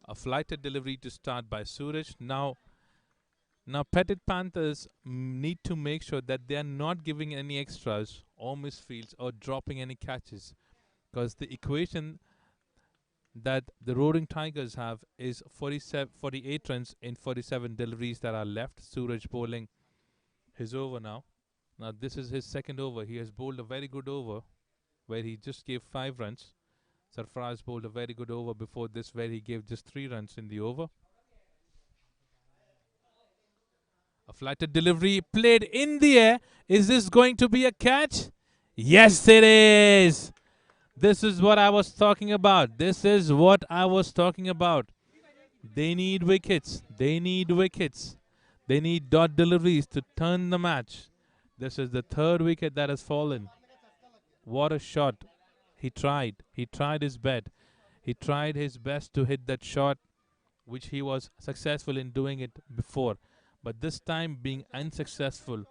A flighted delivery to start by Suraj. Now Petit Panthers need to make sure that they are not giving any extras or misfields or dropping any catches because the equation that the Roaring Tigers have is 48 runs in 47 deliveries that are left. Suraj bowling his over now. Now this is his second over. He has bowled a very good over where he just gave 5 runs. Sarfraz bowled a very good over before this where he gave just 3 runs in the over. A flighted delivery played in the air. Is this going to be a catch? Yes, it is. This is what I was talking about. This is what I was talking about. They need wickets. They need wickets. They need dot deliveries to turn the match. This is the third wicket that has fallen. What a shot. He tried. He tried his best. He tried his best to hit that shot, which he was successful in doing it before. But this time being unsuccessful.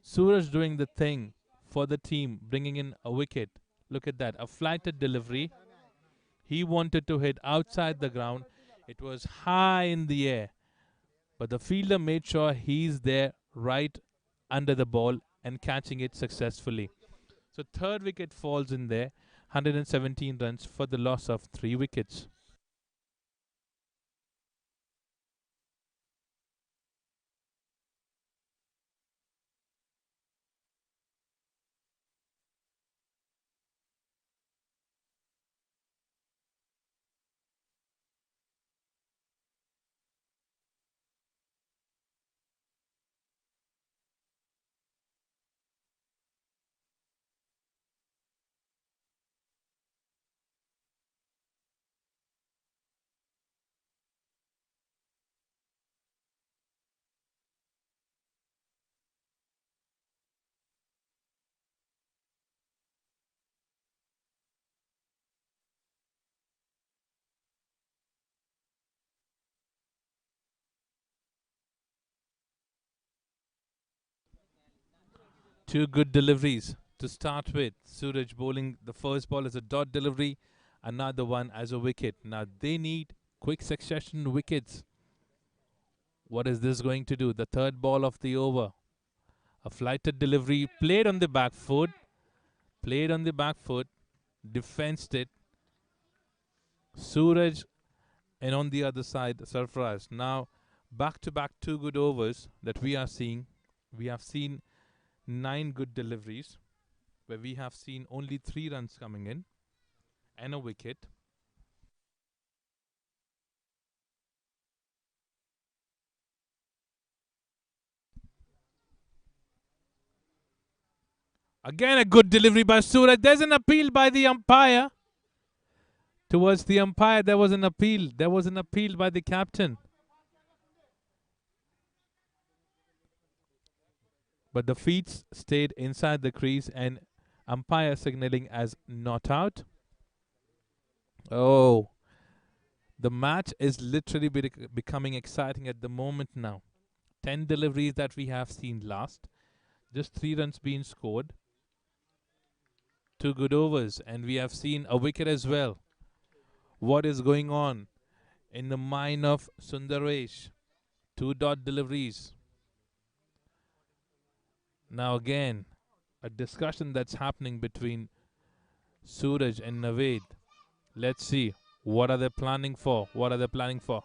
Suraj doing the thing for the team, bringing in a wicket. Look at that. A flighted delivery. He wanted to hit outside the ground. It was high in the air. But the fielder made sure he's there right under the ball and catching it successfully. So third wicket falls in there. 117 runs for the loss of 3 wickets. Two good deliveries to start with. Suraj bowling the first ball as a dot delivery, another one as a wicket. Now they need quick succession wickets. What is this going to do? The third ball of the over. A flighted delivery played on the back foot, defensed it. Suraj, and on the other side, Sarfaraz. Now, back to back two good overs that we are seeing. We have seen 9 good deliveries, where we have seen only 3 runs coming in and a wicket. Again, a good delivery by Suraj. There's an appeal by the umpire. Towards the umpire, there was an appeal. There was an appeal by the captain. But the feet stayed inside the crease and umpire signaling as not out. Oh, the match is literally becoming exciting at the moment now. 10 deliveries that we have seen last. Just 3 runs being scored. 2 good overs, and we have seen a wicket as well. What is going on in the mind of Sundaresh? 2 dot deliveries. Now again, a discussion that's happening between Suraj and Naved. Let's see. What are they planning for? What are they planning for?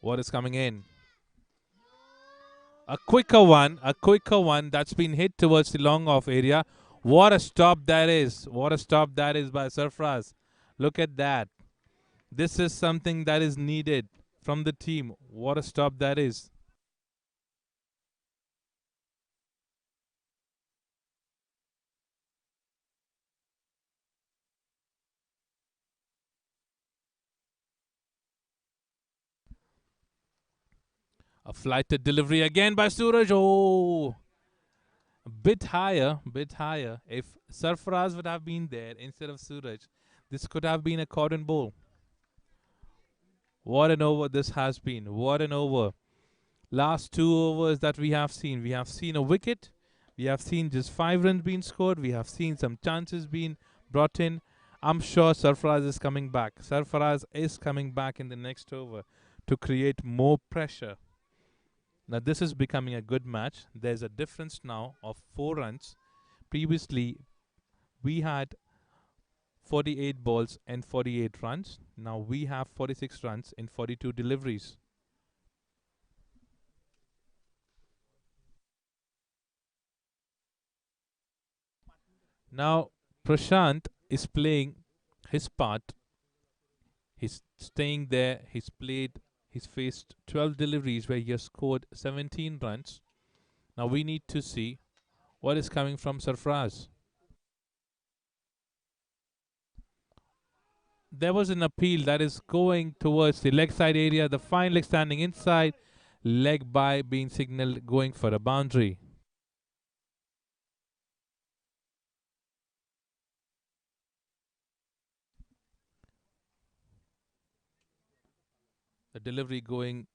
What is coming in? A quicker one that's been hit towards the long off area. What a stop that is. What a stop that is by Sarfraz. Look at that. This is something that is needed from the team. What a stop that is. A flighted delivery again by Suraj. Oh, a bit higher, bit higher. If Sarfaraz would have been there instead of Suraj, this could have been a cotton bowl. What an over this has been. What an over. Last 2 overs that we have seen a wicket. We have seen just 5 runs being scored. We have seen some chances being brought in. I'm sure Sarfaraz is coming back. Sarfaraz is coming back in the next over to create more pressure. Now this is becoming a good match. There's a difference now of 4 runs. Previously, we had 48 balls and 48 runs. Now we have 46 runs in 42 deliveries. Now Prashant is playing his part. He's staying there. He's faced 12 deliveries where he has scored 17 runs. Now we need to see what is coming from Sarfraz. There was an appeal that is going towards the leg side area. The fine leg standing inside. Leg by being signaled going for a boundary. The delivery going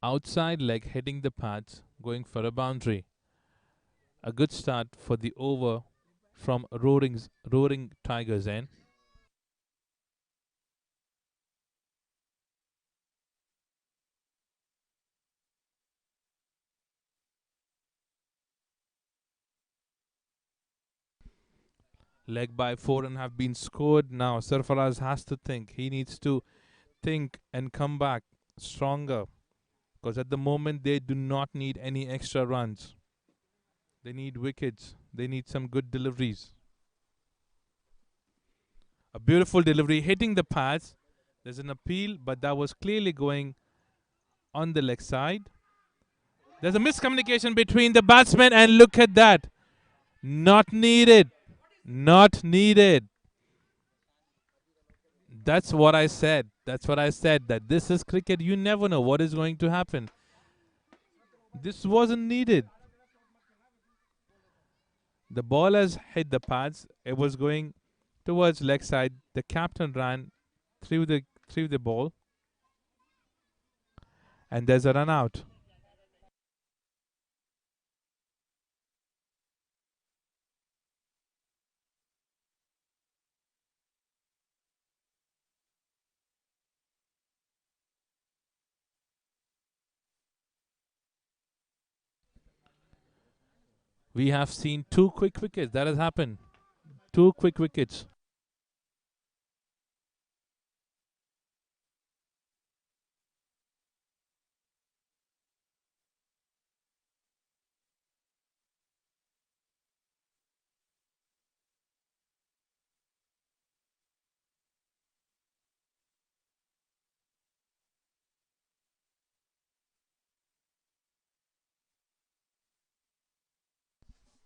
outside leg, hitting the pads, going for a boundary. A good start for the over from Roaring Tigers end. Leg by 4 and have been scored. Now Sarfaraz has to think. He needs to think and come back stronger. Because at the moment they do not need any extra runs. They need wickets. They need some good deliveries. A beautiful delivery hitting the pads. There's an appeal, but that was clearly going on the leg side. There's a miscommunication between the batsmen, and look at that. Not needed. Not needed. That's what I said. That's what I said. That this is cricket. You never know what is going to happen. This wasn't needed. The ball has hit the pads. It was going towards leg side. The captain ran through the ball, and there's a run out. We have seen two quick wickets. That has happened. Two quick wickets.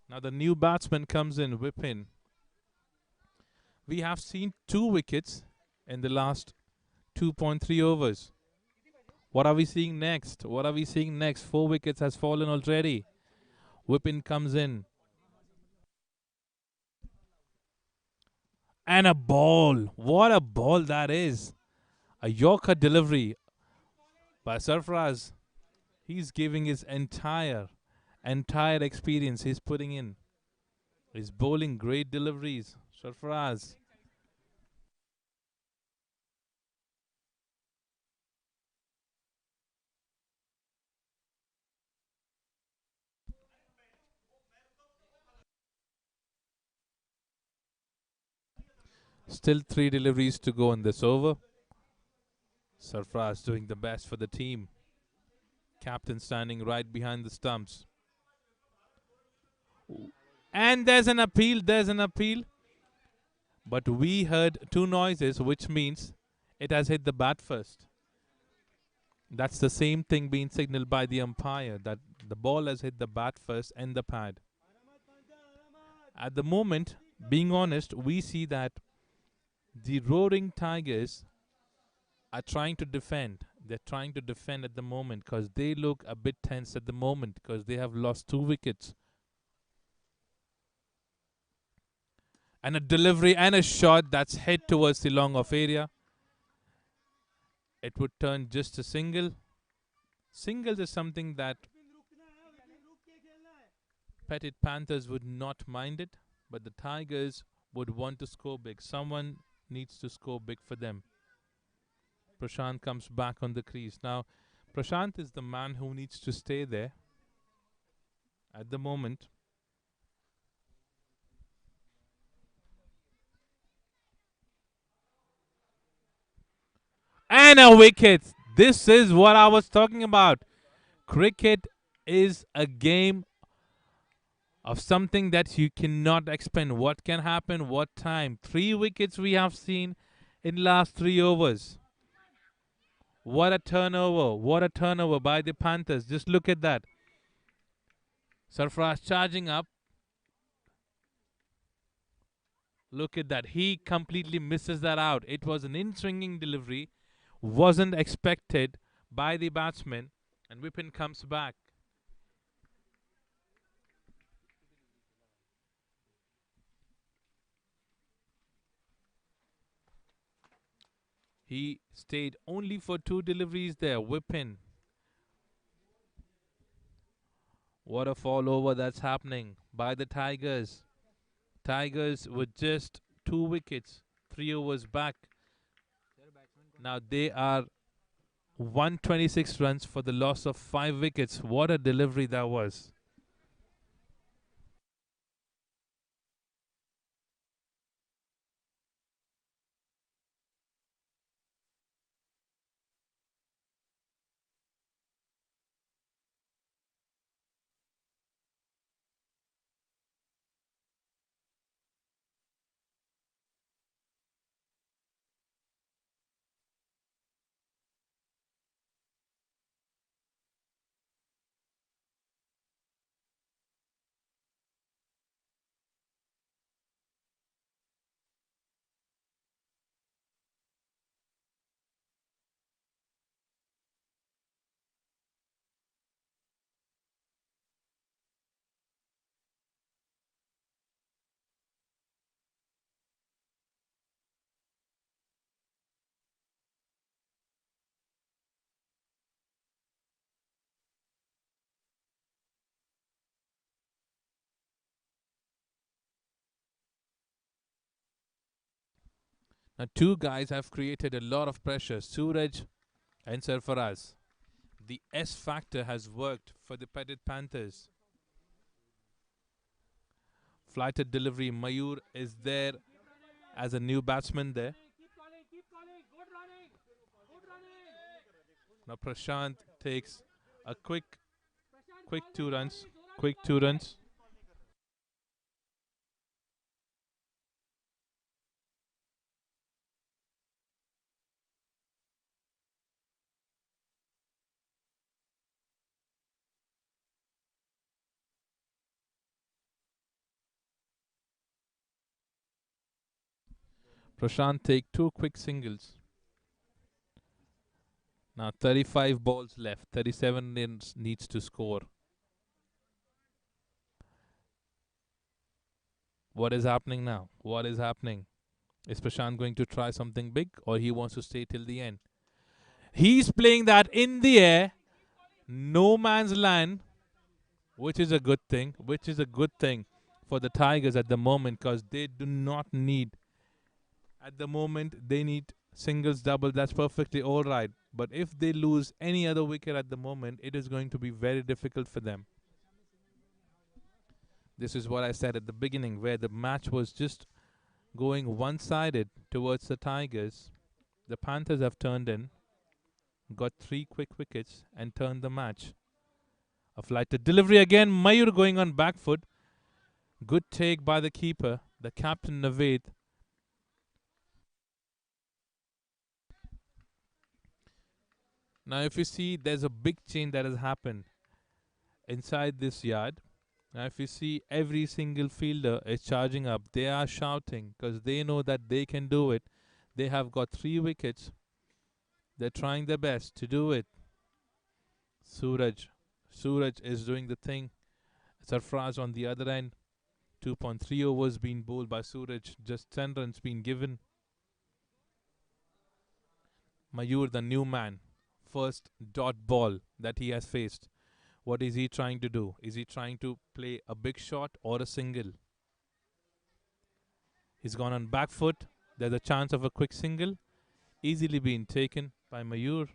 Now the new batsman comes in, Whippin. We have seen two wickets in the last 2.3 overs. What are we seeing next? What are we seeing next? Four wickets has fallen already. Whippin comes in. And a ball. What a ball that is. A Yorker delivery by Sarfraz. He's giving his entire experience he's putting in. He's bowling great deliveries. Sarfraz. Still three deliveries to go in this over. Sarfraz doing the best for the team. Captain standing right behind the stumps. And there's an appeal. There's an appeal. But we heard two noises, which means it has hit the bat first. That's the same thing being signaled by the umpire, that the ball has hit the bat first and the pad. At the moment, being honest, we see that the Roaring Tigers are trying to defend. They're trying to defend at the moment because they look a bit tense at the moment because they have lost two wickets. And a delivery and a shot that's hit towards the long off area. It would turn just a single. Singles is something that Petit Panthers would not mind it, but the Tigers would want to score big. Someone needs to score big for them. Prashant comes back on the crease. Now, Prashant is the man who needs to stay there at the moment. And a wicket. This is what I was talking about. Cricket is a game of something that you cannot explain. What can happen, what time. Three wickets we have seen in last 3 overs. What a turnover. What a turnover by the Panthers. Just look at that. Sarfraz charging up. Look at that. He completely misses that out. It was an in-swinging delivery. Wasn't expected by the batsman. And Whippen comes back. He stayed only for two deliveries there. Whippen. What a fall over that's happening by the Tigers. Tigers with just two wickets, 3 overs back. Now they are 126 runs for the loss of 5 wickets. What a delivery that was. Now, two guys have created a lot of pressure, Suraj and Sarfaraz. The S factor has worked for the Petit Panthers. Flighted delivery, Mayur is there as a new batsman there. Now Prashant takes a quick 2 runs, quick 2 runs. Prashant take two quick singles. Now 35 balls left, 37 needs to score. What is happening now? What is happening? Is Prashant going to try something big or he wants to stay till the end? He's playing that in the air, no man's land, which is a good thing, for the Tigers at the moment because they do not need, at the moment, they need singles, double. That's perfectly all right. But if they lose any other wicket at the moment, it is going to be very difficult for them. This is what I said at the beginning, where the match was just going one sided towards the Tigers. The Panthers have turned in, got three quick wickets, and turned the match. A flighted delivery again. Mayur going on back foot. Good take by the keeper, the captain Naved. Now, if you see, there's a big change that has happened inside this yard. Now, if you see, every single fielder is charging up. They are shouting because they know that they can do it. They have got three wickets. They're trying their best to do it. Suraj. Suraj is doing the thing. Sarfraz on the other end. 2.3 overs being bowled by Suraj. Just 10 runs being given. Mayur, the new man. First dot ball that he has faced. What is he trying to do? Is he trying to play a big shot or a single? He's gone on back foot. There's a chance of a quick single. Easily being taken by Mayur.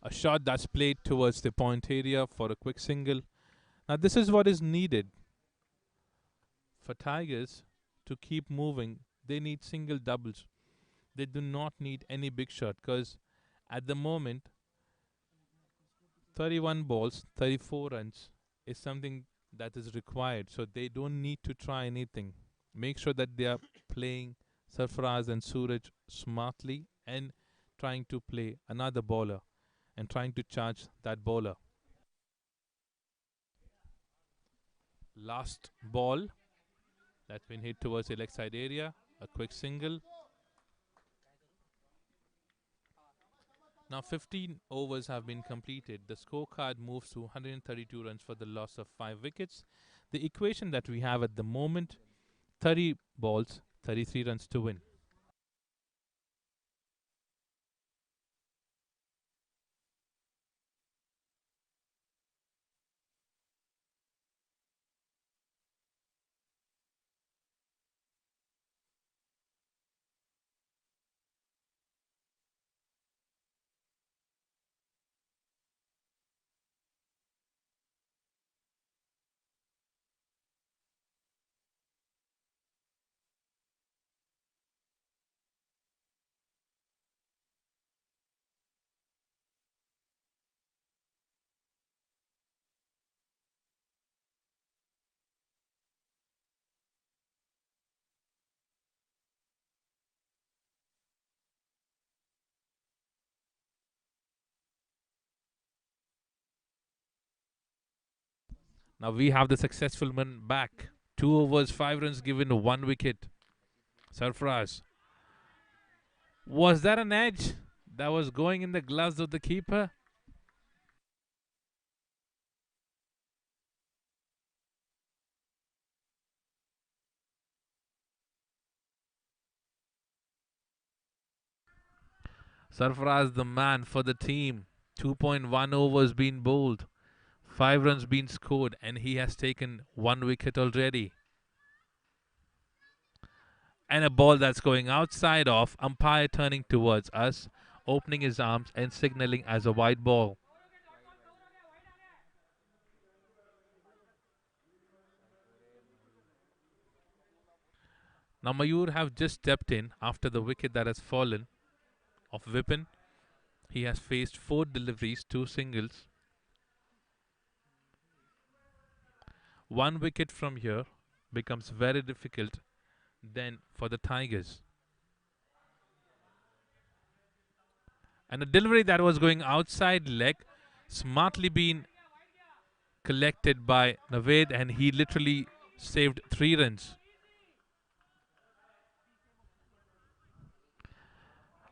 A shot that's played towards the point area for a quick single. Now this is what is needed for Tigers to keep moving. They need single doubles. They do not need any big shot because at the moment 31 balls, 34 runs is something that is required. So they don't need to try anything. Make sure that they are playing Sarfaraz and Suraj smartly and trying to play another bowler and trying to charge that bowler. Last ball that's been hit towards the leg side area. A quick single. Now 15 overs have been completed. The scorecard moves to 132 runs for the loss of 5 wickets. The equation that we have at the moment, 30 balls, 33 runs to win. Now we have the successful man back. 2 overs, 5 runs given, 1 wicket. Sarfraz. Was that an edge that was going in the gloves of the keeper? Sarfaraz, the man for the team. 2.1 overs been bowled, 5 runs been scored, and he has taken 1 wicket already. And a ball that's going outside off, umpire turning towards us, opening his arms and signaling as a wide ball. Now Mayur have just stepped in after the wicket that has fallen of Vipin. He has faced 4 deliveries, 2 singles. 1 wicket from here becomes very difficult then for the Tigers. And a delivery that was going outside leg, smartly being collected by Naved, and he literally saved 3 runs.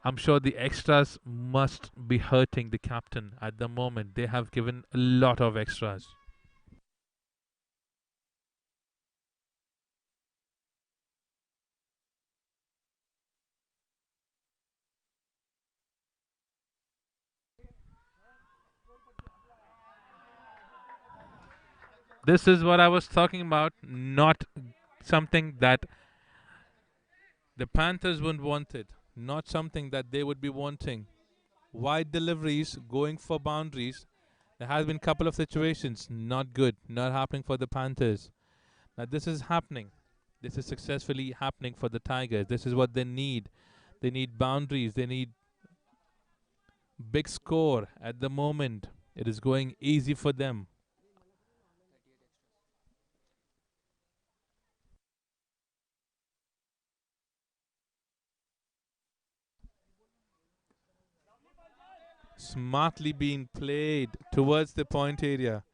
I'm sure the extras must be hurting the captain at the moment. They have given a lot of extras. This is what I was talking about, not something that the Panthers wouldn't want it, not something that they would be wanting. Wide deliveries, going for boundaries. There has been a couple of situations, not good, not happening for the Panthers. Now this is happening. This is successfully happening for the Tigers. This is what they need. They need boundaries. They need big score at the moment. It is going easy for them. Smartly being played towards the point area.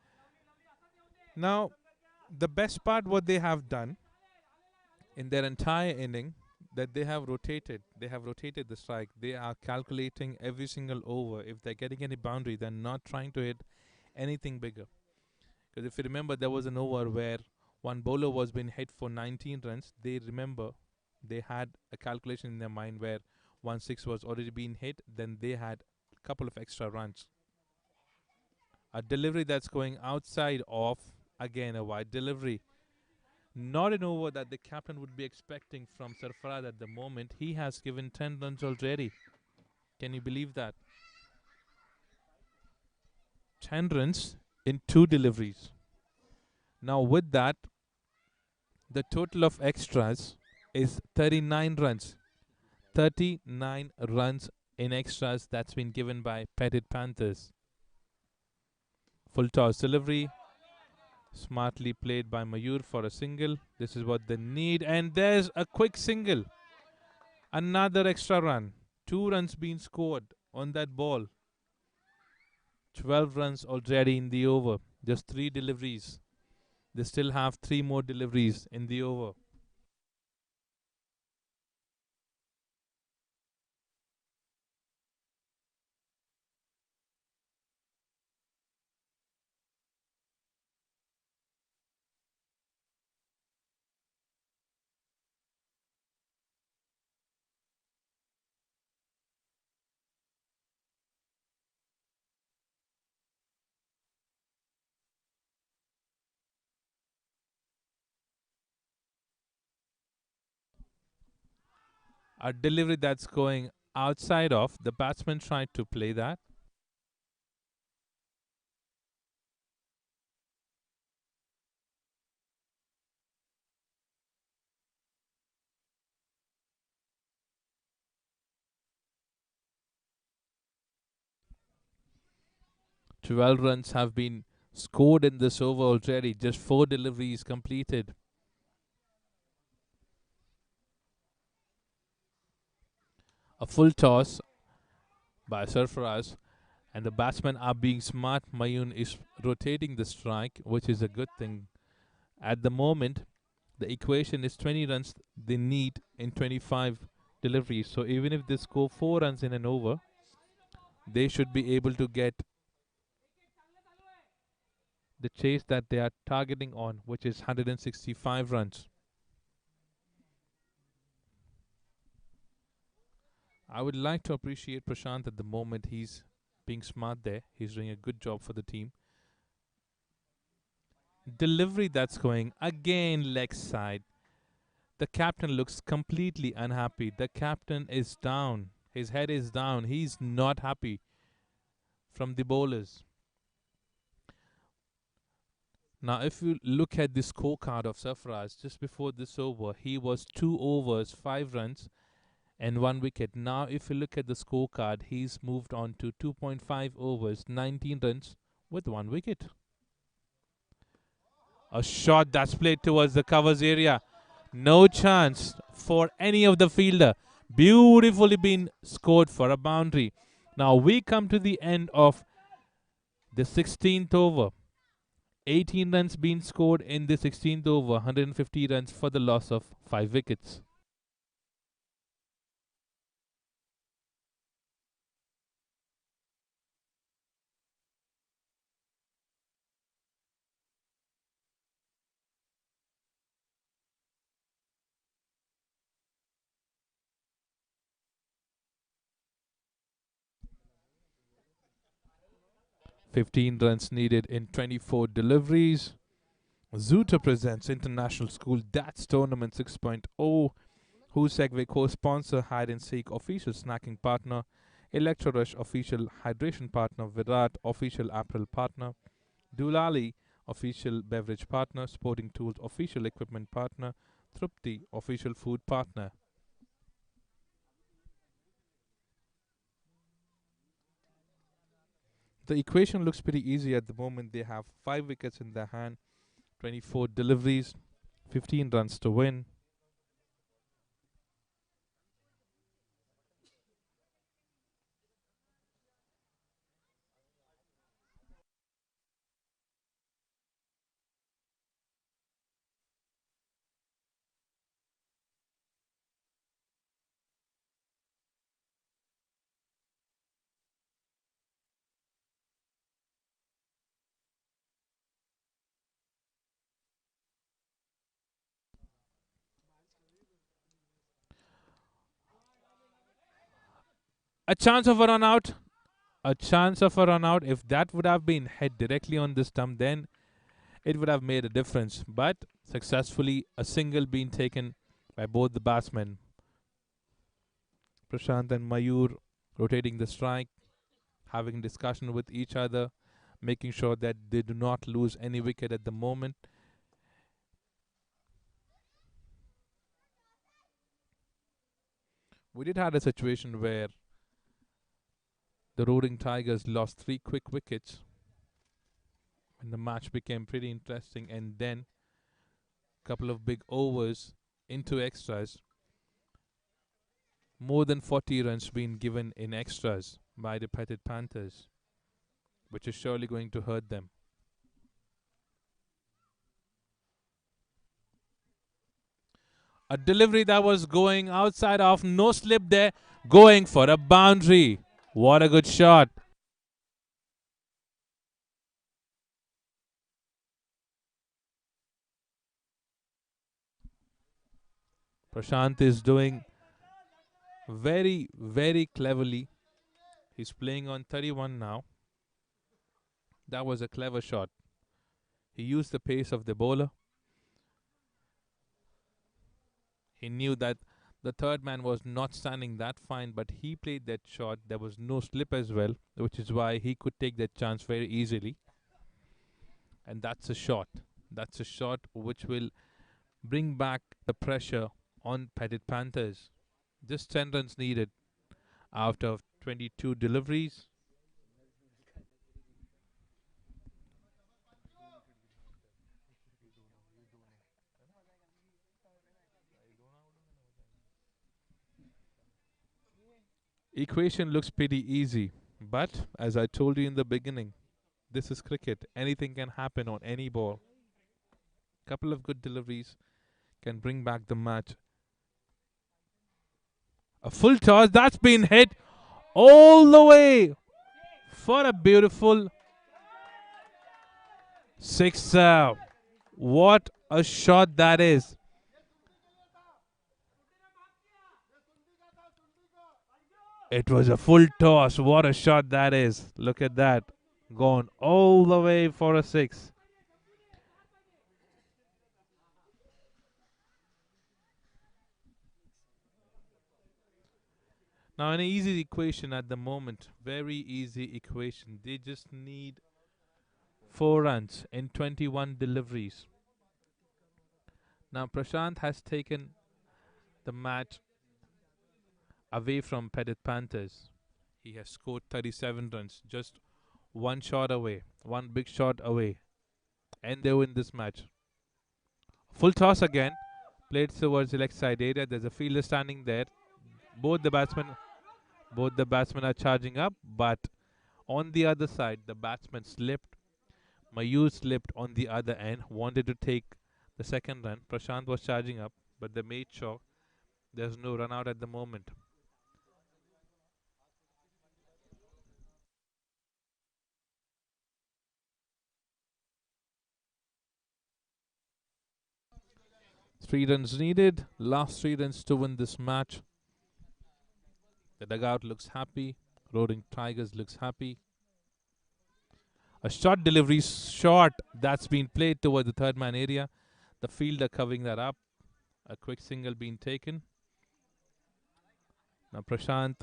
Now, the best part what they have done in their entire inning that they have rotated. They have rotated the strike. They are calculating every single over. If they're getting any boundary, they're not trying to hit anything bigger. Because if you remember, there was an over where one bowler was being hit for 19 runs. They remember they had a calculation in their mind where 1 6 was already being hit. Then they had a couple of extra runs. A delivery that's going outside of, again, a wide delivery. Not an over that the captain would be expecting from Sarfaraz at the moment. He has given 10 runs already. Can you believe that? 10 runs in 2 deliveries. Now, with that, the total of extras is 39 runs. 39 runs in extras that's been given by Petit Panthers. Full toss delivery, smartly played by Mayur for a single. This is what they need, and there's a quick single. Another extra run. 2 runs being scored on that ball. 12 runs already in the over. Just 3 deliveries. They still have 3 more deliveries in the over. A delivery that's going outside of, the batsman tried to play that. 12 runs have been scored in this over already. Just 4 deliveries completed. A full toss by Sarfaraz, and the batsmen are being smart. Mayun is rotating the strike, which is a good thing. At the moment, the equation is 20 runs they need in 25 deliveries. So even if they score 4 runs in an over, they should be able to get the chase that they are targeting on, which is 165 runs. I would like to appreciate Prashant at the moment. He's being smart there. He's doing a good job for the team. Delivery that's going again leg side. The captain looks completely unhappy. The captain is down. His head is down. He's not happy from the bowlers. Now, if you look at the scorecard of Sarfaraz just before this over, he was 2 overs, 5 runs, and 1 wicket. Now, if you look at the scorecard, he's moved on to 2.5 overs, 19 runs with 1 wicket. A shot that's played towards the covers area. No chance for any of the fielder. Beautifully been scored for a boundary. Now we come to the end of the 16th over. 18 runs being scored in the 16th over. 150 runs for the loss of 5 wickets. Fifteen runs needed in 24 deliveries. Zoota presents International School Darts Tournament 6.0. Who's Segway co-sponsor, hide and seek official snacking partner, Electrorush official hydration partner, Virat official apparel partner, Dulali official beverage partner, Sporting Tools official equipment partner, Trupti official food partner. The equation looks pretty easy at the moment. They have 5 wickets in their hand, 24 deliveries, 15 runs to win. A chance of a run out. A chance of a run out. If that would have been hit directly on the stump, then it would have made a difference. But successfully, a single being taken by both the batsmen. Prashant and Mayur rotating the strike, having discussion with each other, making sure that they do not lose any wicket at the moment. We did have a situation where the Roaring Tigers lost 3 quick wickets when the match became pretty interesting, and then a couple of big overs into extras. More than 40 runs being given in extras by the Petit Panthers, which is surely going to hurt them. A delivery that was going outside off, no slip there, going for a boundary. What a good shot. Prashant is doing very, very cleverly. He's playing on 31 now. That was a clever shot. He used the pace of the bowler. He knew that the third man was not standing that fine, but he played that shot. There was no slip as well, which is why he could take that chance very easily. And that's a shot. That's a shot which will bring back the pressure on Petit Panthers. Just 10 runs needed out of 22 deliveries. Equation looks pretty easy, but as I told you in the beginning, this is cricket. Anything can happen on any ball. Couple of good deliveries can bring back the match. A full toss that's been hit all the way for a beautiful sixer. What a shot that is. It was a full toss. What a shot that is. Look at that. Gone all the way for a six. Now, an easy equation at the moment. Very easy equation. They just need 4 runs in 21 deliveries. Now, Prashant has taken the match away from Petit Panthers. He has scored 37 runs, just one shot away, one big shot away, and they win this match. Full toss again, played towards the leg side area. There's a fielder standing there. Both the batsmen, both the batsmen are charging up, but on the other side, the batsman slipped. Mayur slipped on the other end, wanted to take the second run. Prashant was charging up, but they made sure there's no run out at the moment. Three runs needed, last 3 runs to win this match. The dugout looks happy. Roaring Tigers looks happy. A short delivery, short that's been played toward the third man area. The fielder covering that up. A quick single being taken. Now Prashant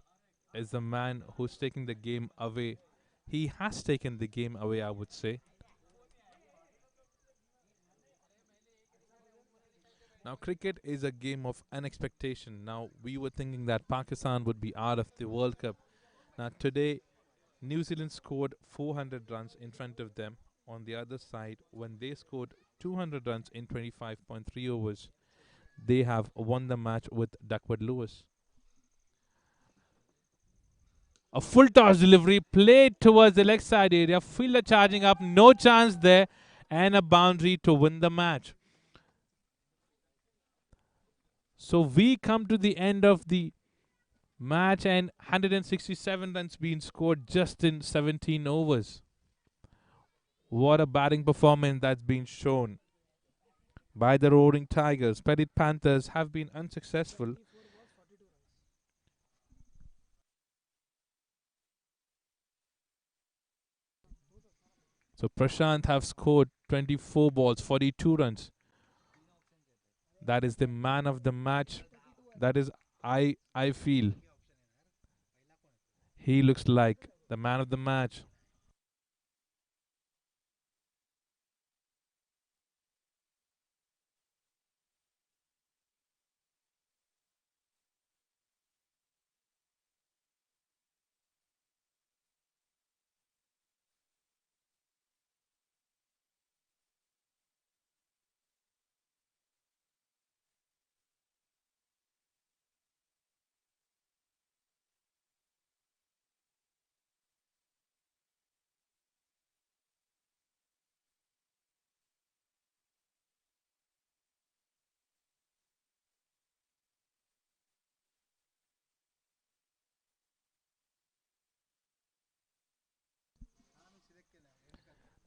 is the man who's taking the game away. He has taken the game away, I would say. Now cricket is a game of unexpectation. Now we were thinking that Pakistan would be out of the World Cup. Now today New Zealand scored 400 runs in front of them on the other side when they scored 200 runs in 25.3 overs. They have won the match with Duckworth Lewis. A full toss delivery played towards the leg side area. Fielder charging up, no chance there, and a boundary to win the match. So we come to the end of the match and 167 runs being scored just in 17 overs. What a batting performance that's been shown by the Roaring Tigers. Petit Panthers have been unsuccessful. So Prashant have scored 24 balls, 42 runs. That is the man of the match. That is I feel he looks like the man of the match.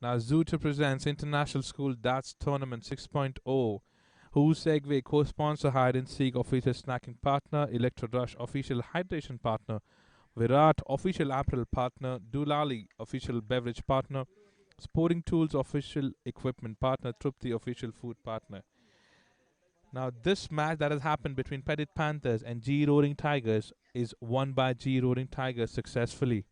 Now Zuta presents International School Darts Tournament 6.0. Who Segway co-sponsor hide and seek official snacking partner, Electro Rush official hydration partner, Virat official apparel partner, Dulali official beverage partner, Sporting Tools official equipment partner, Trupti official food partner. Now this match that has happened between Petit Panthers and G Roaring Tigers is won by G Roaring Tigers successfully.